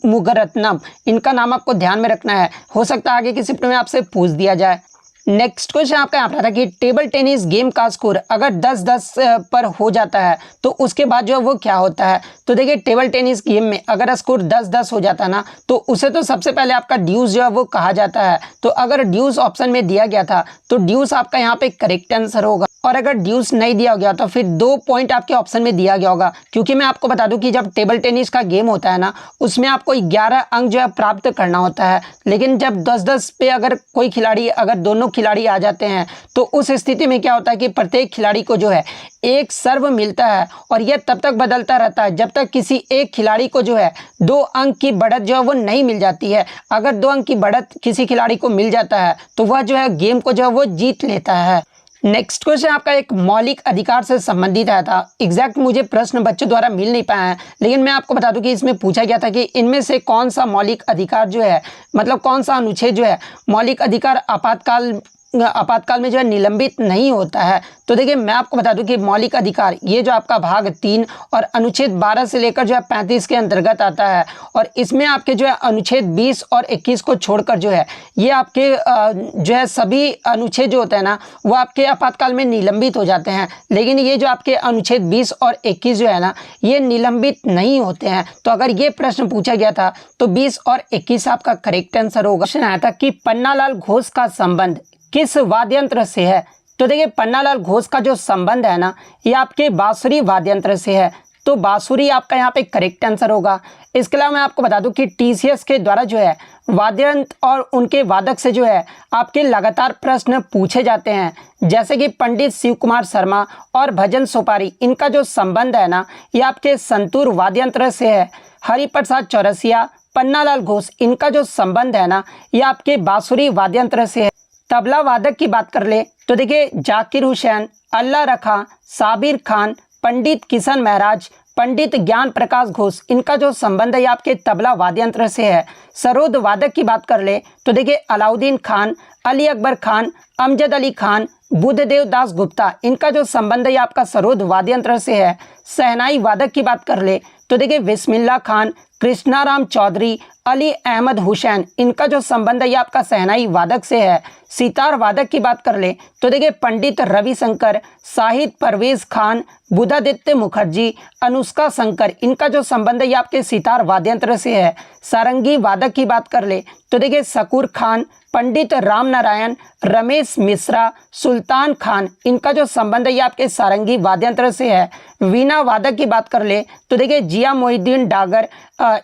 मुगरत्नम। इनका नाम आपको ध्यान में रखना है, हो सकता है आगे किसी में आपसे पूछ दिया जाए। नेक्स्ट क्वेश्चन आपका यहाँ पर था कि टेबल टेनिस गेम का स्कोर अगर 10-10 पर हो जाता है तो उसके बाद जो है वो क्या होता है। तो देखिए टेबल टेनिस गेम में अगर स्कोर 10-10 हो जाता है ना तो उसे तो सबसे पहले आपका ड्यूस जो है वो कहा जाता है। तो अगर ड्यूस ऑप्शन में दिया गया था तो ड्यूस आपका यहाँ पे करेक्ट आंसर होगा। और अगर ड्यूस नहीं दिया गया तो फिर 2 पॉइंट आपके ऑप्शन में दिया गया होगा, क्योंकि मैं आपको बता दूं कि जब टेबल टेनिस का गेम होता है ना उसमें आपको 11 अंक जो है प्राप्त करना होता है। लेकिन जब 10-10 पे अगर कोई खिलाड़ी अगर दोनों खिलाड़ी आ जाते हैं तो उस स्थिति में क्या होता है कि प्रत्येक खिलाड़ी को जो है एक सर्व मिलता है और यह तब तक बदलता रहता है जब तक किसी एक खिलाड़ी को जो है 2 अंक की बढ़त जो है वो नहीं मिल जाती है। अगर 2 अंक की बढ़त किसी खिलाड़ी को मिल जाता है तो वह जो है गेम को जो है वो जीत लेता है। नेक्स्ट क्वेश्चन आपका एक मौलिक अधिकार से संबंधित आया था। एग्जैक्ट मुझे प्रश्न बच्चों द्वारा मिल नहीं पाया है, लेकिन मैं आपको बता दूं कि इसमें पूछा गया था कि इनमें से कौन सा मौलिक अधिकार जो है, मतलब कौन सा अनुच्छेद जो है मौलिक अधिकार आपातकाल में जो है निलंबित नहीं होता है। तो देखिए मैं आपको बता दूं कि मौलिक अधिकार ये जो आपका भाग 3 और अनुच्छेद 12 से लेकर जो है 35 के अंतर्गत आता है, और इसमें आपके जो है अनुच्छेद 20 और 21 को छोड़कर जो है ये आपके जो है सभी अनुच्छेद जो होते हैं ना वो आपके आपातकाल में निलंबित हो जाते हैं, लेकिन ये जो आपके अनुच्छेद 20 और 21 जो है ना ये निलंबित नहीं होते हैं। तो अगर ये प्रश्न पूछा गया था तो 20 और 21 आपका करेक्ट आंसर होगा। क्वेश्चन आया था कि पन्नालाल घोष का संबंध किस वाद्य यंत्र से है। तो देखिए पन्नालाल घोष का जो संबंध है ना ये आपके बांसुरी वाद्य यंत्र से है, तो बांसुरी आपका यहाँ पे करेक्ट आंसर होगा। इसके अलावा मैं आपको बता दूं कि टीसीएस के द्वारा जो है वाद्य यंत्र और उनके वादक से जो है आपके लगातार प्रश्न पूछे जाते हैं, जैसे कि पंडित शिव कुमार शर्मा और भजन सोपारी, इनका जो संबंध है ना ये आपके संतूर वाद्य यंत्र से है। हरिप्रसाद चौरसिया, पन्नालाल घोष, इनका जो संबंध है ना ये आपके बांसुरी वाद्य यंत्र से है। तबला वादक की बात कर ले तो देखिए जाकिर हुसैन, अल्लाह रखा, साबिर खान, पंडित किशन महराज, पंडित ज्ञान प्रकाश घोष, इनका जो संबंध है आपके तबला वाद्य यंत्र से है। सरोद वादक की बात कर ले तो देखिए अलाउद्दीन खान, अली अकबर खान, अमजद अली खान, बुद्धदेव दास गुप्ता, इनका जो संबंध है आपका सरोद वाद्य यंत्र से है। सहनाई वादक की बात कर ले तो देखिए बिस्मिल्लाह खान, कृष्णाराम चौधरी, अली अहमद हुसैन, इनका जो संबंध है आपका सहनाई वादक से है। सितार वादक की बात कर ले तो देखिए पंडित रविशंकर, शाहिद परवेज खान, बुधादित्य मुखर्जी, अनुष्का शंकर, इनका जो संबंध है आपके सितार वाद्य यंत्र से है। सारंगी वादक की बात कर ले तो देखिए शकूर खान, पंडित राम नारायण, रमेश मिश्रा, सुल्तान खान, इनका जो संबंध है आपके सारंगी वाद्य यंत्र से है। वीणा वादक की बात कर ले तो देखिए जिया मोहिद्दीन डागर,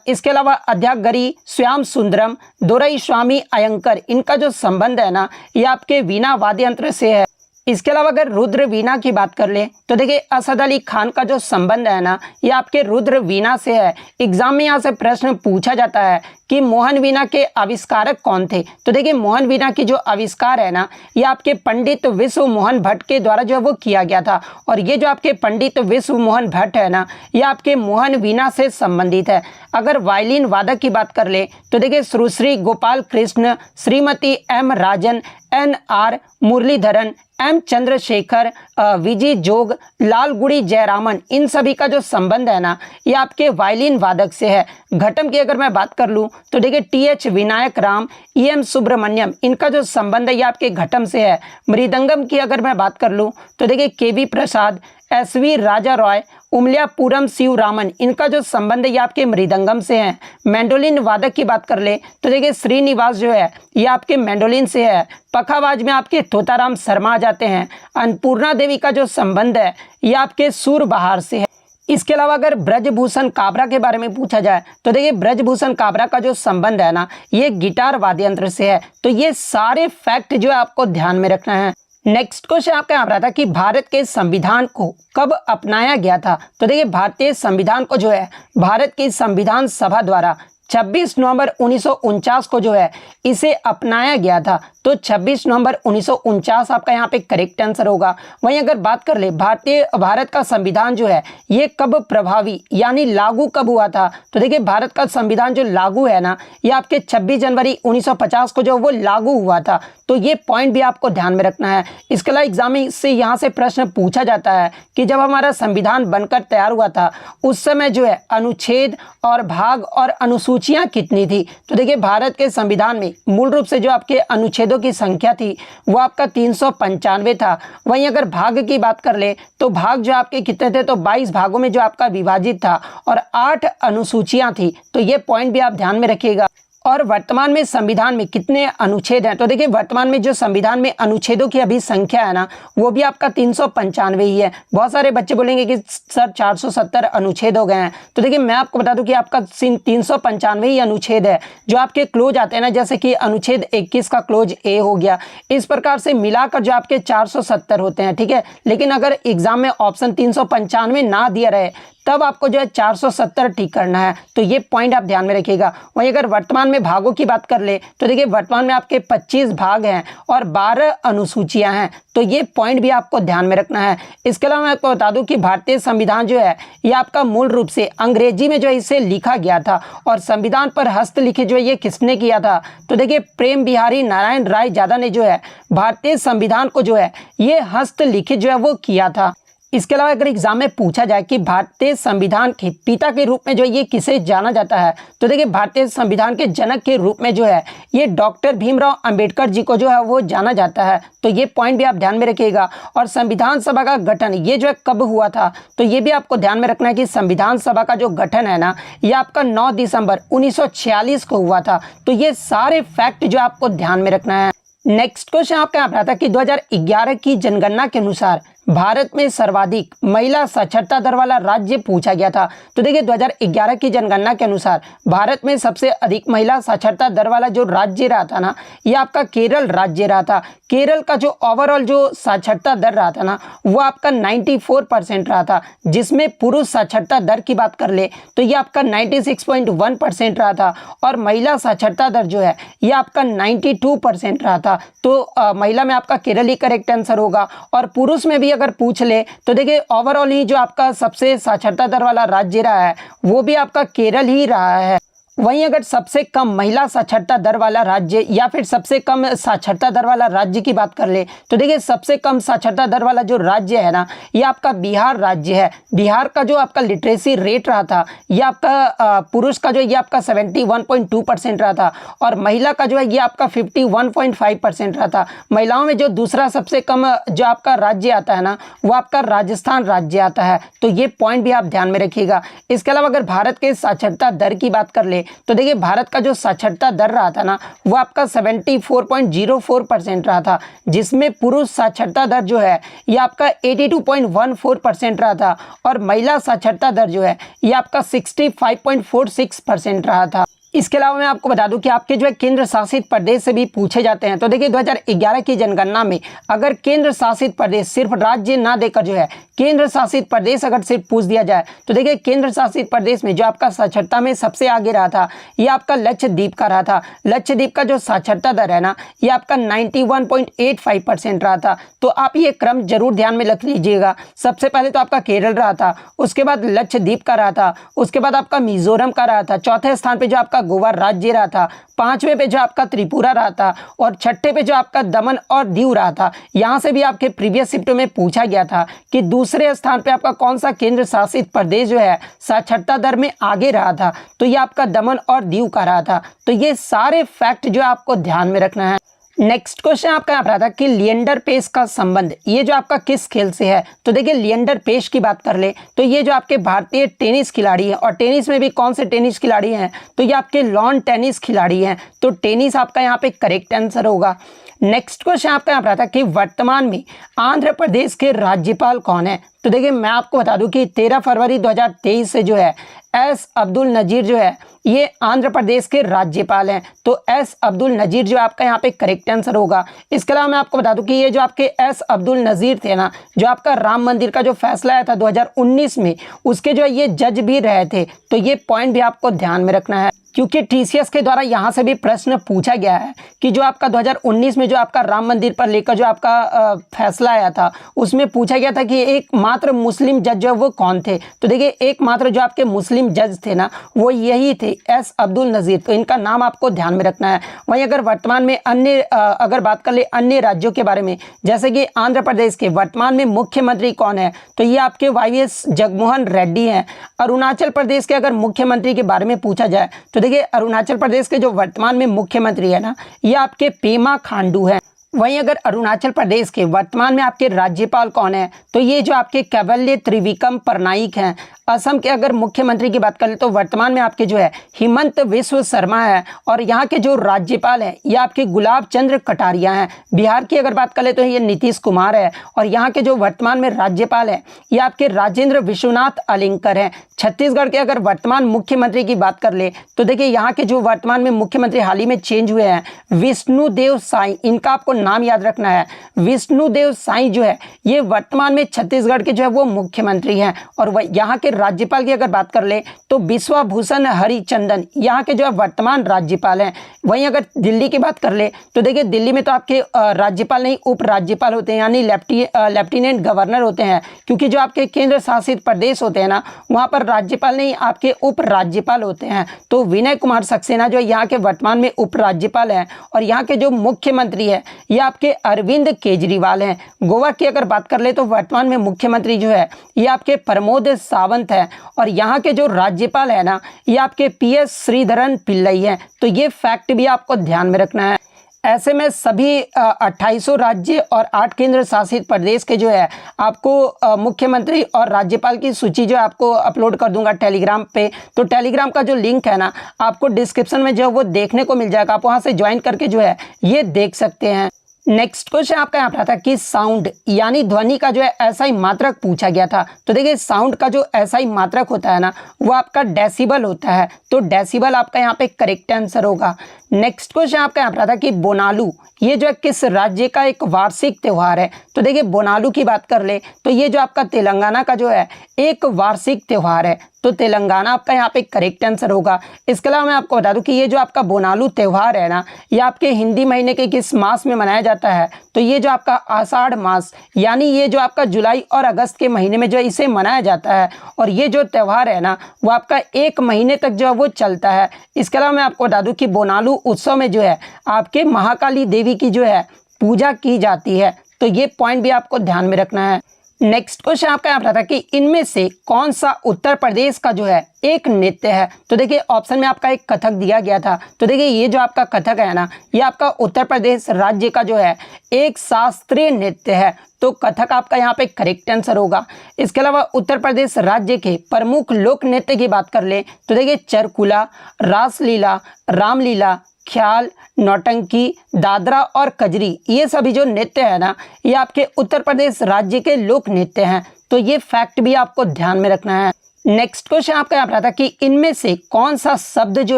इसके अलावा अध्यागरी, श्याम सुंदरम, दोरई स्वामी अयंकर, इनका जो संबंध है ना ये आपके वीणा वाद्य यंत्र से है। इसके अलावा अगर रुद्र वीणा की बात कर ले तो देखिए असद अली खान का जो संबंध है ना ये आपके रुद्र वीणा से है। एग्जाम में यहाँ से प्रश्न पूछा जाता है कि मोहन वीणा के आविष्कारक कौन थे। तो देखिए मोहन वीणा की जो आविष्कार है ना ये आपके पंडित विश्व मोहन भट्ट के द्वारा जो है वो किया गया था, और ये जो आपके पंडित विश्व मोहन भट्ट है ना ये आपके मोहन वीणा से संबंधित है। अगर वायलिन वादक की बात कर ले तो देखिए सुश्री गोपाल कृष्ण, श्रीमती एम राजन, NR मुरलीधरन, M चंद्रशेखर, विजय जोग, लालगुड़ी जयरामन, इन सभी का जो संबंध है ना ये आपके वायलिन वादक से है। घटम की अगर मैं बात कर लूँ तो देखिए TH विनायक राम, EM सुब्रमण्यम, इनका जो संबंध है ये आपके घटम से है। मृदंगम की अगर मैं बात कर लूँ तो देखिए KV प्रसाद, SV राजा रॉय, उमल्यापुरम शिव रामन, इनका जो संबंध है ये आपके मृदंगम से है। मैंडोलिन वादक की बात कर ले तो देखिए श्रीनिवास जो है ये आपके मैंडोलिन से है। पखावाज में आपके तोताराम शर्मा आ जाते हैं। अन्नपूर्णा देवी का जो संबंध है ये आपके सुर बहार से है। इसके अलावा अगर ब्रजभूषण काबरा के बारे में पूछा जाए तो देखिए ब्रजभूषण काबरा का जो संबंध है ना ये गिटार वाद्य यंत्र से है। तो ये सारे फैक्ट जो है आपको ध्यान में रखना है। नेक्स्ट क्वेश्चन आपका यहाँ रहा था कि भारत के संविधान को कब अपनाया गया था। तो देखिए भारतीय संविधान को जो है भारत की संविधान सभा द्वारा 26 नवंबर 1949 को जो है इसे अपनाया गया था। तो 26 नवंबर 1949 आपका यहाँ पे करेक्ट आंसर होगा। वहीं अगर बात कर ले भारत का संविधान जो है ये कब प्रभावी यानी लागू कब हुआ था। तो देखिए भारत का संविधान जो लागू है ना ये आपके 26 जनवरी 1950 को जो वो लागू हुआ था। तो ये पॉइंट भी आपको ध्यान में रखना है। इसके अलावा एग्जाम में से यहाँ से प्रश्न पूछा जाता है कि जब हमारा संविधान बनकर तैयार हुआ था उस समय जो है अनुच्छेद और भाग और अनुसूचियाँ कितनी थी। तो देखिए भारत के संविधान में मूल रूप से जो आपके अनुच्छेदों की संख्या थी वो आपका 395 था। वहीं अगर भाग की बात कर ले तो भाग जो आपके कितने थे तो 22 भागों में जो आपका विभाजित था और 8 अनुसूचियां थी। तो ये पॉइंट भी आप ध्यान में रखिएगा। और वर्तमान में संविधान में कितने अनुच्छेद हैं। तो देखिए वर्तमान में जो संविधान में अनुच्छेदों की अभी संख्या है ना वो भी आपका 395 ही है। बहुत सारे बच्चे बोलेंगे कि सर 470 अनुच्छेद हो गए हैं। तो देखिए मैं आपको बता दूं कि आपका 395 ही अनुच्छेद है। जो आपके क्लोज आते हैं ना जैसे कि अनुच्छेद 21 का क्लोज A हो गया, इस प्रकार से मिलाकर जो आपके 470 होते हैं। ठीक है, लेकिन अगर एग्जाम में ऑप्शन 395 ना दिया रहे तब आपको जो है 470 टिक करना है। तो ये पॉइंट आप ध्यान में रखिएगा। वहीं अगर वर्तमान में भागों की बात कर ले तो देखिए वर्तमान में आपके 25 भाग हैं और 12 अनुसूचियां हैं। तो ये पॉइंट भी आपको ध्यान में रखना है। इसके अलावा मैं आपको बता दूं कि भारतीय संविधान जो है ये आपका मूल रूप से अंग्रेजी में जो है इसे लिखा गया था और संविधान पर हस्तलिखित जो है ये किसने किया था? तो देखिए प्रेम बिहारी नारायण राय यादव ने जो है भारतीय संविधान को जो है ये हस्तलिखित जो है वो किया था। इसके अलावा अगर एग्जाम में पूछा जाए कि भारतीय संविधान के पिता के रूप में जो ये किसे जाना जाता है, तो देखिए भारतीय संविधान के जनक के रूप में जो है ये डॉक्टर भीमराव अंबेडकर जी को जो है वो जाना जाता है। तो ये पॉइंट भी आप ध्यान में रखिएगा। और संविधान सभा का गठन ये जो है कब हुआ था? तो ये भी आपको ध्यान में रखना है कि संविधान सभा का जो गठन है ना ये आपका 9 दिसंबर 1946 को हुआ था। तो ये सारे फैक्ट जो आपको ध्यान में रखना है। नेक्स्ट क्वेश्चन आपका यहाँ पर आता है कि 2011 की जनगणना के अनुसार भारत में सर्वाधिक महिला साक्षरता दर वाला राज्य पूछा गया था। तो देखिए 2011 की जनगणना के अनुसार भारत में सबसे अधिक महिला साक्षरता दर वाला जो राज्य रहा था ना ये आपका केरल राज्य रहा था। केरल का जो ओवरऑल जो साक्षरता दर रहा था ना वो आपका 94% रहा था, जिसमें पुरुष साक्षरता दर की बात कर ले तो ये आपका 96.1% रहा था और महिला साक्षरता दर जो है ये आपका 92% रहा था। तो महिला में आपका केरल ही करेक्ट आंसर होगा। और पुरुष में भी अगर पूछ ले तो देखिए ओवरऑल ही जो आपका सबसे साक्षरता दर वाला राज्य रहा है वो भी आपका केरल ही रहा है। वहीं अगर सबसे कम महिला साक्षरता दर वाला राज्य या फिर सबसे कम साक्षरता दर वाला राज्य की बात कर ले तो देखिए सबसे कम साक्षरता दर वाला जो राज्य है ना ये आपका बिहार राज्य है। बिहार का जो आपका लिटरेसी रेट रहा था ये आपका पुरुष का जो ये आपका 71.2% रहा था और महिला का जो है ये आपका 51.5% रहा था। महिलाओं में जो दूसरा सबसे कम जो आपका राज्य आता है ना वो आपका राजस्थान राज्य आता है। तो ये पॉइंट भी आप ध्यान में रखिएगा। इसके अलावा अगर भारत के साक्षरता दर की बात कर ले तो देखिए भारत का जो साक्षरता दर रहा था ना वो आपका 74.04% रहा था, जिसमें पुरुष साक्षरता दर जो है ये आपका 82.14% रहा था और महिला साक्षरता दर जो है ये आपका 65.46% रहा था। इसके अलावा मैं आपको बता दूं कि आपके जो है केंद्र शासित प्रदेश से भी पूछे जाते हैं। तो देखिए 2011 की जनगणना में अगर केंद्र शासित प्रदेश सिर्फ राज्य ना देकर जो है केंद्र शासित प्रदेश अगर सिर्फ पूछ दिया जाए तो देखिए केंद्र शासित प्रदेश में जो आपका साक्षरता में सबसे आगे रहा था ये आपका लक्षद्वीप का रहा था। लक्षद्वीप का जो साक्षरता दर है ना ये आपका 91.85% रहा था। तो आप ये क्रम जरूर ध्यान में रख लीजिएगा। सबसे पहले तो आपका केरल रहा था, उसके बाद लक्षद्वीप का रहा था, उसके बाद आपका मिजोरम का रहा था, चौथे स्थान पर जो आपका गोवा राज्य रहा था, पांचवें पे जो आपका त्रिपुरा रहा था और छठे पे जो आपका दमन और दीव रहा था। यहां से भी आपके प्रीवियस शिफ्टों में पूछा गया था कि दूसरे स्थान पे आपका कौन सा केंद्र शासित प्रदेश जो है साक्षरता दर में आगे रहा था, तो ये आपका दमन और दीव का रहा था। तो ये सारे फैक्ट जो आपको ध्यान में रखना है। नेक्स्ट क्वेश्चन आपका यहाँ पर आता है कि लिएंडर पेस का संबंध ये जो आपका किस खेल से है? तो देखिए लिएंडर पेस की बात कर ले तो ये जो आपके भारतीय टेनिस खिलाड़ी हैं और टेनिस में भी कौन से टेनिस खिलाड़ी हैं? तो ये आपके लॉन टेनिस खिलाड़ी हैं। तो टेनिस आपका यहाँ पे करेक्ट आंसर होगा। नेक्स्ट क्वेश्चन आपका यहाँ पर आता है कि वर्तमान में आंध्र प्रदेश के राज्यपाल कौन है? तो देखिए मैं आपको बता दूं कि 13 फरवरी 2023 से जो है एस अब्दुल नजीर जो है ये आंध्र प्रदेश के राज्यपाल हैं। तो एस अब्दुल नजीर जो आपका यहाँ पे करेक्ट आंसर होगा। इसके अलावा मैं आपको बता दूं कि ये जो आपके एस अब्दुल नजीर थे ना जो आपका राम मंदिर का जो फैसला आया था 2019 में उसके जो ये जज भी रहे थे। तो ये पॉइंट भी आपको ध्यान में रखना है क्योंकि टीसीएस के द्वारा यहाँ से भी प्रश्न पूछा गया है कि जो आपका 2019 में जो आपका राम मंदिर पर लेकर जो आपका फैसला आया था उसमें पूछा गया था कि एकमात्र मुस्लिम जज जो वो कौन थे? तो देखिए एकमात्र जो आपके मुस्लिम जज थे ना वो यही थे एस अब्दुल नजीर। तो इनका नाम आपको ध्यान में रखना है। वहीं अगर वर्तमान में अन्य अगर बात कर ले अन्य राज्यों के बारे में जैसे कि आंध्र प्रदेश के वर्तमान में मुख्यमंत्री कौन है? तो ये आपके वाईएस जगनमोहन रेड्डी हैं। अरुणाचल प्रदेश के अगर मुख्यमंत्री के बारे में पूछा जाए तो देखिए अरुणाचल प्रदेश के जो वर्तमान में मुख्यमंत्री है ना ये आपके पेमा खांडू हैं। वहीं अगर अरुणाचल प्रदेश के वर्तमान में आपके राज्यपाल कौन है? तो ये जो आपके कैवल्य त्रिविक्रम पटनायक हैं। असम के अगर मुख्यमंत्री की बात करें तो वर्तमान में आपके जो है हिमंत विश्व शर्मा है और यहाँ के जो राज्यपाल हैं ये आपके गुलाब चंद्र कटारिया हैं। बिहार की अगर बात करें तो ये नीतीश कुमार है और यहाँ के जो वर्तमान में राज्यपाल हैं ये आपके राजेंद्र विश्वनाथ अलिंकर हैं। छत्तीसगढ़ के अगर वर्तमान मुख्यमंत्री की बात कर ले तो देखिए यहाँ के जो वर्तमान में मुख्यमंत्री हाल ही में चेंज हुए हैं विष्णुदेव साई, इनका आपको नाम याद रखना है। विष्णुदेव साई जो है ये वर्तमान में छत्तीसगढ़ के जो है वो मुख्यमंत्री हैं और यहाँ के राज्यपाल की अगर बात कर ले तो बिश्वभूषण हरिचंदन यहाँ के जो है वर्तमान राज्यपाल हैं। वहीं अगर दिल्ली की बात कर ले तो देखिए दिल्ली में तो आपके राज्यपाल नहीं उप राज्यपाल होते हैं, यानी लेफ्टिनेंट गवर्नर होते हैं, क्योंकि जो आपके केंद्र शासित प्रदेश होते हैं ना वहाँ पर राज्यपाल नहीं आपके उप राज्यपाल होते हैं। तो विनय कुमार सक्सेना जो यहाँ के वर्तमान में उप राज्यपाल हैं और यहाँ के जो मुख्यमंत्री है ये आपके अरविंद केजरीवाल हैं। गोवा की अगर बात कर ले तो वर्तमान में मुख्यमंत्री जो है ये आपके प्रमोद सावंत है और यहाँ के जो राज्यपाल है ना ये आपके PS श्रीधरन पिल्लई हैं। तो ये फैक्ट भी आपको ध्यान में रखना है। ऐसे में सभी 2800 राज्य और 8 केंद्र शासित प्रदेश के जो है आपको मुख्यमंत्री और राज्यपाल की सूची जो है आपको अपलोड कर दूंगा टेलीग्राम पे। तो टेलीग्राम का जो लिंक है ना आपको डिस्क्रिप्शन में जो है वो देखने को मिल जाएगा, आप वहाँ से ज्वाइन करके जो है ये देख सकते हैं। नेक्स्ट क्वेश्चन आपका यहाँ पर था कि साउंड यानी ध्वनि का जो है एसआई मात्रक पूछा गया था। तो देखिए साउंड का जो एसआई मात्रक होता है ना वो आपका डेसिबल होता है। तो डेसिबल आपका यहाँ पे करेक्ट आंसर होगा। नेक्स्ट क्वेश्चन आपका यहाँ पर था कि बोनालू ये जो है किस राज्य का एक वार्षिक त्यौहार है। तो देखिए बोनालू की बात कर ले तो ये जो आपका तेलंगाना का जो है एक वार्षिक त्यौहार है। तो तेलंगाना आपका यहाँ पे करेक्ट आंसर होगा। इसके अलावा मैं आपको बता दूं कि ये जो आपका बोनालू त्यौहार है ना ये आपके हिंदी महीने के किस मास में मनाया जाता है। तो ये जो आपका आषाढ़ मास यानी ये जो आपका जुलाई और अगस्त के महीने में जो है इसे मनाया जाता है और ये जो त्यौहार है ना वो आपका 1 महीने तक जो है वो चलता है। इसके अलावा मैं आपको बता दूं कि बोनालू उत्सव में जो है आपके महाकाली देवी की जो है पूजा की जाती है। तो ये पॉइंट भी आपको ध्यान में रखना है। नेक्स्ट क्वेश्चन आपका यहाँ पर था कि इनमें से कौन सा उत्तर प्रदेश का जो है एक नृत्य है। तो देखिए ऑप्शन में आपका एक कथक दिया गया था। तो देखिए ये जो आपका कथक है ना ये आपका उत्तर प्रदेश राज्य का जो है एक शास्त्रीय नृत्य है। तो कथक आपका यहाँ पे करेक्ट आंसर होगा। इसके अलावा उत्तर प्रदेश राज्य के प्रमुख लोक नृत्य की बात कर ले तो देखिए चरकुला, रासलीला, रामलीला, ख्याल, नौटंकी, दादरा और कजरी ये सभी जो नृत्य है ना ये आपके उत्तर प्रदेश राज्य के लोक नृत्य हैं। तो ये फैक्ट भी आपको ध्यान में रखना है। नेक्स्ट क्वेश्चन आपका यहाँ पर था कि इनमें से कौन सा शब्द जो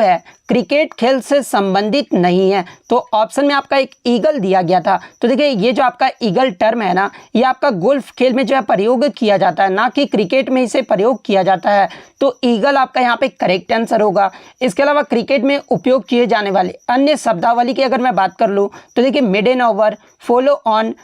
है क्रिकेट खेल से संबंधित नहीं है। तो ऑप्शन में आपका एक ईगल दिया गया था। तो देखिए ये जो आपका ईगल टर्म है ना ये आपका गोल्फ खेल में जो है प्रयोग किया जाता है, ना कि क्रिकेट में इसे प्रयोग किया जाता है। तो ईगल आपका यहाँ पे करेक्ट आंसर होगा। इसके अलावा क्रिकेट में उपयोग किए जाने वाले अन्य शब्दावली की अगर मैं बात कर लूँ तो देखिए मिड ओवर, फॉलो ऑन,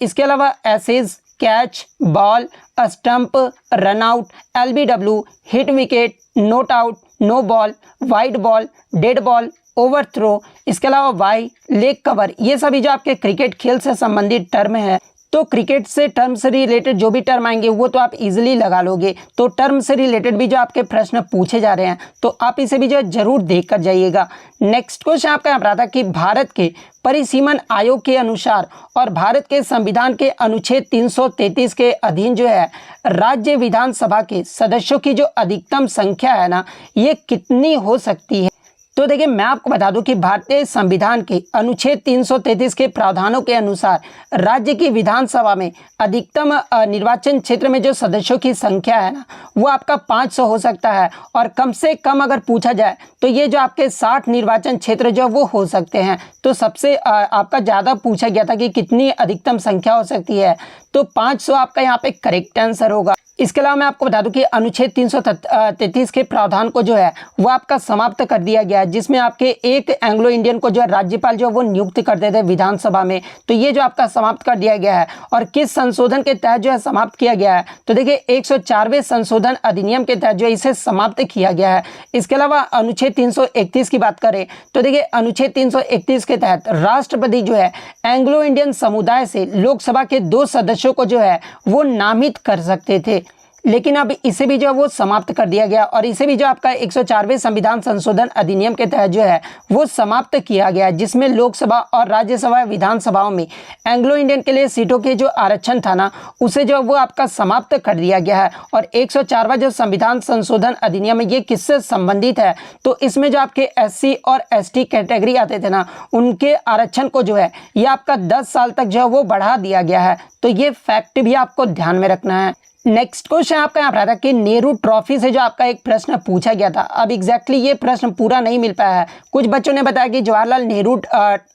इसके अलावा aces, catch, ball, stump, run out, LBW, hit wicket, not out, no ball, wide ball, dead ball, over throw, इसके अलावा वाई, लेग कवर ये सभी जो आपके क्रिकेट खेल से संबंधित टर्म है। तो क्रिकेट से टर्म से रिलेटेड जो भी टर्म आएंगे वो तो आप इजीली लगा लोगे। तो टर्म से रिलेटेड भी जो आपके प्रश्न पूछे जा रहे हैं तो आप इसे भी जो है जरूर देख कर जाइएगा। नेक्स्ट क्वेश्चन आपका यहाँ पर था कि भारत के परिसीमन आयोग के अनुसार और भारत के संविधान के अनुच्छेद 333 के अधीन जो है राज्य विधानसभा के सदस्यों की जो अधिकतम संख्या है ना ये कितनी हो सकती है। तो देखिए मैं आपको बता दूं कि भारतीय संविधान के अनुच्छेद 333 के प्रावधानों के अनुसार राज्य की विधानसभा में अधिकतम निर्वाचन क्षेत्र में जो सदस्यों की संख्या है ना वो आपका 500 हो सकता है और कम से कम अगर पूछा जाए तो ये जो आपके 60 निर्वाचन क्षेत्र जो वो हो सकते हैं। तो सबसे आपका ज़्यादा पूछा गया था कि कितनी अधिकतम संख्या हो सकती है, तो 500 आपका यहाँ पे करेक्ट आंसर होगा। इसके अलावा मैं आपको बता दूं कि अनुच्छेद 333 के प्रावधान को जो है वो आपका समाप्त कर दिया गया है, जिसमें आपके एक एंग्लो इंडियन को जो है राज्यपाल जो है वो नियुक्त करते थे विधानसभा में। तो ये जो आपका समाप्त कर दिया गया है और किस संशोधन के तहत जो है समाप्त किया गया है तो देखिए 104वें संशोधन अधिनियम के तहत जो है इसे समाप्त किया गया है। इसके अलावा अनुच्छेद 331 की बात करें तो देखिए अनुच्छेद 331 के तहत राष्ट्रपति जो है एंग्लो इंडियन समुदाय से लोकसभा के 2 सदस्यों को जो है वो नामित कर सकते थे, लेकिन अब इसे भी जो है वो समाप्त कर दिया गया और इसे भी जो आपका 104वें संविधान संशोधन अधिनियम के तहत जो है वो समाप्त किया गया है, जिसमें लोकसभा और राज्यसभा विधानसभाओं में एंग्लो इंडियन के लिए सीटों के जो आरक्षण था ना उसे जो वो आपका समाप्त कर दिया गया है। और 104वां जो संविधान संशोधन अधिनियम है ये किससे संबंधित है तो इसमें जो आपके SC और ST कैटेगरी आते थे ना उनके आरक्षण को जो है ये आपका 10 साल तक जो है वो बढ़ा दिया गया है। तो ये फैक्ट भी आपको ध्यान में रखना है। नेक्स्ट क्वेश्चन आपका यहाँ पर आता है कि नेहरू ट्रॉफी से जो आपका एक प्रश्न पूछा गया था, अब एग्जैक्टली ये प्रश्न पूरा नहीं मिल पाया है। कुछ बच्चों ने बताया कि जवाहरलाल नेहरू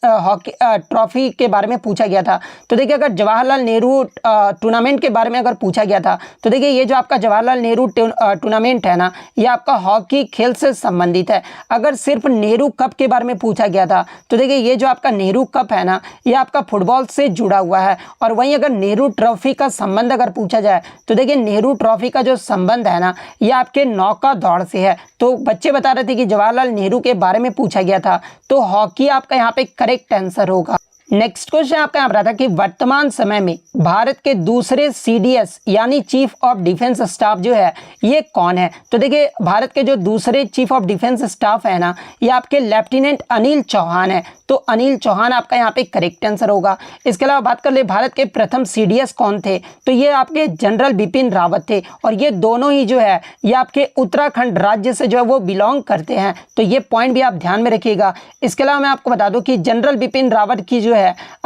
हॉकी ट्रॉफी के बारे में पूछा गया था। तो देखिए, अगर जवाहरलाल नेहरू टूर्नामेंट के बारे में अगर पूछा गया था तो देखिए ये जो आपका जवाहरलाल नेहरू टूर्नामेंट है ना, ये आपका हॉकी खेल से संबंधित है। अगर सिर्फ नेहरू कप के बारे में पूछा गया था तो देखिए ये जो आपका नेहरू कप है ना, ये आपका फुटबॉल से जुड़ा हुआ है। और वहीं अगर नेहरू ट्रॉफी का संबंध अगर पूछा जाए तो देखिए नेहरू ट्रॉफी का जो संबंध है ना, ये आपके नौका दौड़ से है। तो बच्चे बता रहे थे कि जवाहरलाल नेहरू के बारे में पूछा गया था, तो हॉकी आपका यहाँ पे करेक्ट आंसर होगा। नेक्स्ट क्वेश्चन आपका यहाँ पर आता है कि वर्तमान समय में भारत के दूसरे सीडीएस यानी चीफ ऑफ डिफेंस स्टाफ जो है ये कौन है। तो देखिए भारत के जो दूसरे चीफ ऑफ डिफेंस स्टाफ है ना, ये आपके लेफ्टिनेंट अनिल चौहान है। तो अनिल चौहान आपका यहाँ पे करेक्ट आंसर होगा। इसके अलावा बात कर ले भारत के प्रथम सीडीएस कौन थे, तो ये आपके जनरल बिपिन रावत थे। और ये दोनों ही जो है ये आपके उत्तराखंड राज्य से जो है वो बिलोंग करते हैं। तो ये पॉइंट भी आप ध्यान में रखिएगा। इसके अलावा मैं आपको बता दूं कि जनरल बिपिन रावत की जो है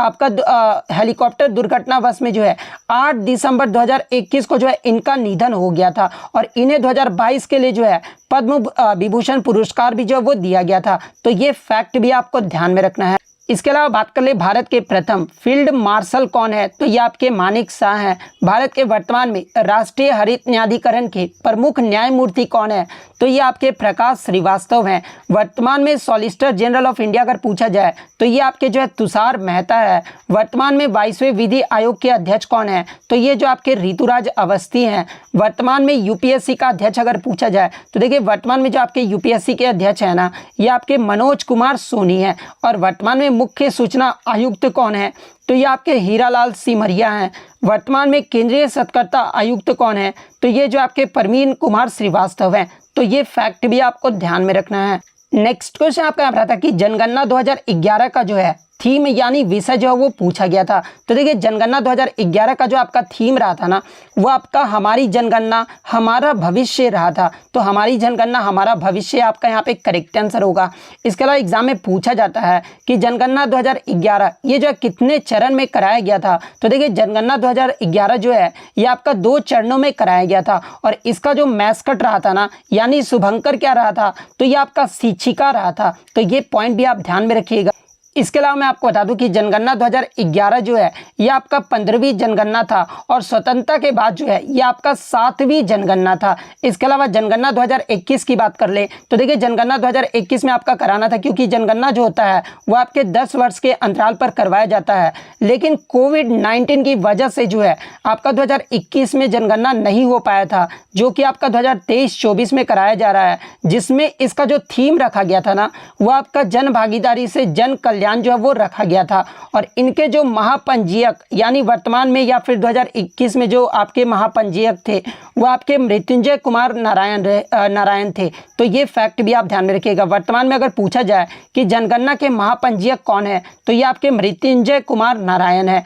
आपका हेलीकॉप्टर दुर्घटनावश में जो है 8 दिसंबर 2021 को जो है इनका निधन हो गया था। और इन्हें 2022 के लिए जो है पद्म विभूषण पुरस्कार भी जो है वो दिया गया था। तो ये फैक्ट भी आपको ध्यान में रखना है। इसके अलावा बात कर ले भारत के प्रथम फील्ड मार्शल कौन है, तो ये आपके मानेक शॉ हैं। भारत के वर्तमान में राष्ट्रीय हरित न्यायाधिकरण के प्रमुख न्यायमूर्ति कौन है, तो ये आपके प्रकाश श्रीवास्तव हैं। वर्तमान में सॉलिसिटर जनरल ऑफ इंडिया अगर पूछा जाए तो ये आपके जो है तुषार मेहता है। वर्तमान में 22वें विधि आयोग के अध्यक्ष कौन है, तो ये जो आपके ऋतुराज अवस्थी हैं। वर्तमान में यूपीएससी का अध्यक्ष अगर पूछा जाए तो देखिए वर्तमान में जो आपके यूपीएससी के अध्यक्ष हैं ना, ये आपके मनोज कुमार सोनी हैं। और वर्तमान में मुख्य सूचना आयुक्त कौन है, तो ये आपके हीरालाल सिमरिया हैं। वर्तमान में केंद्रीय सतर्कता आयुक्त कौन है, तो ये जो आपके परवीन कुमार श्रीवास्तव हैं। तो ये फैक्ट भी आपको ध्यान में रखना है। नेक्स्ट क्वेश्चन आपका यहाँ पर आता है कि जनगणना 2011 का जो है थीम यानी विषय जो है वो पूछा गया था। तो देखिए जनगणना 2011 का जो आपका थीम रहा था ना, वो आपका हमारी जनगणना हमारा भविष्य रहा था। तो हमारी जनगणना हमारा भविष्य आपका यहाँ पे करेक्ट आंसर होगा। इसके अलावा एग्जाम में पूछा जाता है कि जनगणना 2011 ये जो है कितने चरण में कराया गया था। तो देखिए जनगणना 2011 जो है ये आपका 2 चरणों में कराया गया था। और इसका जो मैस्कट रहा था ना, यानी शुभंकर क्या रहा था, तो ये आपका शिक्षिका रहा था। तो ये पॉइंट भी आप ध्यान में रखिएगा। इसके अलावा मैं आपको बता दूं कि जनगणना 2011 जो है ये आपका 15वीं जनगणना था। और स्वतंत्रता के बाद जो है ये आपका 7वीं जनगणना था। इसके अलावा जनगणना 2021 की बात कर ले तो देखिए जनगणना 2021 में आपका कराना था, क्योंकि जनगणना जो होता है वो आपके 10 वर्ष के अंतराल पर करवाया जाता है। लेकिन कोविड-19 की वजह से जो है आपका 2021 में जनगणना नहीं हो पाया था, जो कि आपका 2023-24 में कराया जा रहा है। जिसमें इसका जो थीम रखा गया था ना, वो आपका जन भागीदारी से जन कल्याण जो है वो रखा गया था। और इनके जो महापंजीयक यानी वर्तमान में या फिर 2021 में जो आपके महापंजीयक थे वो आपके मृत्युंजय कुमार नारायण थे। तो ये फैक्ट भी आप ध्यान में रखिएगा। वर्तमान में अगर पूछा जाए कि जनगणना के महापंजीयक कौन है, तो ये आपके मृत्युंजय कुमार नारायण है।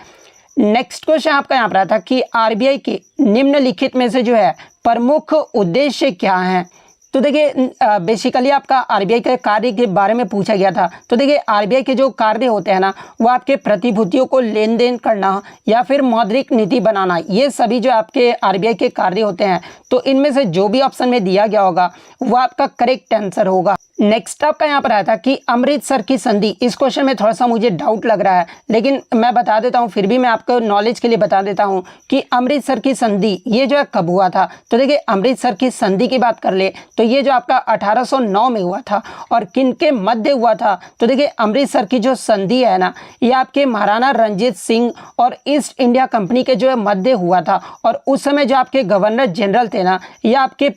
नेक्स्ट क्वेश्चन आपका यहाँ पर आता कि आरबीआई के निम्नलिखित में से जो है प्रमुख उद्देश्य क्या है। तो देखिए बेसिकली आपका आरबीआई के कार्य के बारे में पूछा गया था। तो देखिए आरबीआई के जो कार्य होते हैं ना, वो आपके प्रतिभूतियों को लेन देन करना या फिर मौद्रिक नीति बनाना, ये सभी जो आपके आरबीआई के कार्य होते हैं। तो इनमें से जो भी ऑप्शन में दिया गया होगा वो आपका करेक्ट आंसर होगा। नेक्स्ट आपका यहाँ पर आया था कि अमृतसर की संधि। इस क्वेश्चन में थोड़ा सा मुझे डाउट लग रहा है, लेकिन मैं बता देता हूँ, फिर भी मैं आपको नॉलेज के लिए बता देता हूँ कि अमृतसर की संधि ये जो है कब हुआ था। तो देखिए अमृतसर की संधि की बात कर ले तो ये जो आपका 1809 में हुआ था। और किन के मध्य हुआ था, तो देखिए अमृतसर की जो संधि है ना, ये आपके महाराणा रंजीत सिंह और ईस्ट इंडिया कंपनी के जो है मध्य हुआ था। और उस समय जो आपके गवर्नर जनरल थे ना, ये आपके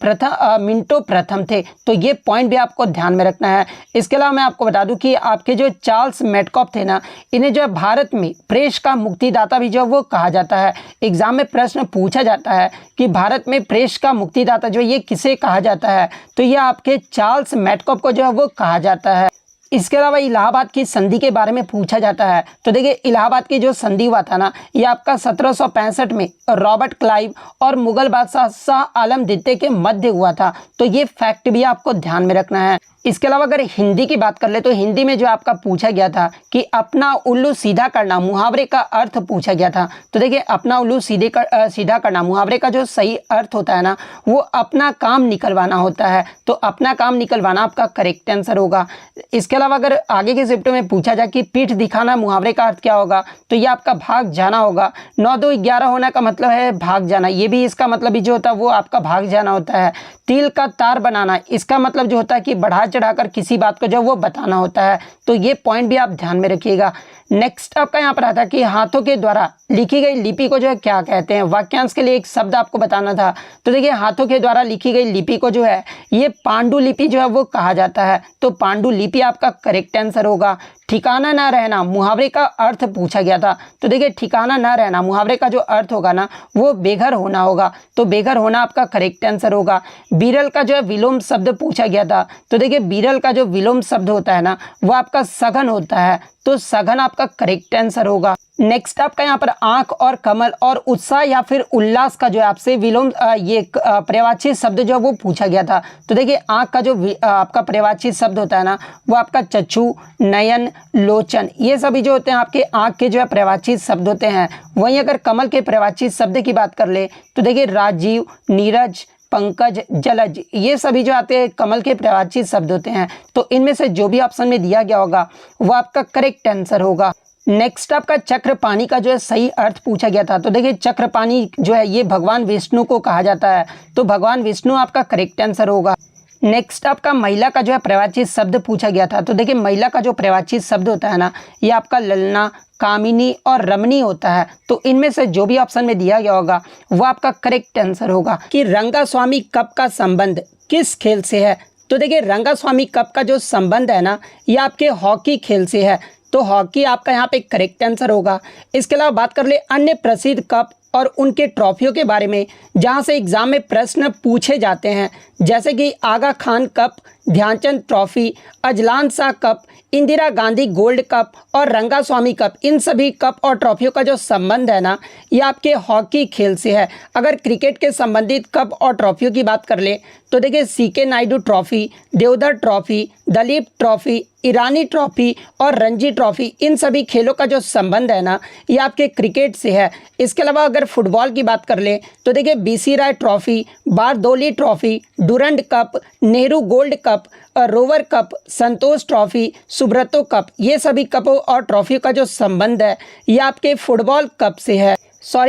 मिंटो प्रथम थे। तो ये पॉइंट भी आपको ध्यान में रखना है। इसके अलावा मैं आपको बता दूं कि आपके जो चार्ल्स मेडकॉफ थे ना, इन्हें जो है भारत में प्रेस का मुक्तिदाता भी जो वो कहा जाता है। एग्जाम में प्रश्न पूछा जाता है कि भारत में प्रेस का मुक्तिदाता जो ये किसे कहा जाता है, तो ये आपके चार्ल्स मेडकॉफ को जो है वो कहा जाता है। इसके अलावा इलाहाबाद की संधि के बारे में पूछा जाता है। तो देखिए इलाहाबाद की जो संधि हुआ था ना, ये आपका 1765 में रॉबर्ट क्लाइव और मुगल बादशाह शाह आलम द्वितीय के मध्य हुआ था। तो ये फैक्ट भी आपको ध्यान में रखना है। इसके अलावा अगर हिंदी की बात कर ले तो हिंदी में जो आपका पूछा गया था कि अपना उल्लू सीधा करना, मुहावरे का अर्थ पूछा गया था। तो देखिए अपना उल्लू सीधा करना मुहावरे का जो सही अर्थ होता है ना वो अपना काम निकलवाना होता है। तो अपना काम निकलवाना आपका करेक्ट आंसर होगा। इसके अलावा अगर आगे के शिफ्ट में पूछा जाए कि पीठ दिखाना मुहावरे का अर्थ क्या होगा, तो ये आपका भाग जाना होगा। 9 2 11 होना का मतलब है भाग जाना, ये भी इसका मतलब भी जो होता है वो आपका भाग जाना होता है। तिल का तार बनाना, इसका मतलब जो होता है कि बढ़ा चढ़ाकर किसी बात को जो वो बताना होता है। तो ये पॉइंट भी आप ध्यान में रखिएगा। नेक्स्ट आपका यहाँ पर आता है कि हाथों के द्वारा लिखी गई लिपि को जो है क्या कहते हैं। वाक्यांश के लिए एक शब्द आपको बताना था। तो देखिए हाथों के द्वारा लिखी गई लिपि को जो है ये पांडुलिपि जो है वो कहा जाता है। तो पांडुलिपि आपका करेक्ट आंसर होगा। ठिकाना ना रहना मुहावरे का अर्थ पूछा गया था। तो देखिए ठिकाना ना रहना मुहावरे का जो अर्थ होगा ना वो बेघर होना होगा। तो बेघर होना आपका करेक्ट आंसर होगा। बीरल का जो है विलोम शब्द पूछा गया था। तो देखिए बीरल का जो विलोम शब्द होता है ना वो आपका सघन होता है। तो सघन आपका करेक्ट आंसर होगा। नेक्स्ट आपका यहाँ पर आंख और कमल और उत्साह या फिर उल्लास का जो है आपसे विलोम पर्यायवाची शब्द जो है वो पूछा गया था। तो देखिए आंख का जो आपका पर्यायवाची शब्द होता है ना वो आपका चक्षु, नयन, लोचन, ये सभी जो होते हैं आपके आंख के जो है पर्यायवाची शब्द होते हैं। वहीं अगर कमल के पर्यायवाची शब्द की बात कर ले तो देखिए राजीव, नीरज, पंकज, जलज, ये सभी जो आते हैं कमल के पर्यायवाची शब्द होते हैं। तो इनमें से जो भी ऑप्शन में दिया गया होगा वो आपका करेक्ट आंसर होगा। नेक्स्ट आपका चक्रपाणी का जो है सही अर्थ पूछा गया था। तो देखिए चक्रपाणी जो है ये भगवान विष्णु को कहा जाता है। तो भगवान विष्णु आपका करेक्ट आंसर होगा। नेक्स्ट आपका महिला का जो है पर्यायवाची शब्द पूछा गया था। तो देखिए महिला का जो पर्यायवाची शब्द होता है ना ये आपका ललना, कामिनी और रमणी होता है। तो इनमें से जो भी ऑप्शन में दिया गया होगा वो आपका करेक्ट आंसर होगा। कि रंगास्वामी कप का संबंध किस खेल से है। तो देखिए रंगास्वामी कप का जो संबंध है ना ये आपके हॉकी खेल से है। तो हॉकी आपका यहाँ पे करेक्ट आंसर होगा। इसके अलावा बात कर ले अन्य प्रसिद्ध कप और उनके ट्रॉफियों के बारे में जहाँ से एग्जाम में प्रश्न पूछे जाते हैं, जैसे कि Aga Khan cup, Dhyanchand trophy, Azlan Shah cup, Indira Gandhi gold cup और रंगास्वामी कप। इन सभी कप और ट्रॉफियों का जो संबंध है ना ये आपके हॉकी खेल से है। अगर क्रिकेट के संबंधित कप और ट्रॉफियों की बात कर ले तो देखिए CK Naidu trophy, Deodhar trophy, Duleep trophy, Irani trophy और रणजी ट्रॉफी, इन सभी खेलों का जो संबंध है ना ये आपके क्रिकेट से है। इसके अलावा अगर फुटबॉल की बात कर ले तो देखिए BC Roy trophy, Bardoli trophy, Durand cup, Nehru gold cup, rover cup, Santosh trophy, Subroto cup, ये सभी कपों और ट्रॉफियों का जो संबंध है ये आपके फुटबॉल कप से है,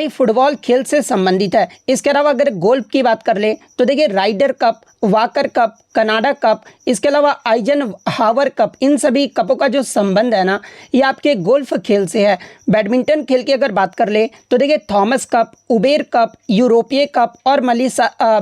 फुटबॉल खेल से संबंधित है। इसके अलावा अगर गोल्फ की बात कर ले तो देखिए Ryder cup, Walker cup, Canada cup, इसके अलावा आइजन हावर कप, इन सभी कपों का जो संबंध है ना ये आपके गोल्फ खेल से है। बैडमिंटन खेल की अगर बात कर ले तो देखिए थॉमस कप, उबेर कप, यूरोपीय कप और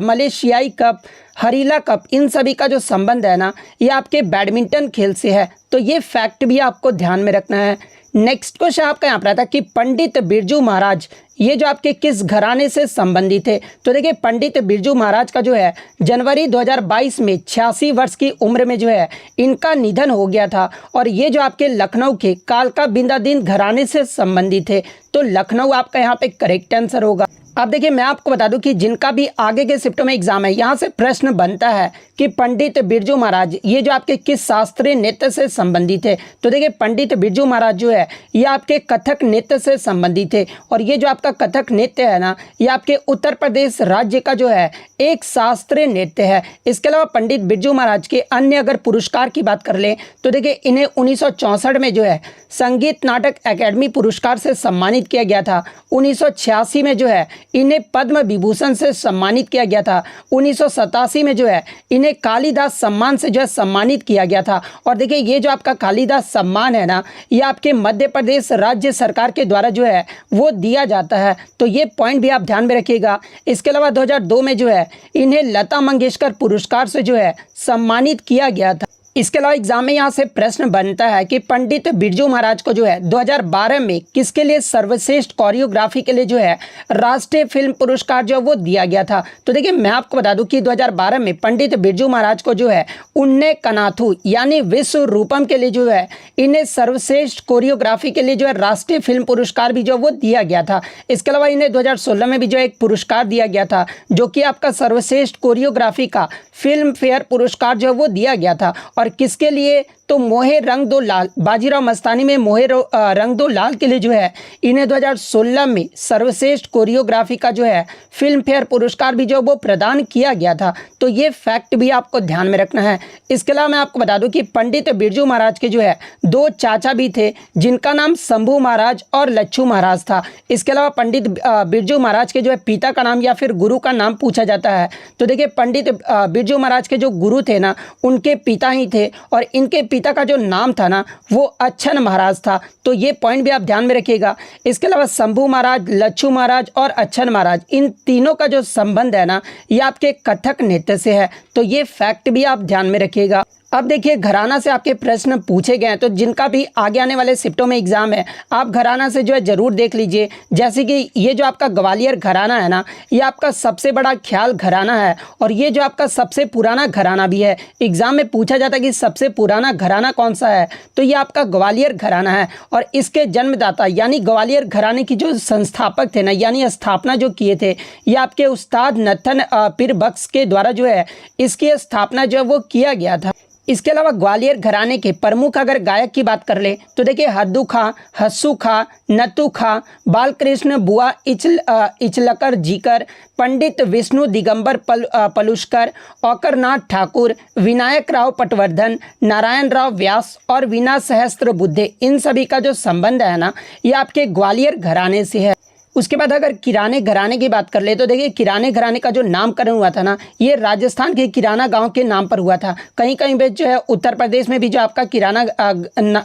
मलेशियाई कप, हरीला कप, इन सभी का जो संबंध है ना ये आपके बैडमिंटन खेल से है। तो ये फैक्ट भी आपको ध्यान में रखना है। नेक्स्ट क्वेश्चन आपका यहाँ पर आता है कि पंडित बिरजू महाराज ये जो आपके किस घराने से संबंधित है। तो देखिए पंडित बिरजू महाराज का जो है जनवरी 2022 में 86 वर्ष की उम्र में जो है इनका निधन हो गया था और ये जो आपके लखनऊ के कालका बिंदादीन घराने से संबंधित है। तो लखनऊ आपका यहाँ पे करेक्ट आंसर होगा। अब देखिए मैं आपको बता दूं कि जिनका भी आगे के शिफ्टों में एग्जाम है यहाँ से प्रश्न बनता है कि पंडित बिरजू महाराज ये जो आपके किस शास्त्रीय नृत्य से संबंधित है। तो देखिए पंडित बिरजू महाराज जो है ये आपके कथक नृत्य से संबंधित है और ये जो आपका कथक नृत्य है ना ये आपके उत्तर प्रदेश राज्य का जो है एक शास्त्रीय नृत्य है। इसके अलावा पंडित बिरजू महाराज के अन्य अगर पुरस्कार की बात कर ले तो देखिए इन्हें 1964 में जो है संगीत नाटक अकेडमी पुरस्कार से सम्मानित किया गया था। 1986 में जो है इन्हें पद्म विभूषण से सम्मानित किया गया था। 1987 में जो है इन्हें कालिदास सम्मान से जो है सम्मानित किया गया था। और देखिए ये जो आपका कालिदास सम्मान है ना ये आपके मध्य प्रदेश राज्य सरकार के द्वारा जो है वो दिया जाता है। तो ये पॉइंट भी आप ध्यान में रखिएगा। इसके अलावा 2002 में जो है इन्हें लता मंगेशकर पुरस्कार से जो है सम्मानित किया गया था। इसके अलावा एग्जाम में यहाँ से प्रश्न बनता है कि पंडित बिरजू महाराज को जो है 2012 में किसके लिए सर्वश्रेष्ठ कोरियोग्राफी के लिए जो है राष्ट्रीय फिल्म पुरस्कार जो है वो दिया गया था। तो देखिए मैं आपको बता दूं कि 2012 में पंडित बिरजू महाराज को जो है उन्ने कनाथु यानी विश्व रूपम के लिए जो है इन्हें सर्वश्रेष्ठ कोरियोग्राफी के लिए जो है राष्ट्रीय फिल्म पुरस्कार भी जो वो दिया गया था। इसके अलावा इन्हें 2016 में भी जो एक पुरस्कार दिया गया था जो कि आपका सर्वश्रेष्ठ कोरियोग्राफी का फिल्म फेयर पुरस्कार जो है वो दिया गया था। और किसके लिए? तो मोहे रंग दो लाल, बाजीराव मस्तानी में मोहे रंग दो लाल के लिए जो है इन्हें 2016 में सर्वश्रेष्ठ कोरियोग्राफी का जो है फिल्म फेयर पुरस्कार भी जो वो प्रदान किया गया था। तो ये फैक्ट भी आपको ध्यान में रखना है। इसके अलावा मैं आपको बता दूं कि पंडित बिरजू महाराज के जो है 2 चाचा भी थे जिनका नाम शंभू महाराज और लच्छू महाराज था। इसके अलावा पंडित बिरजू महाराज के जो है पिता का नाम या फिर गुरु का नाम पूछा जाता है। तो देखिए पंडित बिरजू महाराज के जो गुरु थे ना उनके पिता ही थे और इनके पिता का जो नाम था ना वो अच्छन महाराज था। तो ये पॉइंट भी आप ध्यान में रखिएगा। इसके अलावा शंभू महाराज, लच्छू महाराज और अच्छन महाराज इन तीनों का जो संबंध है ना ये आपके कथक नृत्य से है। तो ये फैक्ट भी आप ध्यान में रखिएगा। अब देखिए घराना से आपके प्रश्न पूछे गए हैं तो जिनका भी आगे आने वाले शिफ्टों में एग्जाम है आप घराना से जो है ज़रूर देख लीजिए। जैसे कि ये जो आपका ग्वालियर घराना है ना ये आपका सबसे बड़ा ख्याल घराना है और ये जो आपका सबसे पुराना घराना भी है। एग्जाम में पूछा जाता है कि सबसे पुराना घराना कौन सा है, तो ये आपका ग्वालियर घराना है। और इसके जन्मदाता यानी ग्वालियर घराने की जो संस्थापक थे ना यानी स्थापना जो किए थे ये आपके उस्ताद नथन पीर बख्श के द्वारा जो है इसकी स्थापना जो है वो किया गया था। इसके अलावा ग्वालियर घराने के प्रमुख अगर गायक की बात कर ले तो देखिए हद्दू खां, हस्सू खां, नतू खां, बालकृष्ण बुआ इचलकर जीकर, पंडित विष्णु दिगंबर पलुष्कर, औकरनाथ ठाकुर, विनायक राव पटवर्धन, नारायण राव व्यास और वीणा सहस्त्रबुद्धे इन सभी का जो संबंध है ना ये आपके ग्वालियर घराने से है। उसके बाद अगर किराने घराने की बात कर ले तो देखिए किराने घराने का जो नामकरण हुआ था ना ये राजस्थान के किराना गांव के नाम पर हुआ था। कहीं कहीं पे जो है उत्तर प्रदेश में भी जो आपका किराना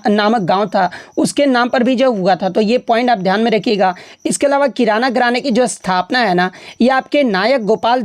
नामक गांव था उसके नाम पर भी जो हुआ था। तो ये पॉइंट आप ध्यान में रखिएगा। इसके अलावा किराना घराने की जो स्थापना है ना ये आपके नायक गोपाल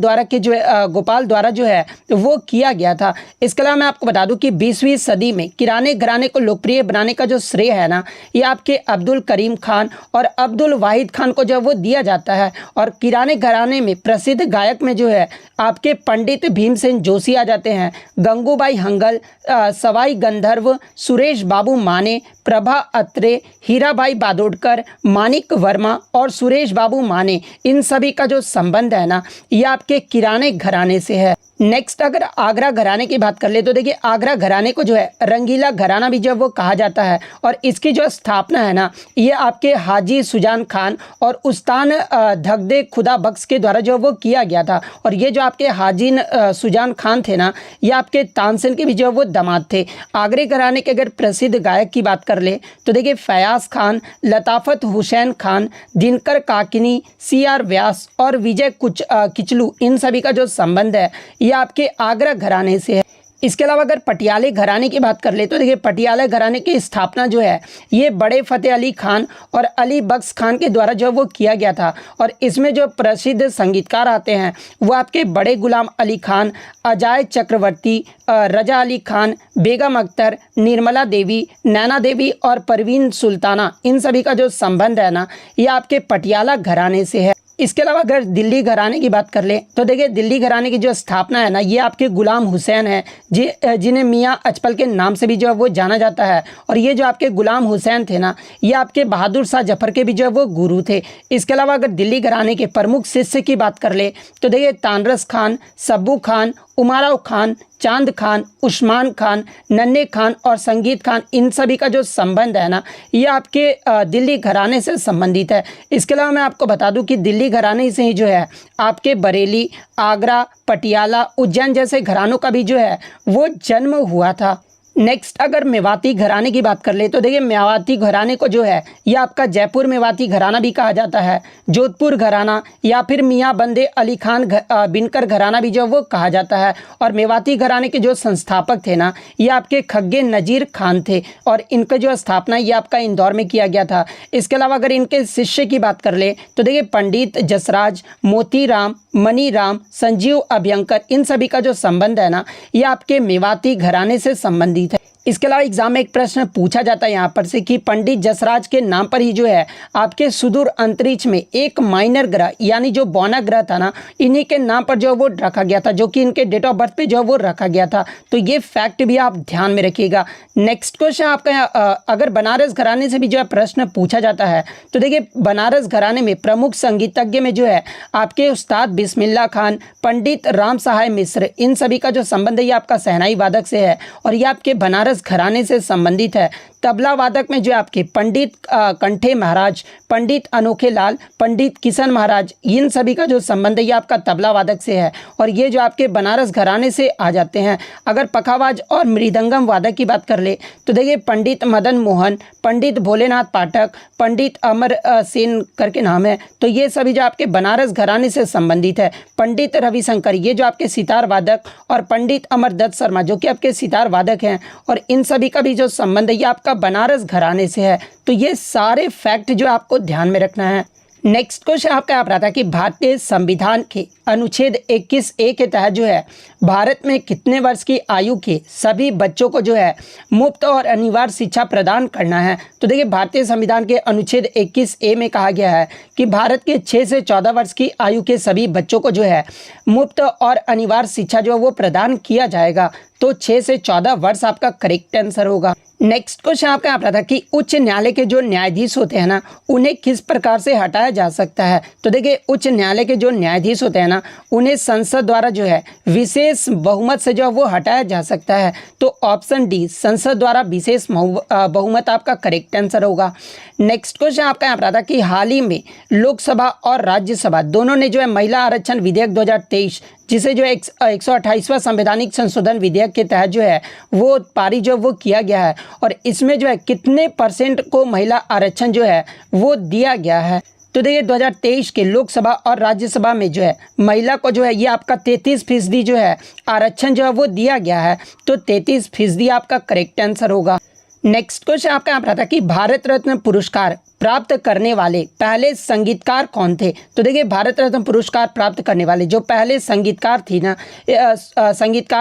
द्वारा जो है वो किया गया था। इसके अलावा मैं आपको बता दूं कि 20वीं सदी में किराने घराने को लोकप्रिय बनाने का जो श्रेय है ना ये आपके अब्दुल करीम खान और अब्दुल वाहिद खान को वो दिया जाता है। और किराने घराने में प्रसिद्ध गायक में जो है आपके पंडित भीमसेन जोशी आ जाते हैं, गंगूबाई हंगल, सवाई गंधर्व, सुरेश बाबू माने, प्रभा अत्रे, हीराबाई बादोडकर, मानिक वर्मा और सुरेश बाबू माने इन सभी का जो संबंध है ना ये आपके किराने घराने से है। नेक्स्ट अगर आगरा घराने की बात कर ले तो देखिए आगरा घराने को जो है रंगीला घराना भी जो वो कहा जाता है और इसकी जो स्थापना है ना ये आपके हाजी सुजान खान और उस्तान धगदे खुदा बख्श के द्वारा जो वो किया गया था। और ये जो आपके हाजी सुजान खान थे ना ये आपके तानसेन के भी जो वो दामाद थे। आगरे घराने के अगर प्रसिद्ध गायक की बात कर ले तो देखिए फयाज खान, लताफत हुसैन खान, दिनकर काकिनी, CR व्यास और विजय किचलू इन सभी का जो संबंध है ये आपके आगरा घराने से है। इसके अलावा अगर पटियाले घराने की बात कर ले तो देखिए पटियाला घराने की स्थापना जो है ये बड़े फतेह अली खान और अली बख्श खान के द्वारा जो वो किया गया था। और इसमें जो प्रसिद्ध संगीतकार आते हैं वो आपके बड़े गुलाम अली खान, अजाय चक्रवर्ती, रजा अली खान, बेगम अख्तर, निर्मला देवी, नैना देवी और परवीन सुल्ताना इन सभी का जो संबंध है ना ये आपके पटियाला घराने से है। इसके अलावा अगर दिल्ली घराने की बात कर ले तो देखिए दिल्ली घराने की जो स्थापना है ना ये आपके गुलाम हुसैन है जिन्हें मियाँ अचपल के नाम से भी जो है वो जाना जाता है। और ये जो आपके गुलाम हुसैन थे ना ये आपके बहादुर शाह जफर के भी जो है वो गुरु थे। इसके अलावा अगर दिल्ली घराने के प्रमुख शिष्य की बात कर ले तो देखिए तानरस खान, सब्बू खान, उमाराव खान, चांद खान, उस्मान खान, नन्हे खान और संगीत खान इन सभी का जो संबंध है ना ये आपके दिल्ली घराने से संबंधित है। इसके अलावा मैं आपको बता दूं कि दिल्ली घराने से ही जो है आपके बरेली, आगरा, पटियाला, उज्जैन जैसे घरानों का भी जो है वो जन्म हुआ था। नेक्स्ट अगर मेवाती घराने की बात कर ले तो देखिए मेवाती घराने को जो है ये आपका जयपुर मेवाती घराना भी कहा जाता है, जोधपुर घराना या फिर मियाँ बंदे अली खान बिनकर घराना भी जो वो कहा जाता है। और मेवाती घराने के जो संस्थापक थे ना ये आपके खग्गे नजीर खान थे और इनका जो स्थापना ये आपका इंदौर में किया गया था। इसके अलावा अगर इनके शिष्य की बात कर ले तो देखिए पंडित जसराज, मोतीराम, मनीराम, संजीव अभ्यंकर, इन सभी का जो संबंध है ना ये आपके मेवाती घराने से संबंधित है। इसके अलावा एग्जाम में एक प्रश्न पूछा जाता है यहाँ पर से कि पंडित जसराज के नाम पर ही जो है आपके सुदूर अंतरिक्ष में एक माइनर ग्रह यानी जो बौना ग्रह था ना इन्हीं के नाम पर जो वो रखा गया था, जो कि इनके डेट ऑफ बर्थ पे जो वो रखा गया था। तो ये फैक्ट भी आप ध्यान में रखिएगा। नेक्स्ट क्वेश्चन आपका अगर बनारस घराने से भी जो है प्रश्न पूछा जाता है तो देखिए बनारस घराने में प्रमुख संगीतज्ञ में जो है आपके उस्ताद बिस्मिल्लाह खान, पंडित राम सहाय मिश्र, इन सभी का जो संबंध है ये आपका शहनाई वादक से है और ये आपके बनारस घराने से संबंधित है। तबला वादक में जो आपके पंडित कंठे महाराज, पंडित अनोखे लाल, पंडित किशन महाराज, इन सभी का जो संबंध है ये आपका तबला वादक से है और ये जो आपके बनारस घराने से आ जाते हैं। अगर पखावाज और मृदंगम वादक की बात कर ले तो देखिए पंडित मदन मोहन, पंडित भोलेनाथ पाठक, पंडित अमर सेन करके नाम है, तो ये सभी जो आपके बनारस घराने से संबंधित है। पंडित रविशंकर ये जो आपके सितार वादक और पंडित अमरदत्त शर्मा जो कि आपके सितार वादक हैं और इन सभी का भी जो संबंध है ये आपका बनारस घराने से है। तो ये सारे फैक्ट जो आपको ध्यान में रखना है। नेक्स्ट क्वेश्चन आपका आप रहा था कि भारतीय संविधान के अनुच्छेद 21A के तहत जो है भारत में कितने वर्ष की आयु के सभी बच्चों को जो है मुफ्त और अनिवार्य शिक्षा प्रदान करना है। तो देखिए भारतीय संविधान के अनुच्छेद 21A में कहा गया है कि भारत के 6 से 14 वर्ष की आयु के सभी बच्चों को जो है मुफ्त और अनिवार्य शिक्षा जो है वो प्रदान किया जाएगा। तो 6 से 14 वर्ष आपका करेक्ट आंसर होगा। नेक्स्ट क्वेश्चन आपका आप रहा था कि उच्च न्यायालय के जो न्यायाधीश होते हैं ना उन्हें किस प्रकार से हटाया जा सकता है। तो देखिए उच्च न्यायालय के जो न्यायाधीश होते हैं ना उन्हें संसद द्वारा जो है विशेष बहुमत से जो है वो हटाया जा सकता है। तो ऑप्शन डी संसद द्वारा विशेष बहुमत आपका करेक्ट आंसर होगा। नेक्स्ट क्वेश्चन आपका यहाँ रहा था कि हाल ही में लोकसभा और राज्यसभा दोनों ने जो है महिला आरक्षण विधेयक 2023 जिसे जो है 128वां संवैधानिक संशोधन विधेयक के तहत जो है वो पारित जो वो किया गया है और इसमें जो है कितने % को महिला आरक्षण जो है वो दिया गया है। तो देखिए 2023 के लोकसभा और राज्यसभा में जो है महिला को जो है ये आपका 33% जो है आरक्षण जो है वो दिया गया है। तो 33% आपका करेक्ट आंसर होगा। नेक्स्ट क्वेश्चन आपका यहाँ रहा था कि भारत रत्न पुरस्कार प्राप्त करने वाले पहले संगीतकार कौन थे। तो देखिए भारत रत्न पुरस्कार प्राप्त करने वाले जो पहले संगीतकार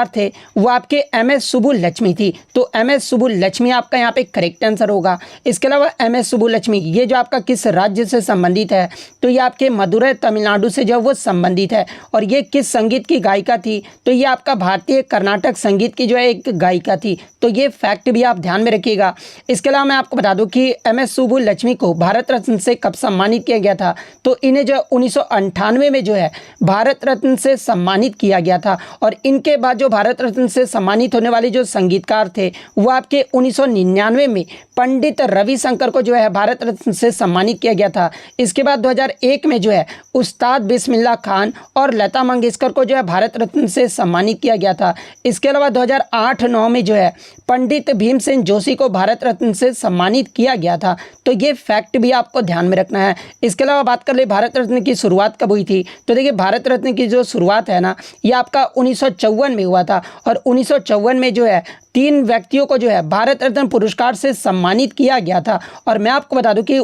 थे वो आपके MS सुब्बुलक्ष्मी थी। तो MS सुब्बुलक्ष्मी आपका यहाँ पे करेक्ट आंसर होगा। इसके अलावा MS सुब्बुलक्ष्मी ये जो आपका किस राज्य से संबंधित है तो ये आपके मदुरै तमिलनाडु से जो वो संबंधित है और ये किस संगीत की गायिका थी तो ये आपका भारतीय कर्नाटक संगीत की जो है एक गायिका थी। तो ये फैक्ट भी आप ध्यान में रखिएगा। इसके अलावा मैं आपको बता दूं कि MS सुब्बुलक्ष्मी को भारत रत्न से कब सम्मानित किया गया था। तो इन्हें जो 1998 में जो है भारत रत्न से सम्मानित किया गया था और इनके बाद जो भारत रत्न से सम्मानित होने वाले जो संगीतकार थे वो आपके 1999 में पंडित रविशंकर को जो है भारत रत्न से सम्मानित किया गया था। इसके बाद 2001 में जो है उस्ताद बिस्मिल्लाह खान और लता मंगेशकर को जो है भारत रत्न से सम्मानित किया गया था। इसके अलावा 2008-9 में जो है पंडित भीमसेन जोशी को भारत रत्न से सम्मानित किया गया था। तो ये फैक्ट भी आपको ध्यान में रखना है। इसके अलावा बात कर ले भारत रत्न की शुरुआत कब हुई थी। तो देखिए भारत रत्न की जो शुरुआत है ना ये आपका 1954 में हुआ था और 1954 में जो है 3 व्यक्तियों को जो है भारत रत्न पुरस्कार से सम्मानित किया गया था। और मैं आपको बता दूं कि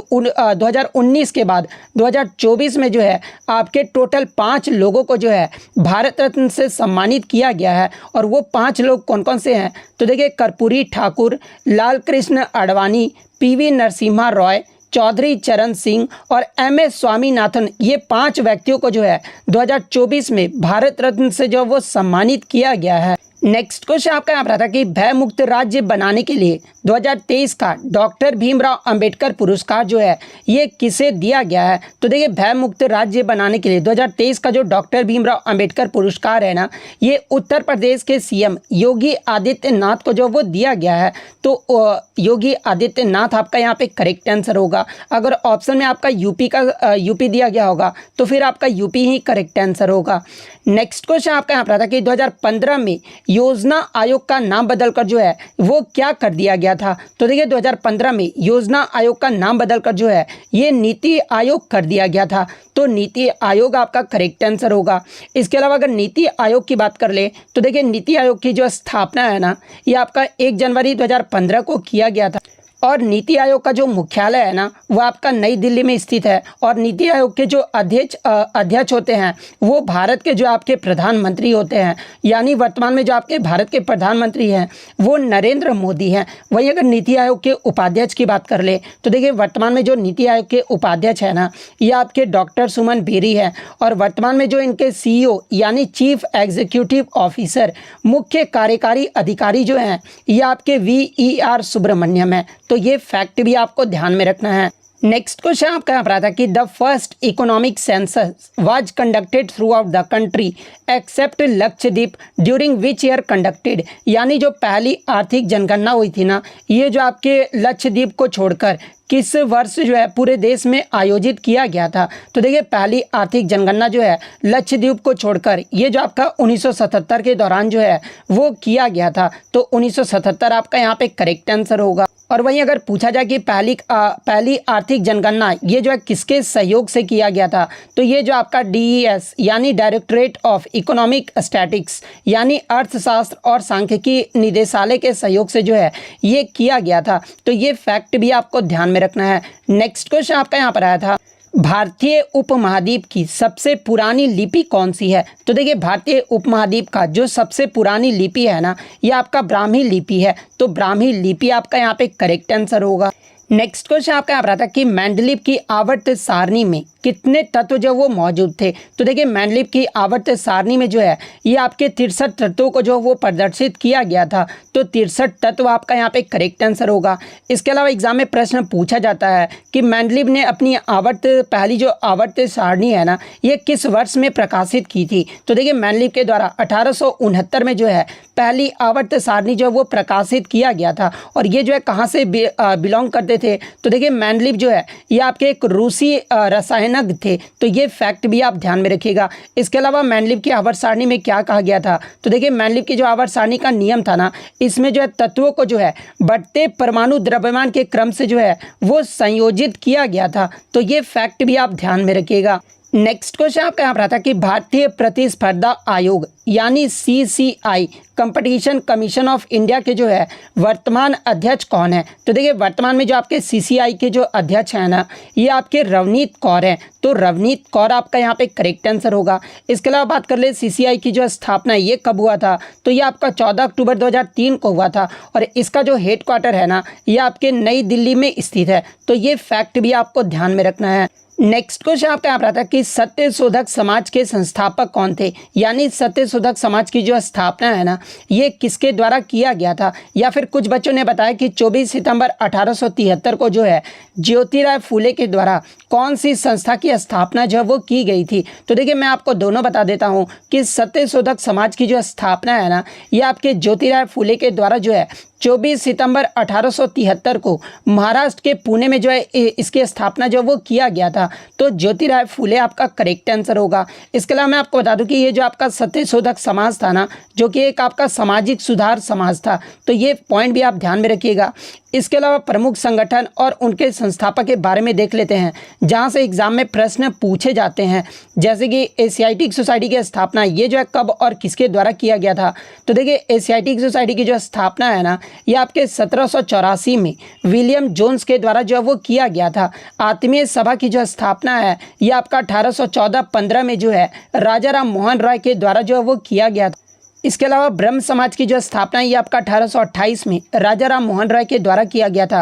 2019 के बाद 2024 में जो है आपके टोटल 5 लोगों को जो है भारत रत्न से सम्मानित किया गया है। और वो 5 लोग कौन कौन से हैं तो देखिए कर्पूरी ठाकुर, लाल कृष्ण आडवाणी, PV नरसिम्हा रॉय, चौधरी चरण सिंह और MS स्वामीनाथन, ये 5 व्यक्तियों को जो है 2024 में भारत रत्न से जो वो सम्मानित किया गया है। नेक्स्ट क्वेश्चन आपका यहाँ रहा था कि भय मुक्त राज्य बनाने के लिए 2023 का डॉक्टर भीमराव अंबेडकर पुरस्कार जो है ये किसे दिया गया है? तो देखिए भय मुक्त राज्य बनाने के लिए 2023 का जो डॉक्टर भीमराव अंबेडकर पुरस्कार है ना, ये उत्तर प्रदेश के सीएम योगी आदित्यनाथ को जो वो दिया गया है। तो योगी आदित्यनाथ आपका यहाँ पे करेक्ट आंसर होगा। अगर ऑप्शन में आपका यूपी दिया गया होगा तो फिर आपका यूपी ही करेक्ट आंसर होगा। नेक्स्ट क्वेश्चन आपका यहाँ पर आता है कि 2015 में योजना आयोग का नाम बदलकर जो है वो क्या कर दिया गया था? तो देखिए 2015 में योजना आयोग का नाम बदलकर जो है ये नीति आयोग कर दिया गया था। तो नीति आयोग आपका करेक्ट आंसर होगा। इसके अलावा अगर नीति आयोग की बात कर ले तो देखिए नीति आयोग की जो स्थापना है ना, ये आपका 1 जनवरी 2015 को किया गया था। और नीति आयोग का जो मुख्यालय है ना, वो आपका नई दिल्ली में स्थित है। और नीति आयोग के जो अध्यक्ष होते हैं वो भारत के जो आपके प्रधानमंत्री होते हैं, यानी वर्तमान में जो आपके भारत के प्रधानमंत्री हैं वो नरेंद्र मोदी हैं। वहीं अगर नीति आयोग के उपाध्यक्ष की बात कर ले तो देखिए वर्तमान में जो नीति आयोग के उपाध्यक्ष है ना, ये आपके डॉक्टर सुमन बेरी हैं। और वर्तमान में जो इनके CEO यानी चीफ एग्जीक्यूटिव ऑफिसर, मुख्य कार्यकारी अधिकारी जो हैं, ये आपके VER सुब्रमण्यम है। तो ये फैक्ट भी आपको ध्यान में रखना है। नेक्स्ट क्वेश्चन आपका यहाँ पर आता है कि the first economic census was conducted through out the country accept Lakshadweep during which year conducted? यानी जो पहली आर्थिक जनगणना हुई थी ना, ये जो आपके लक्षद्वीप को छोड़कर किस वर्ष जो है पूरे देश में आयोजित किया गया था? तो देखिए पहली आर्थिक जनगणना जो है लक्षद्वीप को छोड़कर ये जो आपका 1977 के दौरान जो है वो किया गया था। तो 1977 आपका यहाँ पे करेक्ट आंसर होगा। और वहीं अगर पूछा जाए कि पहली आर्थिक जनगणना ये जो है किसके सहयोग से किया गया था, तो ये जो आपका DES यानी डायरेक्टरेट ऑफ इकोनॉमिक स्टैटिक्स यानी अर्थशास्त्र और सांख्यिकी निदेशालय के सहयोग से जो है ये किया गया था। तो ये फैक्ट भी आपको ध्यान में रखना है। नेक्स्ट क्वेश्चन आपका यहाँ पर आया था, भारतीय उपमहाद्वीप की सबसे पुरानी लिपि कौन सी है? तो देखिए भारतीय उपमहाद्वीप का जो सबसे पुरानी लिपि है ना, ये आपका ब्राह्मी लिपि है। तो ब्राह्मी लिपि आपका यहाँ पे करेक्ट आंसर होगा। नेक्स्ट क्वेश्चन आपका यहाँ पर आता है कि मेंडलीव की आवर्त सारणी में कितने तत्व जो वो मौजूद थे? तो देखिए मेंडलीव की आवर्त सारणी में जो है ये आपके 63 तत्वों को जो वो प्रदर्शित किया गया था। तो 63 तत्व आपका यहाँ पे करेक्ट आंसर होगा। इसके अलावा एग्जाम में प्रश्न पूछा जाता है कि मेंडलीव ने अपनी पहली जो आवर्त सारणी है ना, ये किस वर्ष में प्रकाशित की थी? तो देखिए मेंडलीव के द्वारा 1869 में जो है पहली आवर्त सारणी जो वो प्रकाशित किया गया था। और ये जो है कहाँ से बिलोंग करते थे? तो देखिए मेंडलीव जो है ये आपके एक रूसी रसायनज्ञ थे। तो ये फैक्ट भी आप ध्यान में रखिएगा। इसके अलावा मेंडलीव की आवर्त सारणी में क्या कहा गया था? तो देखिए मेंडलीव की जो आवर्त सारणी का नियम था ना, इसमें जो है तत्वों को जो है बढ़ते परमाणु द्रव्यमान के क्रम से जो है वो संयोजित किया गया था। तो ये फैक्ट भी आप ध्यान में रखिएगा। नेक्स्ट क्वेश्चन आपका यहाँ पर आता है कि भारतीय प्रतिस्पर्धा आयोग यानी CCI competition commission of India के जो है वर्तमान अध्यक्ष कौन है? तो देखिए वर्तमान में जो आपके CCI के जो अध्यक्ष हैं ना, ये आपके रवनीत कौर हैं। तो रवनीत कौर आपका यहाँ पे करेक्ट आंसर होगा। इसके अलावा बात कर ले CCI की जो स्थापना ये कब हुआ था? तो ये आपका 14 अक्टूबर 2003 को हुआ था। और इसका जो हेड क्वार्टर है ना, ये आपके नई दिल्ली में स्थित है। तो ये फैक्ट भी आपको ध्यान में रखना है। नेक्स्ट क्वेश्चन आपका यहाँ पर आता है कि सत्य शोधक समाज के संस्थापक कौन थे? यानी सत्य शोधक समाज की जो स्थापना है ना, ये किसके द्वारा किया गया था? या फिर कुछ बच्चों ने बताया कि 24 सितंबर 1873 को जो है ज्योतिराव फूले के द्वारा कौन सी संस्था की स्थापना जो है वो की गई थी? तो देखिए मैं आपको दोनों बता देता हूँ कि सत्य शोधक समाज की जो स्थापना है ना, ये आपके ज्योतिराव फूले के द्वारा जो है 24 सितंबर 1873 को महाराष्ट्र के पुणे में जो है इसकी स्थापना जो वो किया गया था। तो ज्योतिराव फूले आपका करेक्ट आंसर होगा। इसके अलावा मैं आपको बता दूं कि ये जो आपका सत्य शोधक समाज था ना, जो कि एक आपका सामाजिक सुधार समाज था। तो ये पॉइंट भी आप ध्यान में रखिएगा। इसके अलावा प्रमुख संगठन और उनके संस्थापक के बारे में देख लेते हैं, जहां से एग्जाम में प्रश्न पूछे जाते हैं। जैसे कि एशियाटिक सोसाइटी की स्थापना ये जो है कब और किसके द्वारा किया गया था? तो देखिए एशियाटिक सोसाइटी की जो स्थापना है ना, ये आपके 1784 में विलियम जोन्स के द्वारा जो है वो किया गया था। आत्मीय सभा की जो स्थापना है ये आपका 1814-15 में जो है राजा राम मोहन राय के द्वारा जो है वो किया गया था। इसके अलावा ब्रह्म समाज की जो स्थापना ये आपका 1828 में राजा राम मोहन राय के द्वारा किया गया था।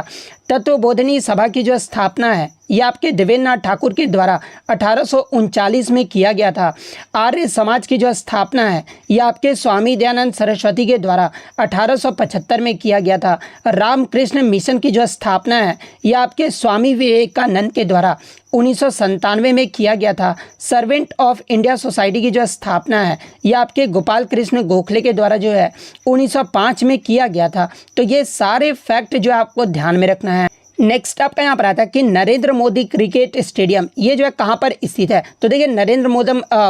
तत्वबोधिनी सभा की जो स्थापना है ये आपके देवेंद्रनाथ ठाकुर के द्वारा 1839 में किया गया था। आर्य समाज की जो स्थापना है ये आपके स्वामी दयानंद सरस्वती के द्वारा 1875 में किया गया था। रामकृष्ण मिशन की जो स्थापना है ये आपके स्वामी विवेकानंद के द्वारा 1997 में किया गया था। सर्वेंट ऑफ इंडिया सोसाइटी की जो स्थापना है ये आपके गोपाल कृष्ण गोखले के द्वारा जो है 1905 में किया गया था। तो ये सारे फैक्ट जो आपको ध्यान में रखना है। नेक्स्ट आपका यहाँ पर आता है कि नरेंद्र मोदी क्रिकेट स्टेडियम ये जो है कहाँ पर स्थित है। तो देखिए नरेंद्र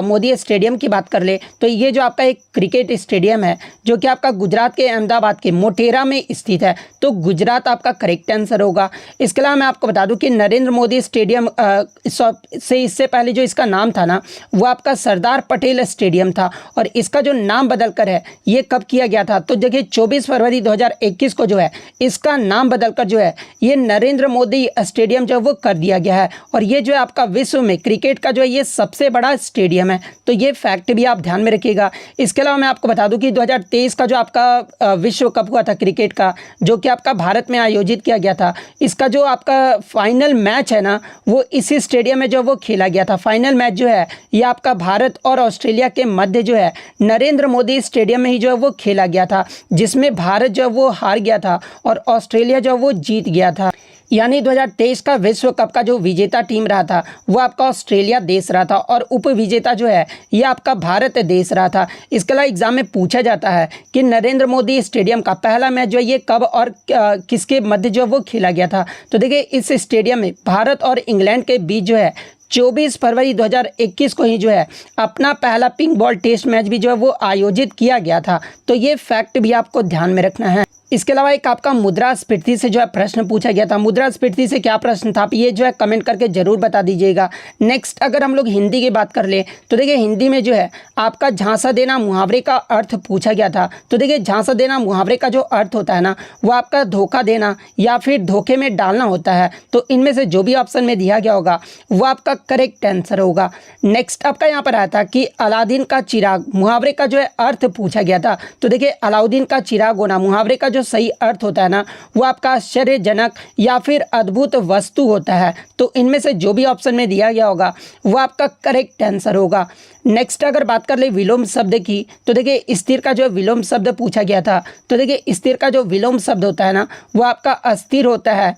मोदी स्टेडियम की बात कर ले तो ये जो आपका एक क्रिकेट स्टेडियम है जो कि आपका गुजरात के अहमदाबाद के मोटेरा में स्थित है। तो गुजरात आपका करेक्ट आंसर होगा। इसके अलावा मैं आपको बता दूं कि नरेंद्र मोदी स्टेडियम से इससे पहले जो इसका नाम था ना वो आपका सरदार पटेल स्टेडियम था और इसका जो नाम बदल कर है ये कब किया गया था। तो देखिए 24 फरवरी 2021 को जो है इसका नाम बदल कर जो है ये नरेंद्र मोदी स्टेडियम जो वो कर दिया गया है और ये जो है आपका विश्व में क्रिकेट का जो है ये सबसे बड़ा स्टेडियम है। तो ये फैक्ट भी आप ध्यान में रखिएगा। इसके अलावा मैं आपको बता दूं कि 2023 का जो आपका विश्व कप हुआ था क्रिकेट का जो कि आपका भारत में आयोजित किया गया था, इसका जो आपका फाइनल मैच है ना वो इसी स्टेडियम में जो वो खेला गया था। फाइनल मैच जो है ये आपका भारत और ऑस्ट्रेलिया के मध्य जो है नरेंद्र मोदी स्टेडियम में ही जो है वो खेला गया था, जिसमें भारत जो वो हार गया था और ऑस्ट्रेलिया जो वो जीत गया था। यानी 2023 का विश्व कप का जो विजेता टीम रहा था वो आपका ऑस्ट्रेलिया देश रहा था और उप विजेता जो है ये आपका भारत देश रहा था। इसके अलावा एग्जाम में पूछा जाता है कि नरेंद्र मोदी स्टेडियम का पहला मैच जो है ये कब और किसके मध्य जो वो खेला गया था। तो देखिए इस स्टेडियम में भारत और इंग्लैंड के बीच जो है 24 फरवरी 2021 को ही जो है अपना पहला पिंक बॉल टेस्ट मैच भी जो है वो आयोजित किया गया था। तो ये फैक्ट भी आपको ध्यान में रखना है। इसके अलावा एक आपका मुद्रास्फीति से जो है प्रश्न पूछा गया था। मुद्रास्फीति से क्या प्रश्न था आप ये जो है कमेंट करके जरूर बता दीजिएगा। नेक्स्ट अगर हम लोग हिंदी की बात कर ले तो देखिए हिंदी में जो है आपका झांसा देना मुहावरे का अर्थ पूछा गया था। तो देखिए झांसा देना मुहावरे का जो अर्थ होता है ना वो आपका धोखा देना या फिर धोखे में डालना होता है। तो इनमें से जो भी ऑप्शन में दिया गया होगा वो आपका करेक्ट आंसर होगा। नेक्स्ट आपका यहाँ पर आया था कि अलादीन का चिराग मुहावरे का जो है अर्थ पूछा गया था। तो देखिए अलाउद्दीन का चिराग होना मुहावरे का सही अर्थ होता है ना वो आपका आश्चर्यजनक या फिर अद्भुत वस्तु होता है। तो इनमें से जो भी ऑप्शन में दिया गया होगा वो आपका करेक्ट आंसर होगा। नेक्स्ट अगर बात कर ले विलोम शब्द की तो देखिए स्थिर का जो विलोम शब्द पूछा गया था। तो देखिए स्थिर का जो विलोम शब्द होता है ना वो आपका अस्थिर होता है।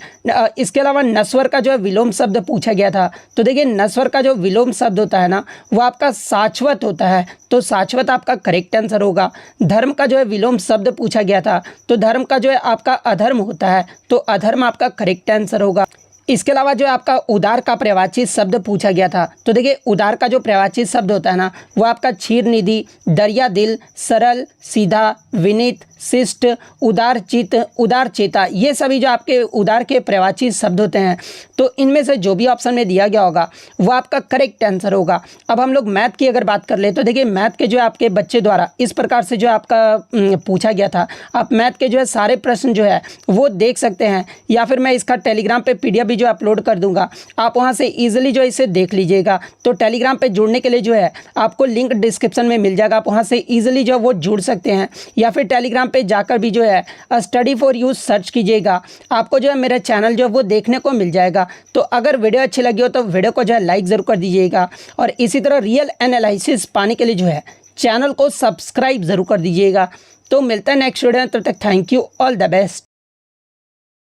इसके अलावा नश्वर का जो विलोम शब्द पूछा गया था। तो देखिए नश्वर का जो विलोम शब्द होता है ना वो आपका शाश्वत होता है। तो शाश्वत आपका करेक्ट आंसर होगा। धर्म का जो है विलोम शब्द पूछा गया था। तो धर्म का जो है आपका अधर्म होता है। तो अधर्म आपका करेक्ट आंसर होगा। इसके अलावा जो आपका उदार का प्रवाची शब्द पूछा गया था। तो देखिए उदार का जो प्रवाची शब्द होता है ना वो आपका क्षीर निधि, दरिया दिल, सरल, सीधा, विनीत, शिष्ट, उदार चित्त, उदार चेता, ये सभी जो आपके उदार के प्रवाची शब्द होते हैं। तो इनमें से जो भी ऑप्शन में दिया गया होगा वो आपका करेक्ट आंसर होगा। अब हम लोग मैथ की अगर बात कर ले तो देखिए मैथ के जो है आपके बच्चे द्वारा इस प्रकार से जो आपका पूछा गया था। आप मैथ के जो है सारे प्रश्न जो है वो देख सकते हैं या फिर मैं इसका टेलीग्राम पे PDF भी जो अपलोड कर दूंगा, आप वहां से इजीली जो इसे देख लीजिएगा। तो टेलीग्राम पे जुड़ने के लिए जो है आपको लिंक डिस्क्रिप्शन में मिल जाएगा, आप वहां से इजीली जो वो जुड़ सकते हैं या फिर टेलीग्राम पे जाकर भी जो है स्टडी फॉर यू सर्च कीजिएगा, आपको जो है मेरा चैनल जो वो देखने को मिल जाएगा। तो अगर वीडियो अच्छी लगी हो तो वीडियो को जो है लाइक ज़रूर कर दीजिएगा और इसी तरह रियल एनालिसिस पाने के लिए जो है चैनल को सब्सक्राइब ज़रूर कर दीजिएगा। तो मिलता है नेक्स्ट वीडियो में, तब तक thank you, all the best.